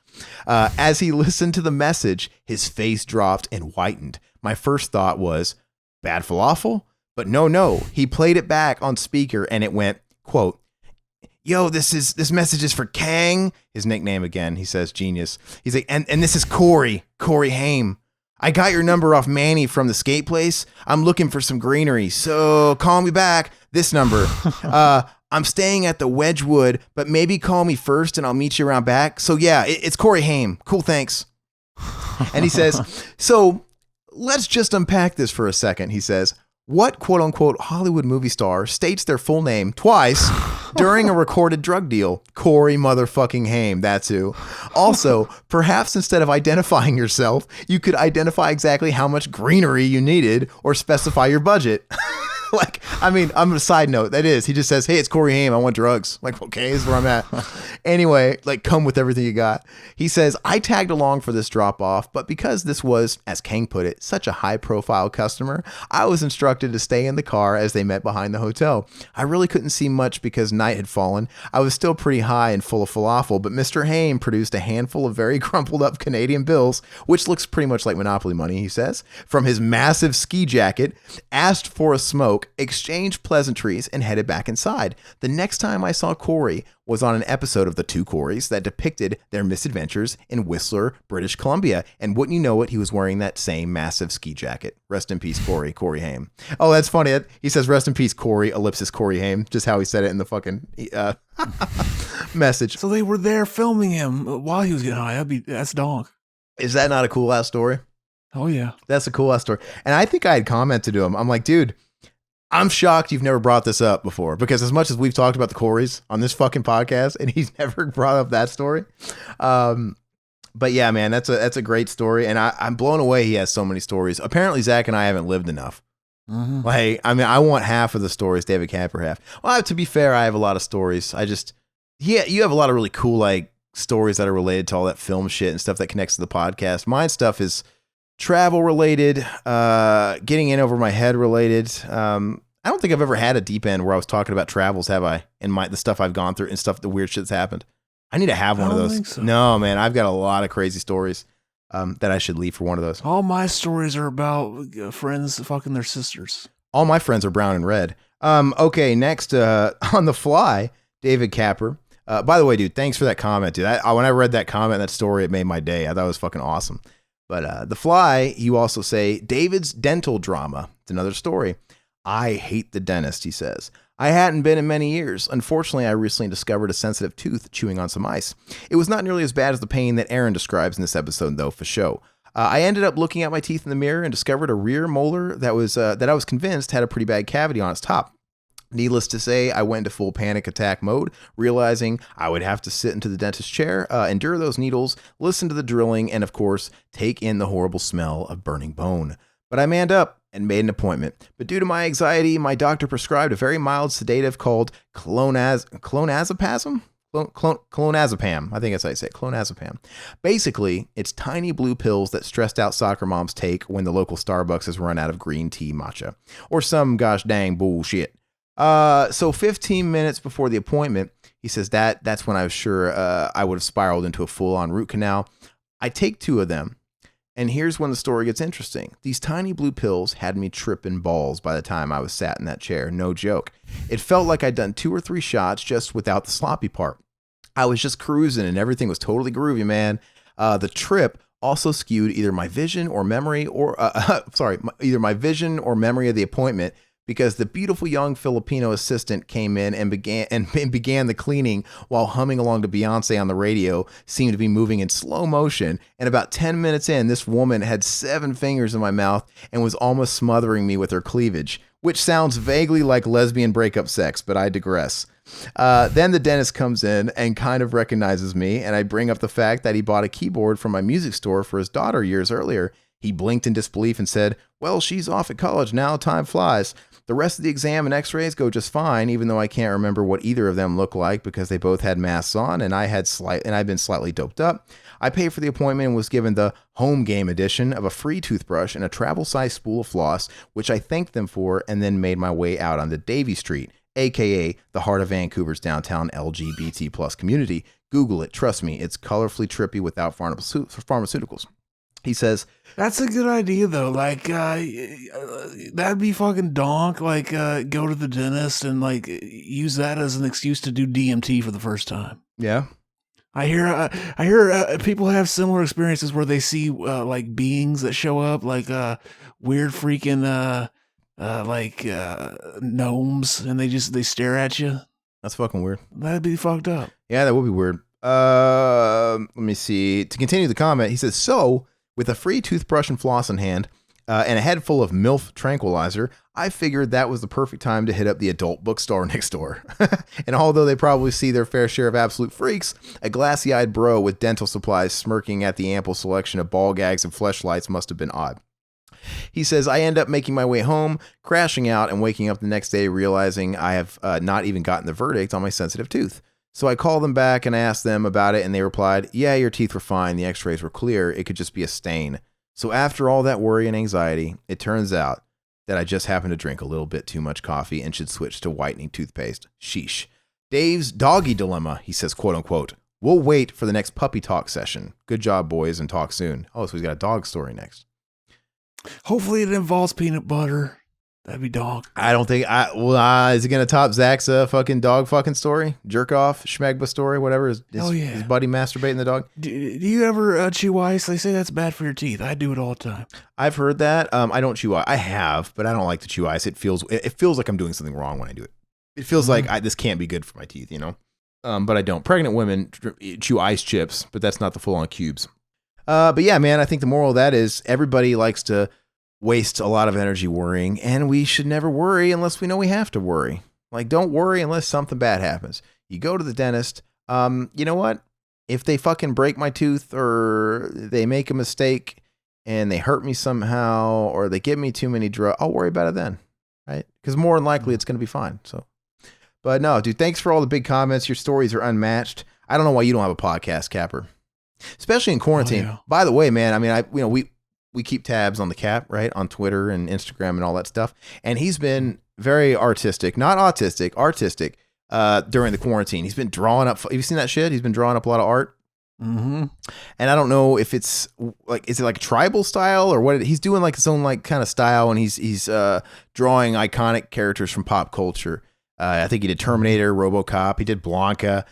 As he listened to the message, his face dropped and whitened. My first thought was, bad falafel? But no, he played it back on speaker and it went, quote, yo, this message is for Kang, his nickname again. He says, genius. He's like, and this is Corey Haim. I got your number off Manny from the skate place. I'm looking for some greenery, so call me back. This number. I'm staying at the Wedgwood, but maybe call me first and I'll meet you around back. So yeah, it's Corey Haim. Cool, thanks. And he says, so let's just unpack this for a second. He says, what quote unquote Hollywood movie star states their full name twice during a recorded drug deal? Corey motherfucking Haim. That's who. Also, perhaps instead of identifying yourself, you could identify exactly how much greenery you needed or specify your budget. Like, I mean, I'm a side note. That is, he just says, hey, it's Corey Haim. I want drugs. Like, okay, this is where I'm at. Anyway, like, come with everything you got. He says, I tagged along for this drop off, but because this was, as Kang put it, such a high profile customer, I was instructed to stay in the car as they met behind the hotel. I really couldn't see much because night had fallen. I was still pretty high and full of falafel, but Mr. Haim produced a handful of very crumpled up Canadian bills, which looks pretty much like Monopoly money, he says, from his massive ski jacket, asked for a smoke, exchanged pleasantries, and headed back inside. The next time I saw Corey was on an episode of The Two Coreys that depicted their misadventures in Whistler, British Columbia. And wouldn't you know it, he was wearing that same massive ski jacket. Rest in peace, Corey Haim. Oh, that's funny. He says, rest in peace, Corey Haim. Just how he said it in the fucking message. So they were there filming him while he was getting high. That's donk. Is that not a cool ass story? Oh, yeah. That's a cool ass story. And I think I had commented to him. I'm like, dude, I'm shocked you've never brought this up before, because as much as we've talked about the Coreys on this fucking podcast, and he's never brought up that story. But yeah, man, that's a great story. And I'm blown away. He has so many stories. Apparently Zach and I haven't lived enough. Mm-hmm. Like, I mean, I want half of the stories David Capper have. Well, to be fair, I have a lot of stories. You have a lot of really cool, like, stories that are related to all that film shit and stuff that connects to the podcast. My stuff is travel related, getting in over my head related. I don't think I've ever had a deep end where I was talking about travels, have I? And the stuff I've gone through and stuff, the weird shit that's happened. I need to have one of those. Think so. No, man, I've got a lot of crazy stories that I should leave for one of those. All my stories are about friends fucking their sisters. All my friends are brown and red. Okay, next, on the fly, David Capper. By the way, dude, thanks for that comment, dude. When I read that comment, that story, it made my day. I thought it was fucking awesome. But the fly, you also say, David's dental drama. It's another story. I hate the dentist, he says. I hadn't been in many years. Unfortunately, I recently discovered a sensitive tooth chewing on some ice. It was not nearly as bad as the pain that Aaron describes in this episode, though, for show. I ended up looking at my teeth in the mirror and discovered a rear molar that I was convinced had a pretty bad cavity on its top. Needless to say, I went into full panic attack mode, realizing I would have to sit into the dentist's chair, endure those needles, listen to the drilling, and of course, take in the horrible smell of burning bone. But I manned up and made an appointment. But due to my anxiety, my doctor prescribed a very mild sedative called clonazepam. I think that's how you say it, clonazepam. Basically, it's tiny blue pills that stressed out soccer moms take when the local Starbucks has run out of green tea matcha. Or some gosh dang bullshit. So 15 minutes before the appointment, he says that's when I was sure I would have spiraled into a full-on root canal. I take 2 of them. And here's when the story gets interesting. These tiny blue pills had me tripping balls by the time I was sat in that chair. No joke. It felt like I'd done 2 or 3 shots just without the sloppy part. I was just cruising and everything was totally groovy, man. The trip also skewed either my vision or memory either my vision or memory of the appointment, because the beautiful young Filipino assistant came in and began the cleaning while humming along to Beyonce on the radio, seemed to be moving in slow motion. And about 10 minutes in, this woman had 7 fingers in my mouth and was almost smothering me with her cleavage, which sounds vaguely like lesbian breakup sex, but I digress. Then the dentist comes in and kind of recognizes me, and I bring up the fact that he bought a keyboard from my music store for his daughter years earlier. He blinked in disbelief and said, "Well, she's off at college now, time flies." The rest of the exam and x-rays go just fine, even though I can't remember what either of them looked like because they both had masks on and I'd been slightly doped up. I paid for the appointment and was given the home game edition of a free toothbrush and a travel-sized spool of floss, which I thanked them for, and then made my way out onto Davie Street, aka the heart of Vancouver's downtown LGBT plus community. Google it. Trust me, it's colorfully trippy without pharmaceuticals. He says, That's a good idea, though. Like, that'd be fucking donk. Like, go to the dentist and, like, use that as an excuse to do DMT for the first time. yeah. I hear people have similar experiences where they see, like, beings that show up, like, weird freaking, gnomes, and they stare at you. That's fucking weird. That'd be fucked up. Yeah, that would be weird. Let me see. To continue the comment, he says, so, with a free toothbrush and floss in hand, and a head full of MILF tranquilizer, I figured that was the perfect time to hit up the adult bookstore next door. And although they probably see their fair share of absolute freaks, a glassy-eyed bro with dental supplies smirking at the ample selection of ball gags and fleshlights must have been odd. He says, I end up making my way home, crashing out, and waking up the next day realizing I have not even gotten the verdict on my sensitive tooth. So I called them back and I asked them about it, and they replied, yeah, your teeth were fine. The x-rays were clear. It could just be a stain. So after all that worry and anxiety, it turns out that I just happened to drink a little bit too much coffee and should switch to whitening toothpaste. Sheesh. Dave's doggy dilemma, he says, quote unquote. We'll wait for the next puppy talk session. Good job, boys, and talk soon. Oh, so he's got a dog story next. Hopefully it involves peanut butter. That'd be dog. I don't think is it gonna top Zach's fucking dog fucking story? Jerk off, schmegba story, whatever. His buddy masturbating the dog. Do you ever chew ice? They say that's bad for your teeth. I do it all the time. I've heard that. I don't chew ice. I have, but I don't like to chew ice. It feels like I'm doing something wrong when I do it. It feels like this can't be good for my teeth, you know. But I don't. Pregnant women chew ice chips, but that's not the full on cubes. But yeah, man, I think the moral of that is everybody likes to waste a lot of energy worrying, and we should never worry unless we know we have to worry. Like, don't worry unless something bad happens. You go to the dentist. You know what? If they fucking break my tooth or they make a mistake and they hurt me somehow or they give me too many drugs, I'll worry about it then, right? Because more than likely it's going to be fine. So, but no, dude, thanks for all the big comments. Your stories are unmatched. I don't know why you don't have a podcast, Capper, especially in quarantine. Oh, yeah. By the way, man, I mean, we keep tabs on the Cap, right? On Twitter and Instagram and all that stuff. And he's been very artistic, not autistic, artistic during the quarantine. He's been drawing up. Have you seen that shit? He's been drawing up a lot of art. Mm-hmm. And I don't know if it's like, is it like tribal style or what? He's doing like his own like kind of style. And he's drawing iconic characters from pop culture. I think he did Terminator, RoboCop. He did Blanca.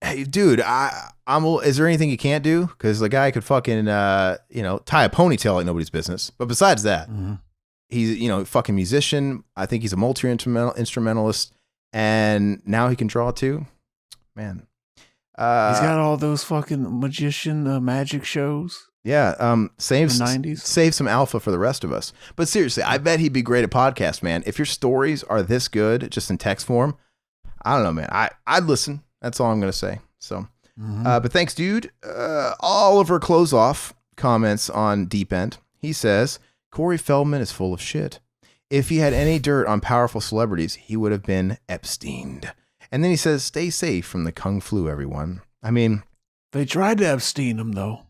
Hey, dude, is there anything you can't do? Because the guy could fucking, tie a ponytail like nobody's business. But besides that, he's, fucking musician. I think he's a multi-instrumentalist. And now he can draw too. Man. He's got all those fucking magician magic shows. Yeah, The 90s. save some alpha for the rest of us. But seriously, I bet he'd be great at podcast, man. If your stories are this good, just in text form, I don't know, man. I'd listen. That's all I'm gonna say. So, but thanks, dude. Oliver Closeoff comments on Deep End. He says Corey Feldman is full of shit. If he had any dirt on powerful celebrities, he would have been Epsteined. And then he says, "Stay safe from the Kung Flu, everyone." I mean, They tried to Epstein him though.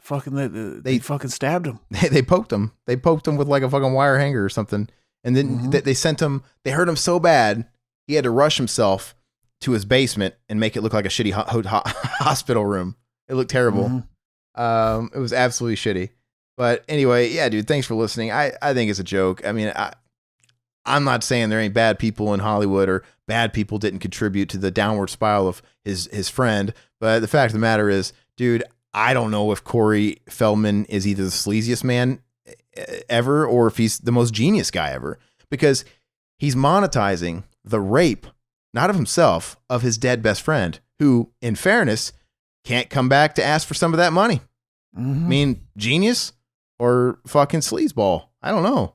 They fucking stabbed him. they poked him. They poked him with like a fucking wire hanger or something. And then they sent him. They hurt him so bad he had to rush himself to his basement and make it look like a shitty hospital room. It looked terrible. It was absolutely shitty. But anyway, yeah, dude, thanks for listening. I think it's a joke. I mean, I'm not saying there ain't bad people in Hollywood or bad people didn't contribute to the downward spiral of his friend. But the fact of the matter is, dude, I don't know if Corey Feldman is either the sleaziest man ever or if he's the most genius guy ever, because he's monetizing the rape, not of himself, of his dead best friend, who, in fairness, can't come back to ask for some of that money. I mean, genius or fucking sleazeball. I don't know.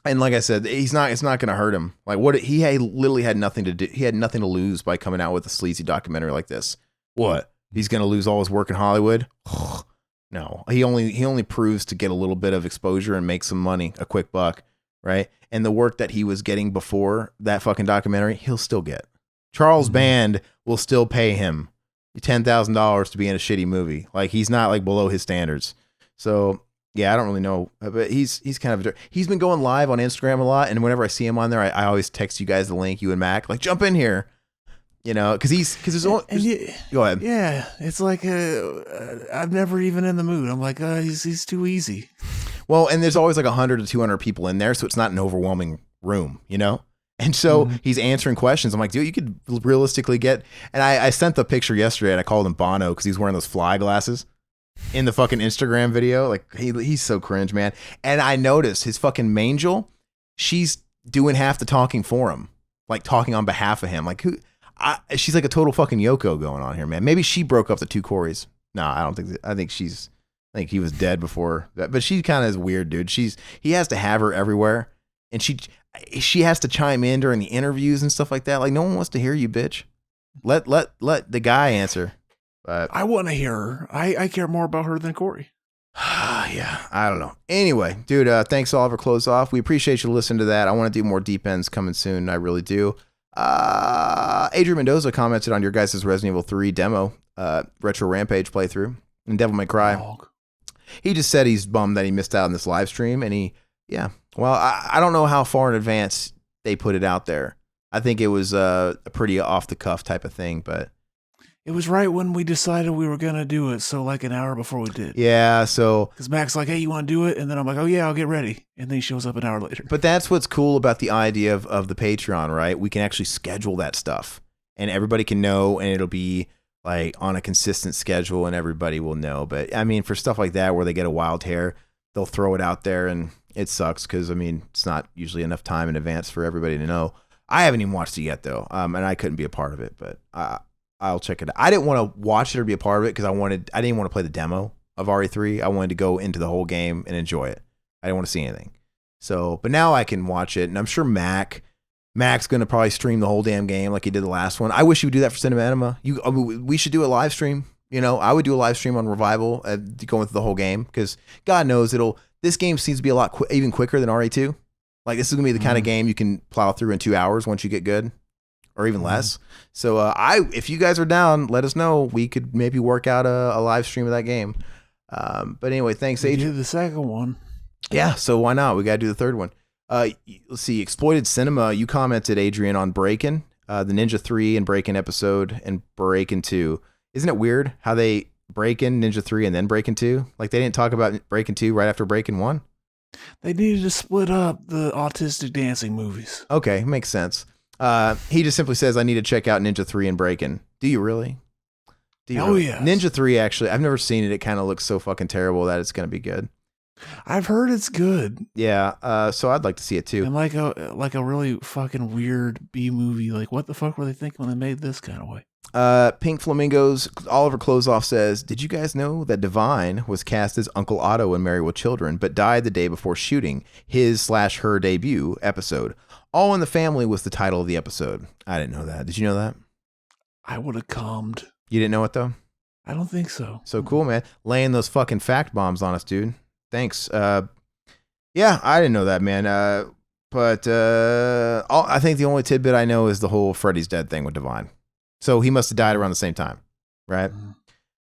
And like I said, it's not going to hurt him. Like literally had nothing to do. He had nothing to lose by coming out with a sleazy documentary like this. What? He's going to lose all his work in Hollywood? No, he only proves to get a little bit of exposure and make some money, a quick buck, right? And the work that he was getting before that fucking documentary, he'll still get. Charles Band will still pay him $10,000 to be in a shitty movie. Like, he's not like below his standards. So yeah, I don't really know, but he's kind of he's been going live on Instagram a lot, and whenever I see him on there, I always text you guys the link, you and Mac, like, jump in here. You know, because there's only. Go ahead. Yeah, it's like I'm never even in the mood. I'm like, he's too easy. Well, and there's always like 100 to 200 people in there, so it's not an overwhelming room, you know. And so he's answering questions. I'm like, dude, you could realistically get. And I sent the picture yesterday, and I called him Bono because he's wearing those fly glasses in the fucking Instagram video. Like, he's so cringe, man. And I noticed his fucking Mangel, she's doing half the talking for him, like talking on behalf of him. Like, who? She's like a total fucking Yoko going on here, man. Maybe she broke up the two Coreys. No, I don't think. I think he was dead before that. But she kind of is weird, dude. He has to have her everywhere, and she has to chime in during the interviews and stuff like that. Like, no one wants to hear you, bitch. Let the guy answer. But I want to hear her. I care more about her than Corey. Yeah, I don't know. Anyway, dude, thanks Oliver Closeoff. We appreciate you listening to that. I want to do more Deep Ends coming soon. I really do. Adrian Mendoza commented on your guys' Resident Evil 3 demo, Retro Rampage playthrough, and Devil May Cry. He just said he's bummed that he missed out on this live stream, and well, I don't know how far in advance they put it out there. I think it was a pretty off the cuff type of thing, but it was right when we decided we were going to do it. So like an hour before we did. Yeah. So, because Mac's like, hey, you want to do it? And then I'm like, oh yeah, I'll get ready. And then he shows up an hour later. But that's what's cool about the idea of the Patreon, right? We can actually schedule that stuff and everybody can know, and it'll be like on a consistent schedule and everybody will know. But I mean, for stuff like that, where they get a wild hair, they'll throw it out there and it sucks. Cause I mean, it's not usually enough time in advance for everybody to know. I haven't even watched it yet though. And I couldn't be a part of it, but I'll check it out. I didn't want to watch it or be a part of it because I didn't want to play the demo of RE3. I wanted to go into the whole game and enjoy it. I didn't want to see anything. So, but now I can watch it, and I'm sure Mac's going to probably stream the whole damn game like he did the last one. I wish he would do that for Cinema. We should do a live stream. You know, I would do a live stream on Revival, going through the whole game, because God knows this game seems to be a lot even quicker than RE2. Like, this is going to be the kind of game you can plow through in 2 hours once you get good. Or even less. So if you guys are down, let us know. We could maybe work out a live stream of that game. But anyway, thanks, Adrian. We did the second one. Yeah, so why not? We got to do the third one. Let's see. Exploited Cinema, you commented, Adrian, on Breakin', the Ninja 3 and Breakin' episode, and Breakin' 2. Isn't it weird how they Breakin', Ninja 3, and then Breakin' 2? Like, they didn't talk about Breakin' 2 right after Breakin' 1? They needed to split up the autistic dancing movies. Okay, makes sense. He just simply says, I need to check out Ninja 3 and Breakin'. Do you really? Yeah. Ninja 3, actually, I've never seen it. It kind of looks so fucking terrible that it's going to be good. I've heard it's good. Yeah. So I'd like to see it too. And like a really fucking weird B movie. Like, what the fuck were they thinking when they made this kind of way? Pink Flamingos, Oliver Closeoff says, did you guys know that Divine was cast as Uncle Otto in Married with Children, but died the day before shooting his/her debut episode? All in the Family was the title of the episode. I didn't know that. Did you know that? I would have calmed. You didn't know it, though? I don't think so. So cool, man. Laying those fucking fact bombs on us, dude. Thanks. Yeah, I didn't know that, man. But I think the only tidbit I know is the whole Freddy's dead thing with Divine. So he must have died around the same time, right?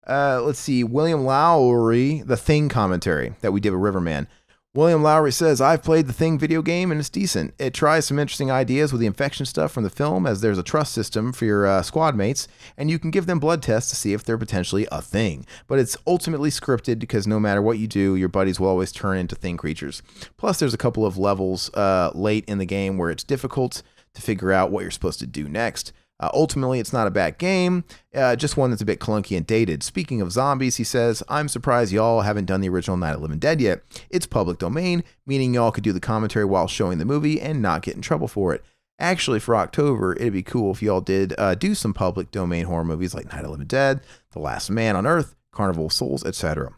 Let's see. William Lowry, the Thing commentary that we did with Riverman. William Lowry says, I've played the Thing video game and it's decent. It tries some interesting ideas with the infection stuff from the film, as there's a trust system for your squad mates, and you can give them blood tests to see if they're potentially a thing. But it's ultimately scripted because no matter what you do, your buddies will always turn into thing creatures. Plus, there's a couple of levels late in the game where it's difficult to figure out what you're supposed to do next. Ultimately, it's not a bad game, just one that's a bit clunky and dated. Speaking of zombies, he says, I'm surprised y'all haven't done the original Night of the Living Dead yet. It's public domain, meaning y'all could do the commentary while showing the movie and not get in trouble for it. Actually, for October, it'd be cool if y'all did do some public domain horror movies like Night of the Living Dead, The Last Man on Earth, Carnival of Souls, etc.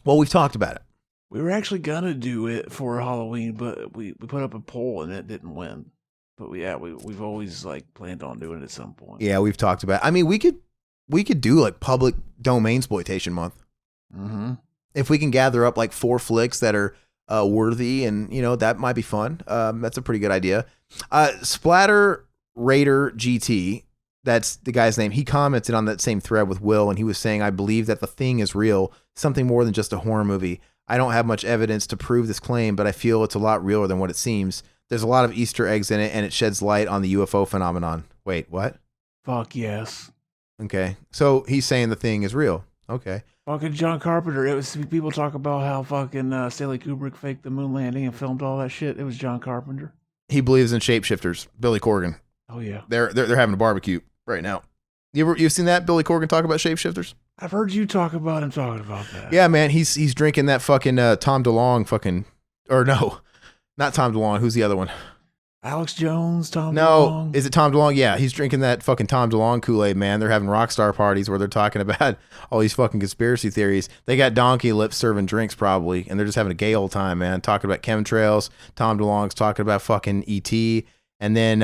Well, we've talked about it. We were actually gonna do it for Halloween, but we put up a poll and it didn't win. But we've always like planned on doing it at some point. Yeah, we've talked about it. I mean, we could do like public domain exploitation month. Mm-hmm. If we can gather up like 4 flicks that are worthy, and that might be fun. That's a pretty good idea. Splatter Raider GT, that's the guy's name. He commented on that same thread with Will, and he was saying, I believe that The Thing is real, something more than just a horror movie. I don't have much evidence to prove this claim, but I feel it's a lot realer than what it seems. There's a lot of Easter eggs in it, and it sheds light on the UFO phenomenon. Wait, what? Fuck yes. Okay. So he's saying The Thing is real. Okay. Fucking John Carpenter. It was people talk about how fucking Stanley Kubrick faked the moon landing and filmed all that shit. It was John Carpenter. He believes in shapeshifters. Billy Corgan. Oh yeah. They're having a barbecue right now. You've seen that, Billy Corgan talk about shapeshifters? I've heard you talk about him talking about that. Yeah, man. He's drinking that fucking Tom DeLonge fucking, or no, not Tom DeLonge. Who's the other one? Alex Jones, Tom No, DeLonge. is it Tom DeLonge? Yeah, he's drinking that fucking Tom DeLonge Kool-Aid, man. They're having rock star parties where they're talking about all these fucking conspiracy theories. They got donkey lips serving drinks probably, and they're just having a gay old time, man. Talking about chemtrails. Tom DeLonge's talking about fucking ET. And then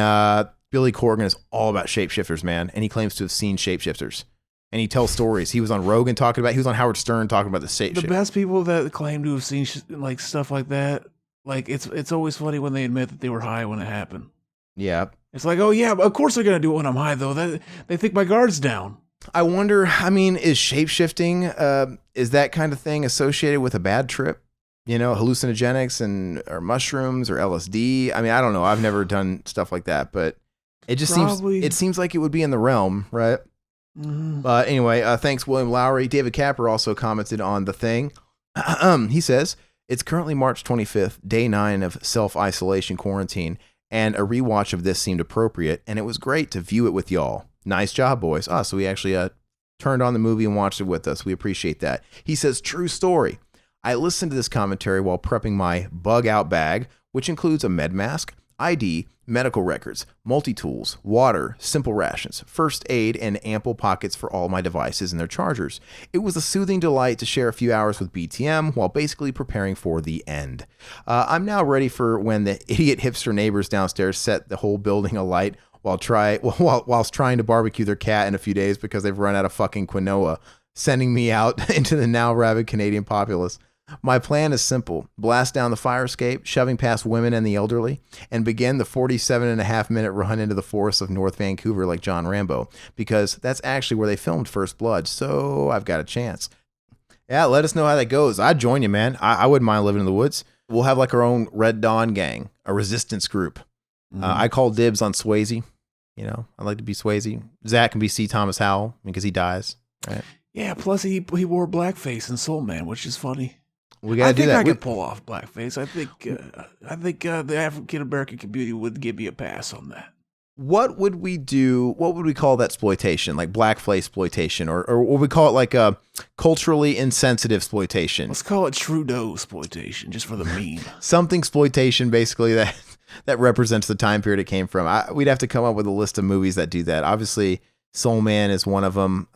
Billy Corgan is all about shapeshifters, man. And he claims to have seen shapeshifters. And he tells stories. He was on Rogan talking about, he was on Howard Stern talking about the shapeshifters. The best people that claim to have seen like stuff like that, like it's always funny when they admit that they were high when it happened. Yeah. It's like, oh yeah, of course they're gonna do it when I'm high though. They think my guard's down. I wonder, I mean, is shapeshifting, is that kind of thing associated with a bad trip? Hallucinogenics or mushrooms or LSD? I mean, I don't know. I've never done stuff like that, but it just seems like it would be in the realm, right? Mm-hmm. But anyway, thanks, William Lowry. David Capper also commented on The Thing. He says, it's currently March 25th, day 9 of self-isolation quarantine, and a rewatch of this seemed appropriate, and it was great to view it with y'all. Nice job, boys. So we actually turned on the movie and watched it with us. We appreciate that. He says, true story. I listened to this commentary while prepping my bug-out bag, which includes a med mask, ID, medical records, multi-tools, water, simple rations, first aid, and ample pockets for all my devices and their chargers. It was a soothing delight to share a few hours with BTM while basically preparing for the end. I'm now ready for when the idiot hipster neighbors downstairs set the whole building alight whilst trying to barbecue their cat in a few days because they've run out of fucking quinoa, sending me out into the now rabid Canadian populace. My plan is simple. Blast down the fire escape, shoving past women and the elderly, and begin the 47.5-minute run into the forests of North Vancouver like John Rambo, because that's actually where they filmed First Blood, so I've got a chance. Yeah, let us know how that goes. I'd join you, man. I wouldn't mind living in the woods. We'll have like our own Red Dawn gang, a resistance group. Mm-hmm. I call dibs on Swayze. I'd like to be Swayze. Zach can be C. Thomas Howell because he dies, right? Yeah, plus he wore blackface in Soul Man, which is funny. We gotta do that. I could pull off blackface. I think the African American community would give me a pass on that. What would we do? What would we call that exploitation? Like blackface exploitation, or what would we call it? Like a culturally insensitive exploitation. Let's call it Trudeau exploitation, just for the meme. Something exploitation, basically that represents the time period it came from. We'd have to come up with a list of movies that do that. Obviously, Soul Man is one of them.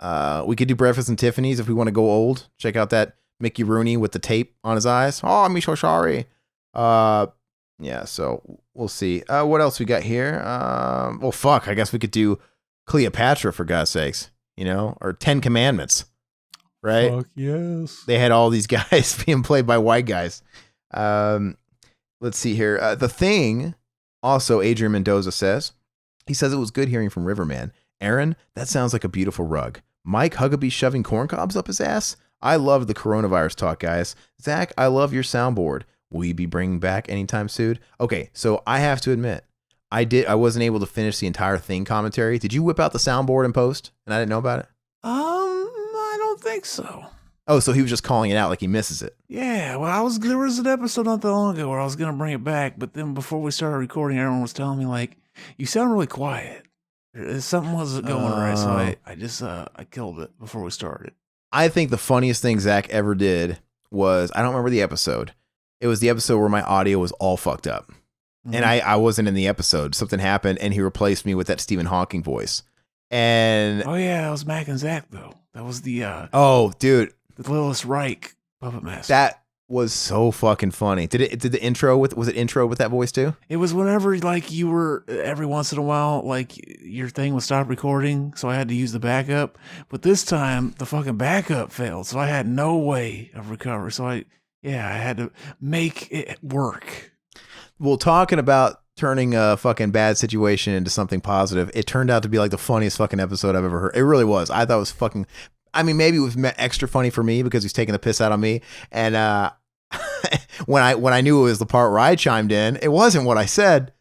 We could do Breakfast and Tiffany's if we want to go old. Check out that Mickey Rooney with the tape on his eyes. Oh, I'm so sorry. Yeah, so we'll see. What else we got here? Well, fuck. I guess we could do Cleopatra, for God's sakes. Or 10 Commandments. Right? Fuck yes. They had all these guys being played by white guys. Let's see here. The Thing, also Adrian Mendoza says, he says it was good hearing from Riverman. Aaron, that sounds like a beautiful rug. Mike Huggabee shoving corn cobs up his ass? I love the coronavirus talk, guys. Zach, I love your soundboard. Will you be bringing back anytime soon? Okay, so I have to admit, I wasn't able to finish the entire Thing commentary. Did you whip out the soundboard and post, and I didn't know about it? I don't think so. Oh, so he was just calling it out like he misses it. Yeah, well, there was an episode not that long ago where I was gonna bring it back, but then before we started recording, everyone was telling me like, you sound really quiet. Something wasn't going right, so I just I killed it before we started. I think the funniest thing Zach ever did was, I don't remember the episode. It was the episode where my audio was all fucked up. Mm-hmm. And I wasn't in the episode. Something happened and he replaced me with that Stephen Hawking voice. And oh yeah, that was Mac and Zach though. That was the oh dude, the Lilith Reich puppet master. That was so fucking funny. Did the intro was it intro with that voice too? It was whenever like you were every once in a while like your thing would stop recording, so I had to use the backup. But this time the fucking backup failed, so I had no way of recovery. So I had to make it work. Well, talking about turning a fucking bad situation into something positive, it turned out to be like the funniest fucking episode I've ever heard. It really was. I thought it was fucking. I mean, maybe it was extra funny for me because he's taking the piss out of me. And when I knew it was the part where I chimed in, it wasn't what I said.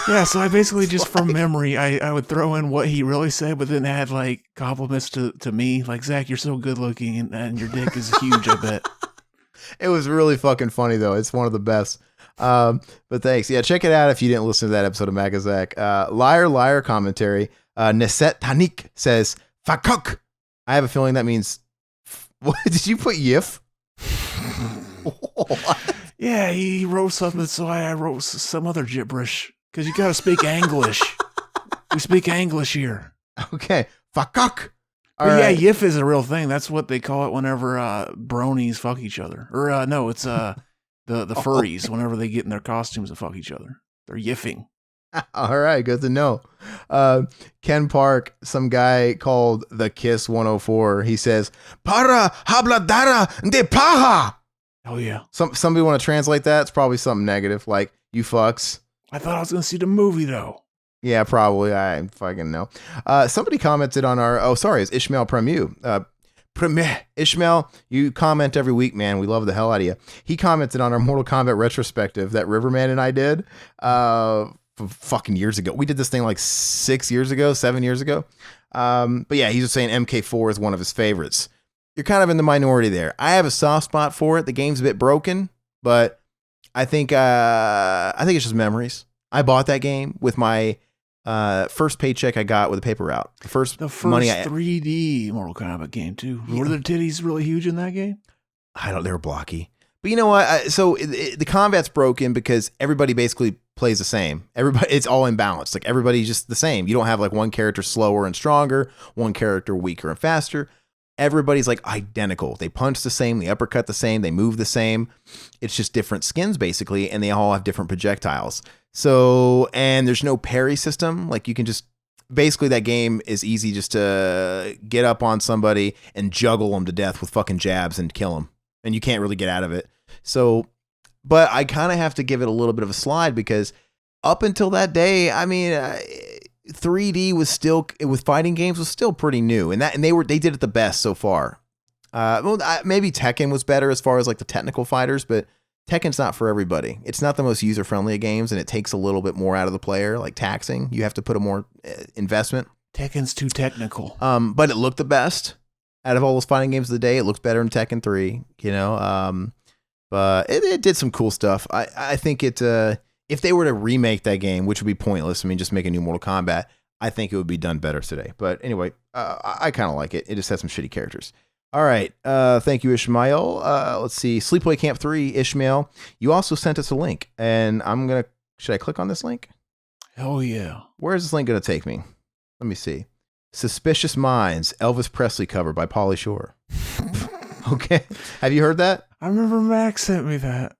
Yeah, so I basically just from memory, I would throw in what he really said, but then add like compliments to me. Like, Zach, you're so good looking and your dick is huge, I bet. It was really fucking funny, though. It's one of the best. But thanks. Yeah, check it out if you didn't listen to that episode of Mac and Zach. Liar, liar commentary. Neset Tanik says, Fakuk. I have a feeling that means. What did you put? Yif? Yeah, he wrote something, so I wrote some other gibberish because you got to speak English. We speak English here. Okay, Fakuk. Yeah, Yif is a real thing. That's what they call it whenever bronies fuck each other. Or no, it's the furries whenever they get in their costumes and fuck each other. They're yiffing. All right, good to know. Ken Park, some guy called the Kiss 104. He says, "Para habladara de paja." Oh yeah. Somebody want to translate that? It's probably something negative, like "you fucks." I thought I was gonna see the movie though. Yeah, probably. I fucking know. Somebody commented on our. Oh, sorry, it's Ishmael Premu. Ishmael, you comment every week, man. We love the hell out of you. He commented on our Mortal Kombat retrospective that Riverman and I did. Fucking years ago. We did this thing like 7 years ago. But yeah, he's just saying MK4 is one of his favorites. You're kind of in the minority there. I have a soft spot for it. The game's a bit broken, but I think it's just memories. I bought that game with my first paycheck I got with a paper route. The first money 3D Mortal Kombat game too. Yeah. Were the titties really huge in that game? They were blocky. But you know what? So the combat's broken because everybody basically plays the same. It's all imbalanced. Like everybody's just the same. You don't have like one character slower and stronger, one character weaker and faster. Everybody's like identical. They punch the same, they uppercut the same, they move the same. It's just different skins basically, and they all have different projectiles. So, and there's no parry system. Like you can just, basically that game is easy just to get up on somebody and juggle them to death with fucking jabs and kill them. And you can't really get out of it. So, but I kind of have to give it a little bit of a slide because up until that day, I mean, 3D was still, with fighting games, was still pretty new. And they did it the best so far. Maybe Tekken was better as far as like the technical fighters, but Tekken's not for everybody. It's not the most user-friendly of games, and it takes a little bit more out of the player, like taxing. You have to put a more investment. Tekken's too technical. But it looked the best out of all those fighting games of the day. It looks better in Tekken 3, you know. But it did some cool stuff. I think if they were to remake that game, which would be pointless, I mean, just make a new Mortal Kombat, I think it would be done better today. But anyway, I kind of like it. It just has some shitty characters. All right. Thank you, Ishmael. Let's see. Sleepaway Camp 3, Ishmael. You also sent us a link, and should I click on this link? Oh, yeah. Where is this link going to take me? Let me see. Suspicious Minds, Elvis Presley cover by Pauly Shore. Okay. Have you heard that? I remember Max sent me that.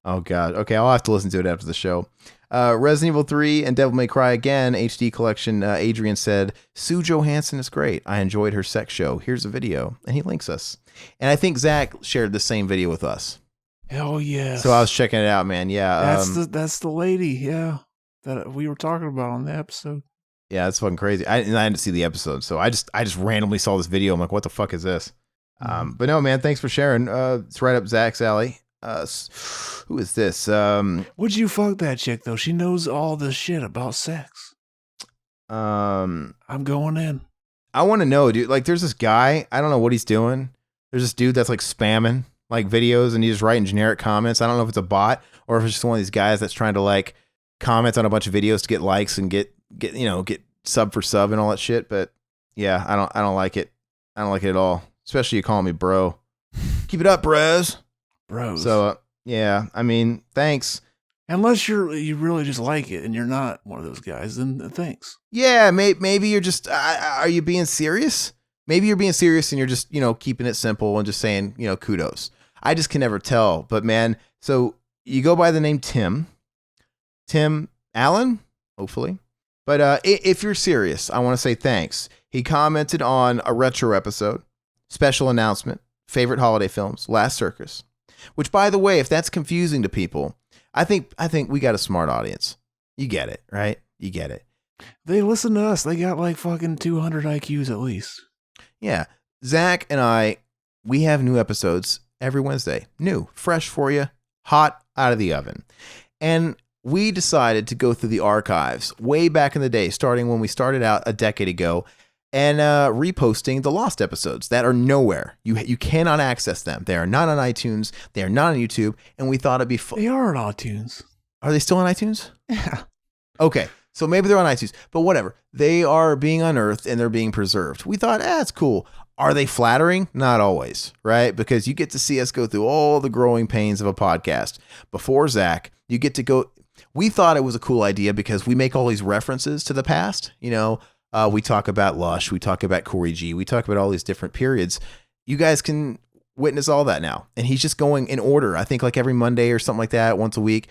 Oh, God. Okay, I'll have to listen to it after the show. Resident Evil 3 and Devil May Cry Again, HD collection. Adrian said, Sue Johansson is great. I enjoyed her sex show. Here's a video. And he links us. And I think Zach shared the same video with us. Hell yeah. So I was checking it out, man. Yeah. That's the lady, yeah, that we were talking about on the episode. Yeah, it's fucking crazy. I didn't see the episode, so I just randomly saw this video. I'm like, what the fuck is this? But no, man, thanks for sharing. It's right up Zach's alley. Who is this? Would you fuck that chick though? She knows all this shit about sex. I'm going in. I want to know, dude. Like, there's this guy. I don't know what he's doing. There's this dude that's like spamming like videos, and he's just writing generic comments. I don't know if it's a bot or if it's just one of these guys that's trying to like comment on a bunch of videos to get likes and get sub for sub and all that shit. But yeah, I don't like it. I don't like it at all. Especially you calling me bro. Keep it up, bros. Bros. So yeah, I mean, thanks. Unless you really just like it and you're not one of those guys, then thanks. Yeah, maybe you're just. Are you being serious? Maybe you're being serious and you're just keeping it simple and just saying kudos. I just can never tell. But man, so you go by the name Tim Allen, hopefully. But if you're serious, I want to say thanks. He commented on a retro episode, special announcement, favorite holiday films, Last Circus. Which, by the way, if that's confusing to people, I think we got a smart audience. You get it, right? You get it. They listen to us. They got like fucking 200 IQs at least. Yeah. Zach and I, we have new episodes every Wednesday. New, fresh for you, hot out of the oven. And we decided to go through the archives way back in the day, starting when we started out a decade ago, and reposting the lost episodes that are nowhere. You cannot access them. They are not on iTunes. They are not on YouTube. And we thought it'd be fun. They are on iTunes. Are they still on iTunes? Yeah. Okay. So maybe they're on iTunes, but whatever. They are being unearthed and they're being preserved. We thought, it's cool. Are they flattering? Not always, right? Because you get to see us go through all the growing pains of a podcast. Before Zach, you get to go. We thought it was a cool idea because we make all these references to the past. We talk about Lush. We talk about Corey G. We talk about all these different periods. You guys can witness all that now. And he's just going in order. I think like every Monday or something like that, once a week.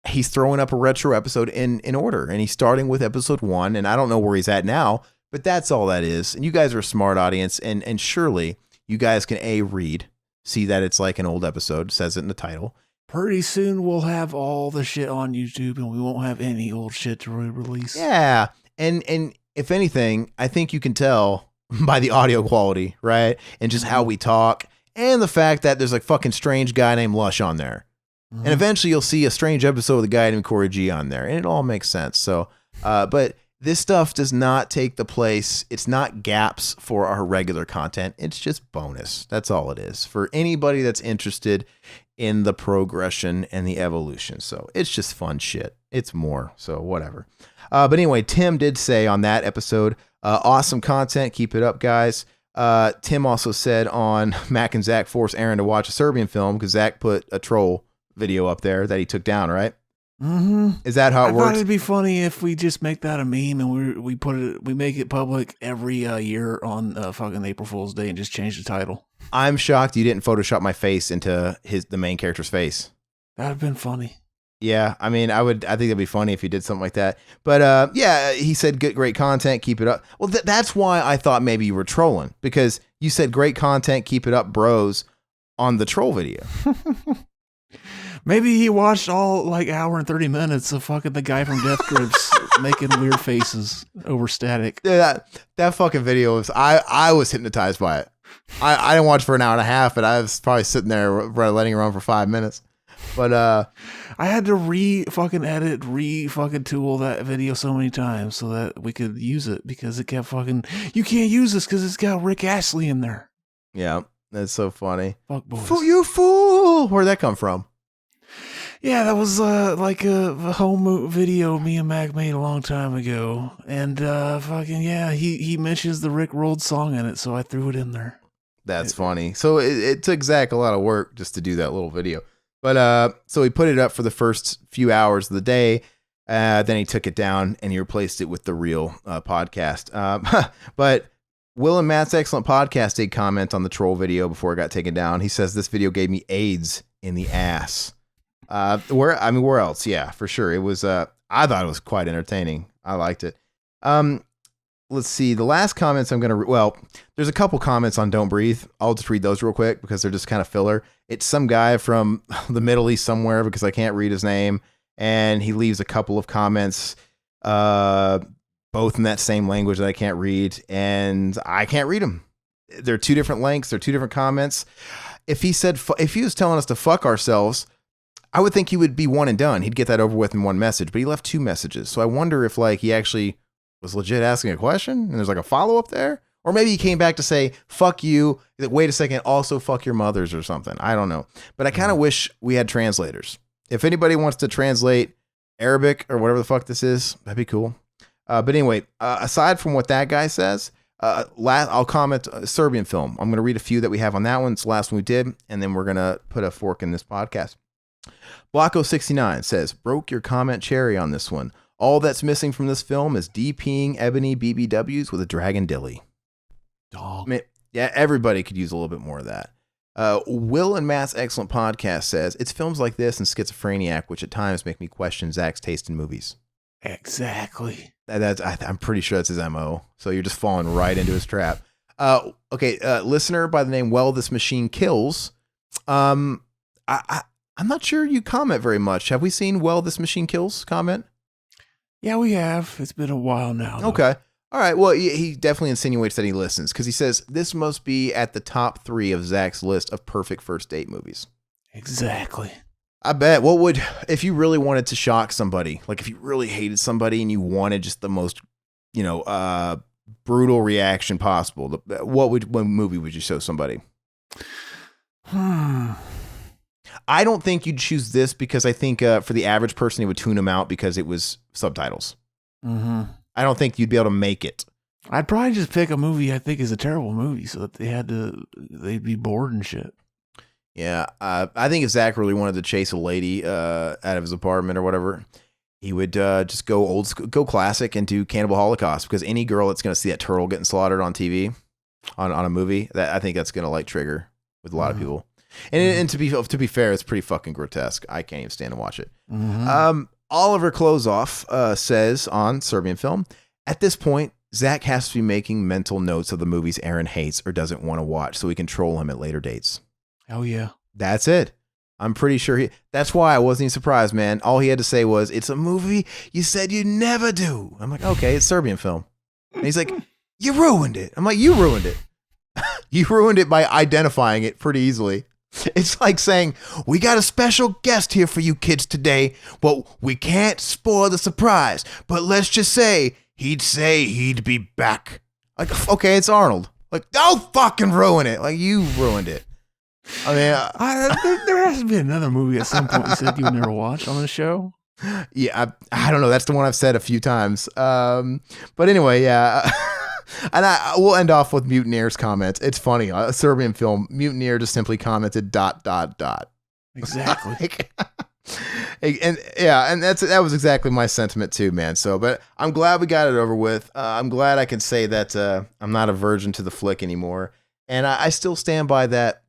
He's throwing up a retro episode in order, and he's starting with episode 1, and I don't know where he's at now, but that's all that is. And you guys are a smart audience, and surely you guys can read, see that it's like an old episode, says it in the title. Pretty soon we'll have all the shit on YouTube, and we won't have any old shit to release. Yeah, and if anything, I think you can tell by the audio quality, right? And just how we talk, and the fact that there's like fucking strange guy named Lush on there. And eventually you'll see a strange episode with a guy named Corey G on there. And it all makes sense. So, but this stuff does not take the place. It's not gaps for our regular content. It's just bonus. That's all it is for anybody that's interested in the progression and the evolution. So it's just fun shit. It's more. So whatever. But anyway, Tim did say on that episode, awesome content. Keep it up, guys. Tim also said on Mac and Zach force Aaron to watch a Serbian film because Zach put a troll video up there that he took down, right? Mm-hmm. Is that how it I works? thought it'd be funny if we just make that a meme and we make it public every year on fucking April Fool's Day and just change the title. I'm shocked you didn't Photoshop my face into the main character's face. That'd have been funny. Yeah, I mean, I think it'd be funny if you did something like that. But yeah, he said great content, keep it up. Well, that's why I thought maybe you were trolling, because you said great content, keep it up, bros, on the troll video. Maybe he watched all like hour and 30 minutes of fucking the guy from Death Grips making weird faces over static. Yeah, that fucking video was, I was hypnotized by it. I didn't watch for an hour and a half, but I was probably sitting there letting it run for 5 minutes. But I had to fucking tool that video so many times so that we could use it, because it kept fucking, you can't use this because it's got Rick Astley in there. Yeah, that's so funny. Fuck boys. You fool! Where'd that come from? Yeah, that was like a home video me and Mac made a long time ago. And fucking, yeah, he mentions the Rick Rolled song in it, so I threw it in there. That's funny. So it took Zach a lot of work just to do that little video. But so he put it up for the first few hours of the day. Then he took it down and he replaced it with the real podcast. But Will and Matt's Excellent Podcast did comment on the troll video before it got taken down. He says this video gave me AIDS in the ass. Where else? Yeah, for sure. It was. I thought it was quite entertaining. I liked it. Let's see. The last comments I'm gonna. There's a couple comments on Don't Breathe. I'll just read those real quick because they're just kind of filler. It's some guy from the Middle East somewhere because I can't read his name, and he leaves a couple of comments, both in that same language that I can't read, and I can't read them. They're two different lengths. They're two different comments. If he was telling us to fuck ourselves, I would think he would be one and done. He'd get that over with in one message, but he left two messages. So I wonder if he actually was legit asking a question and there's a follow-up there. Or maybe he came back to say, fuck you. Wait a second. Also fuck your mothers or something. I don't know. But I kind of wish we had translators. If anybody wants to translate Arabic or whatever the fuck this is, that'd be cool. But anyway, aside from what that guy says, I'll comment Serbian film. I'm going to read a few that we have on that one. It's the last one we did. And then we're going to put a fork in this podcast. Blocko69 says, broke your comment cherry on this one. All that's missing from this film is DPing ebony BBWs with a dragon dilly. Dog. I mean, yeah, everybody could use a little bit more of that. Will and Matt's Excellent Podcast says, it's films like this and Schizophreniac which at times make me question Zach's taste in movies. Exactly. I'm pretty sure that's his MO. So you're just falling right into his trap. Okay, listener by the name Well This Machine Kills. I'm not sure you comment very much. Have we seen Well This Machine Kills comment? Yeah, we have. It's been a while now, though. Okay. All right. Well, he definitely insinuates that he listens because he says this must be at the top 3 of Zach's list of perfect first date movies. Exactly. I bet. If you really wanted to shock somebody, like if you really hated somebody and you wanted just the most, brutal reaction possible, what movie would you show somebody? I don't think you'd choose this because I think for the average person, it would tune them out because it was subtitles. Mm-hmm. I don't think you'd be able to make it. I'd probably just pick a movie I think is a terrible movie so that they'd be bored and shit. Yeah. I think if Zach really wanted to chase a lady out of his apartment or whatever, he would just go old school, go classic and do Cannibal Holocaust because any girl that's going to see that turtle getting slaughtered on TV, on a movie, that I think that's going to trigger with a lot of people. And to be fair, it's pretty fucking grotesque. I can't even stand to watch it. Mm-hmm. Oliver Klozoff says on Serbian Film, at this point, Zach has to be making mental notes of the movies Aaron hates or doesn't want to watch so we can troll him at later dates. Oh, yeah. That's it. I'm pretty sure that's why I wasn't even surprised, man. All he had to say was, it's a movie you said you never do. I'm like, okay, it's Serbian Film. And he's like, you ruined it. I'm like, you ruined it. You ruined it by identifying it pretty easily. It's like saying, we got a special guest here for you kids today, but we can't spoil the surprise. But let's just say he'd be back. Like, okay, it's Arnold. Like, don't fucking ruin it. Like, you ruined it. I mean, there has to be another movie at some point you said you would never watch on the show. Yeah, I don't know. That's the one I've said a few times. But anyway, yeah. And we'll end off with Mutineer's comments. It's funny. A Serbian Film, Mutineer just simply commented ... Exactly. And that was exactly my sentiment too, man. So, but I'm glad we got it over with. I'm glad I can say that I'm not a virgin to the flick anymore. And I still stand by that.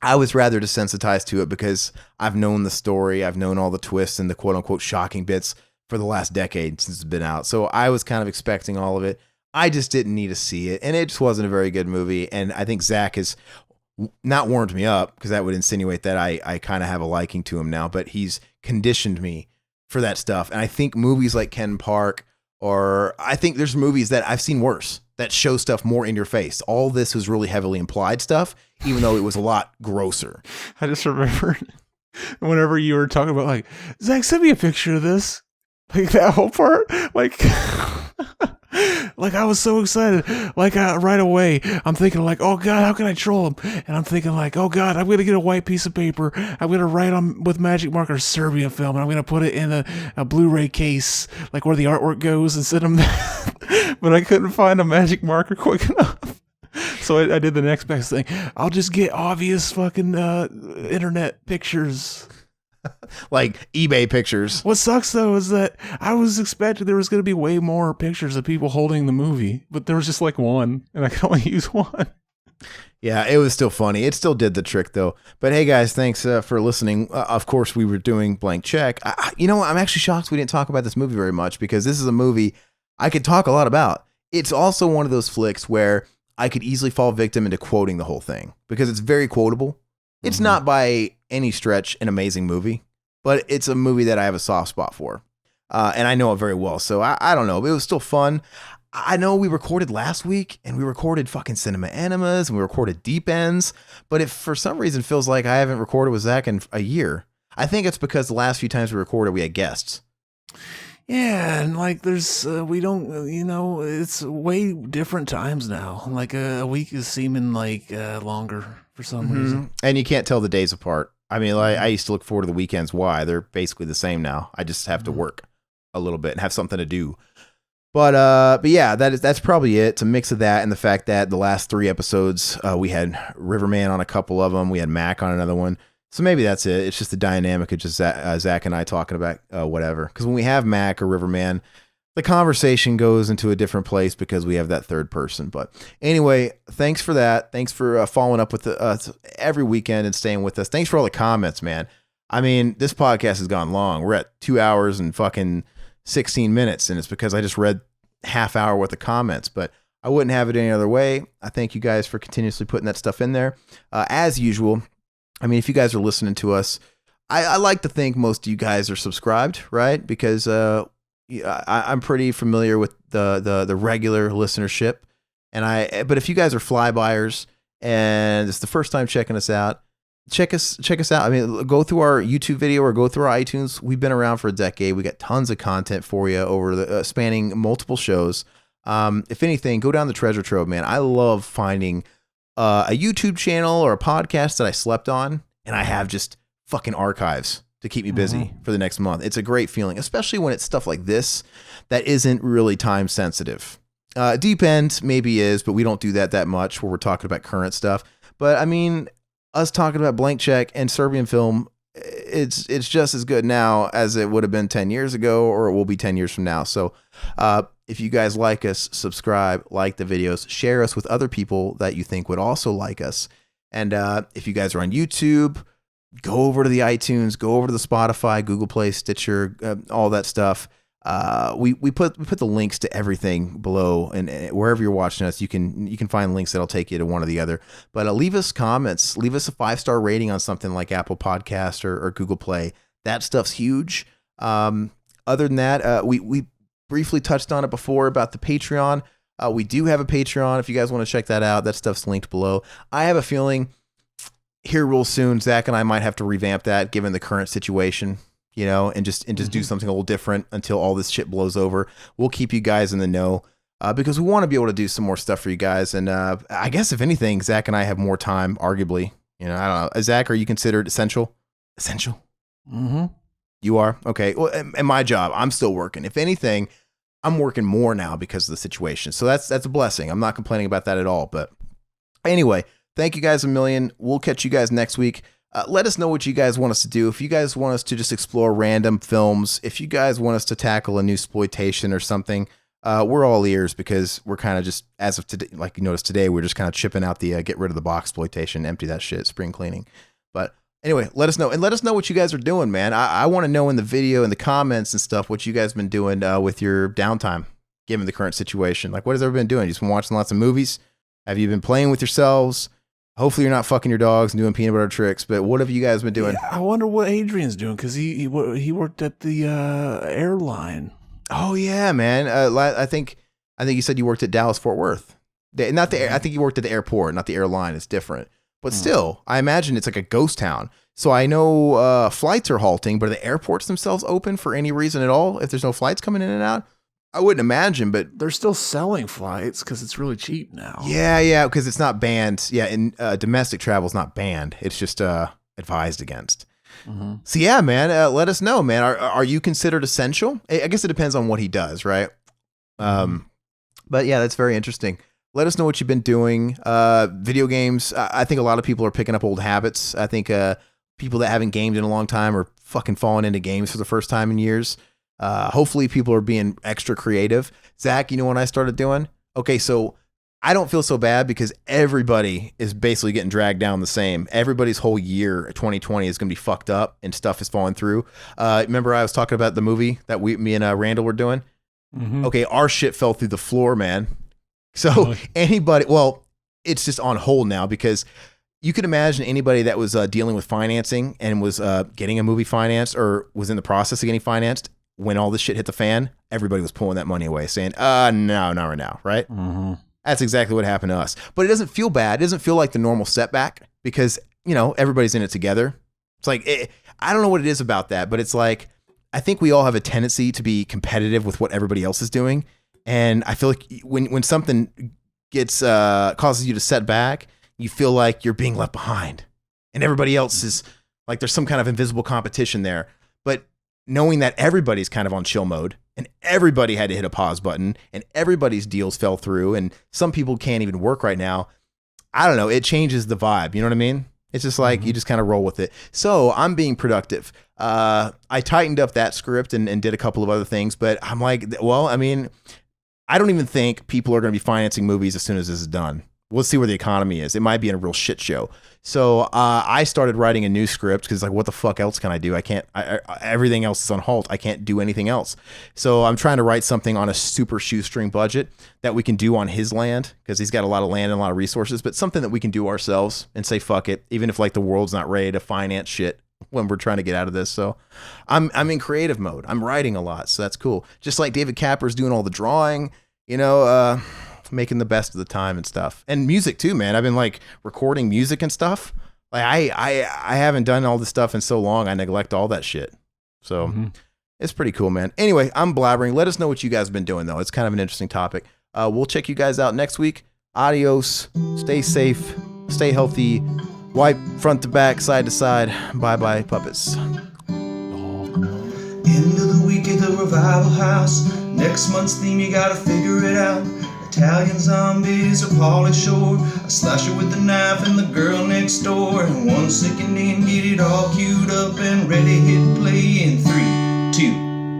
I was rather desensitized to it because I've known the story. I've known all the twists and the quote unquote shocking bits for the last decade since it's been out. So I was kind of expecting all of it. I just didn't need to see it. And it just wasn't a very good movie. And I think Zach has not warmed me up because that would insinuate that I kind of have a liking to him now, but he's conditioned me for that stuff. And I think movies like Ken Park, or I think there's movies that I've seen worse that show stuff more in your face. All this was really heavily implied stuff, even though it was a lot grosser. I just remember whenever you were talking about like, Zach, send me a picture of this. Like that whole part, like I was so excited. Like right away, I'm thinking like, oh God, how can I troll him? And I'm thinking like, oh God, I'm gonna get a white piece of paper. I'm gonna write on with magic marker Serbian Film, and I'm gonna put it in a Blu-ray case, like where the artwork goes, and send him that. But I couldn't find a magic marker quick enough. So I did the next best thing. I'll just get obvious fucking internet pictures. Like eBay pictures. What sucks though is that I was expecting there was going to be way more pictures of people holding the movie, but there was just like one, and I could only use one. Yeah, it was still funny. It still did the trick, though. But hey, guys, thanks for listening. Of course, we were doing Blank Check. You know what? I'm actually shocked we didn't talk about this movie very much because this is a movie I could talk a lot about. It's also one of those flicks where I could easily fall victim into quoting the whole thing because it's very quotable. It's not by any stretch an amazing movie, but it's a movie that I have a soft spot for. And I know it very well. So I don't know. It was still fun. I know we recorded last week and we recorded fucking Cinema Enemas and we recorded Deep Ends, but if for some reason feels like I haven't recorded with Zach in a year, I think it's because the last few times we recorded, we had guests. Yeah, and like there's, we don't, it's way different times now. Like a week is seeming like longer for some reason. And you can't tell the days apart. I mean, like, I used to look forward to the weekends. Why? They're basically the same now. I just have to work a little bit and have something to do. But yeah, that's probably it. It's a mix of that and the fact that the last 3 episodes, we had Riverman on a couple of them. We had Mac on another one. So maybe that's it. It's just the dynamic of just Zach and I talking about whatever. Because when we have Mac or Riverman, the conversation goes into a different place because we have that third person. But anyway, thanks for that. Thanks for following up with us every weekend and staying with us. Thanks for all the comments, man. I mean, this podcast has gone long. We're at 2 hours and fucking 16 minutes, and it's because I just read half hour worth of comments, but I wouldn't have it any other way. I thank you guys for continuously putting that stuff in there. As usual, I mean, if you guys are listening to us, I like to think most of you guys are subscribed, right? Because I'm pretty familiar with the regular listenership, but if you guys are flybyers and it's the first time checking us out, check us out. I mean, go through our YouTube video or go through our iTunes. We've been around for a decade. We got tons of content for you over the spanning multiple shows. If anything, go down the treasure trove, man. I love finding a YouTube channel or a podcast that I slept on, and I have just fucking archives to keep me busy for the next month. It's a great feeling, especially when it's stuff like this that isn't really time sensitive. Deep End maybe is, but we don't do that much where we're talking about current stuff. But I mean, us talking about Blank Check and Serbian film, it's just as good now as it would have been 10 years ago, or it will be 10 years from now. So if you guys like us, subscribe, like the videos, share us with other people that you think would also like us. And if you guys are on YouTube, go over to the iTunes, go over to the Spotify, Google Play, Stitcher, all that stuff. We put the links to everything below, and wherever you're watching us, you can find links that'll take you to one or the other. But leave us comments, leave us a 5-star rating on something like Apple Podcast or Google Play. That stuff's huge. Other than that, we briefly touched on it before about the Patreon. We do have a Patreon if you guys want to check that out. That stuff's linked below. I have a feeling here real soon, Zach and I might have to revamp that given the current situation. And just do something a little different until all this shit blows over. We'll keep you guys in the know because we want to be able to do some more stuff for you guys. And I guess if anything, Zach and I have more time, arguably. I don't know. Zach, are you considered essential? Essential? Mm-hmm. You are? Okay. Well, and my job, I'm still working. If anything, I'm working more now because of the situation. So that's a blessing. I'm not complaining about that at all. But anyway, thank you guys a million. We'll catch you guys next week. Let us know what you guys want us to do. If you guys want us to just explore random films, if you guys want us to tackle a new exploitation or something, we're all ears because we're kind of just, as of today, like you noticed today, we're just kind of chipping out the get rid of the box exploitation, empty that shit, spring cleaning. But anyway, let us know. And let us know what you guys are doing, man. I want to know in the video, in the comments and stuff, what you guys been doing with your downtime, given the current situation. Like, what has everyone been doing? You just been watching lots of movies? Have you been playing with yourselves? Hopefully you're not fucking your dogs and doing peanut butter tricks, but what have you guys been doing? Yeah, I wonder what Adrian's doing because he worked at the airline. Oh yeah, man. I think you said you worked at Dallas Fort Worth. I think you worked at the airport, not the airline. It's different, but still, I imagine it's like a ghost town. So I know flights are halting, but are the airports themselves open for any reason at all? If there's no flights coming in and out? I wouldn't imagine, but they're still selling flights because it's really cheap now. Yeah, because it's not banned. Yeah, and domestic travel is not banned. It's just advised against. Mm-hmm. So yeah, man, let us know, man. Are you considered essential? I guess it depends on what he does, right? But yeah, that's very interesting. Let us know what you've been doing. Video games. I think a lot of people are picking up old habits. I think people that haven't gamed in a long time are fucking falling into games for the first time in years. Hopefully people are being extra creative. Zach, you know what I started doing? Okay, so I don't feel so bad because everybody is basically getting dragged down the same. Everybody's whole year, 2020, is going to be fucked up and stuff is falling through. Remember I was talking about the movie that me and Randall were doing? Mm-hmm. Okay, our shit fell through the floor, man. So anybody, well, it's just on hold now because you could imagine anybody that was dealing with financing and was getting a movie financed or was in the process of getting financed when all this shit hit the fan, everybody was pulling that money away saying, no, not right now, right? Mm-hmm. That's exactly what happened to us. But it doesn't feel bad. It doesn't feel like the normal setback because, you know, everybody's in it together. It's like, I don't know what it is about that, but it's like, I think we all have a tendency to be competitive with what everybody else is doing. And I feel like when something gets causes you to set back, you feel like you're being left behind and everybody else is like, there's some kind of invisible competition there. But knowing that everybody's kind of on chill mode and everybody had to hit a pause button and everybody's deals fell through and some people can't even work right now. I don't know. It changes the vibe. You know what I mean? It's just like, you just kind of roll with it. So I'm being productive. I tightened up that script and did a couple of other things, but I'm like, well, I mean, I don't even think people are going to be financing movies as soon as this is done. We'll see where the economy is. It might be in a real shit show. So I started writing a new script because like, what the fuck else can I do? I can't, everything else is on halt. I can't do anything else. So I'm trying to write something on a super shoestring budget that we can do on his land because he's got a lot of land and a lot of resources, but something that we can do ourselves and say, fuck it. Even if like the world's not ready to finance shit when we're trying to get out of this. So I'm in creative mode. I'm writing a lot. So that's cool. Just like David Capper's doing all the drawing, you know, making the best of the time and stuff. And music too, man. I've been like recording music and stuff. Like I haven't done all this stuff in so long. I neglect all that shit. So it's pretty cool, man. Anyway, I'm blabbering. Let us know what you guys have been doing though. It's kind of an interesting topic. We'll check you guys out next week. Adios. Stay safe. Stay healthy. Wipe front to back, side to side. Bye-bye, puppets. End of the week at the Revival House. Next month's theme, you gotta figure it out. Italian zombies or Pauly Shore, a slasher with a knife and the girl next door, and 1 second in, get it all queued up and ready, hit play in 3, 2,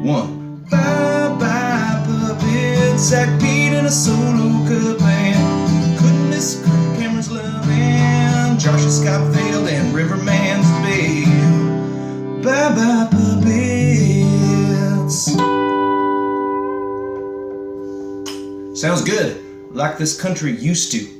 1. Bye bye puppets, Zach Pete and a solo cut band. Couldn't miss Cameron's love and Josh's Scott Field and Riverman's babe. Bye bye puppets. Sounds good, like this country used to.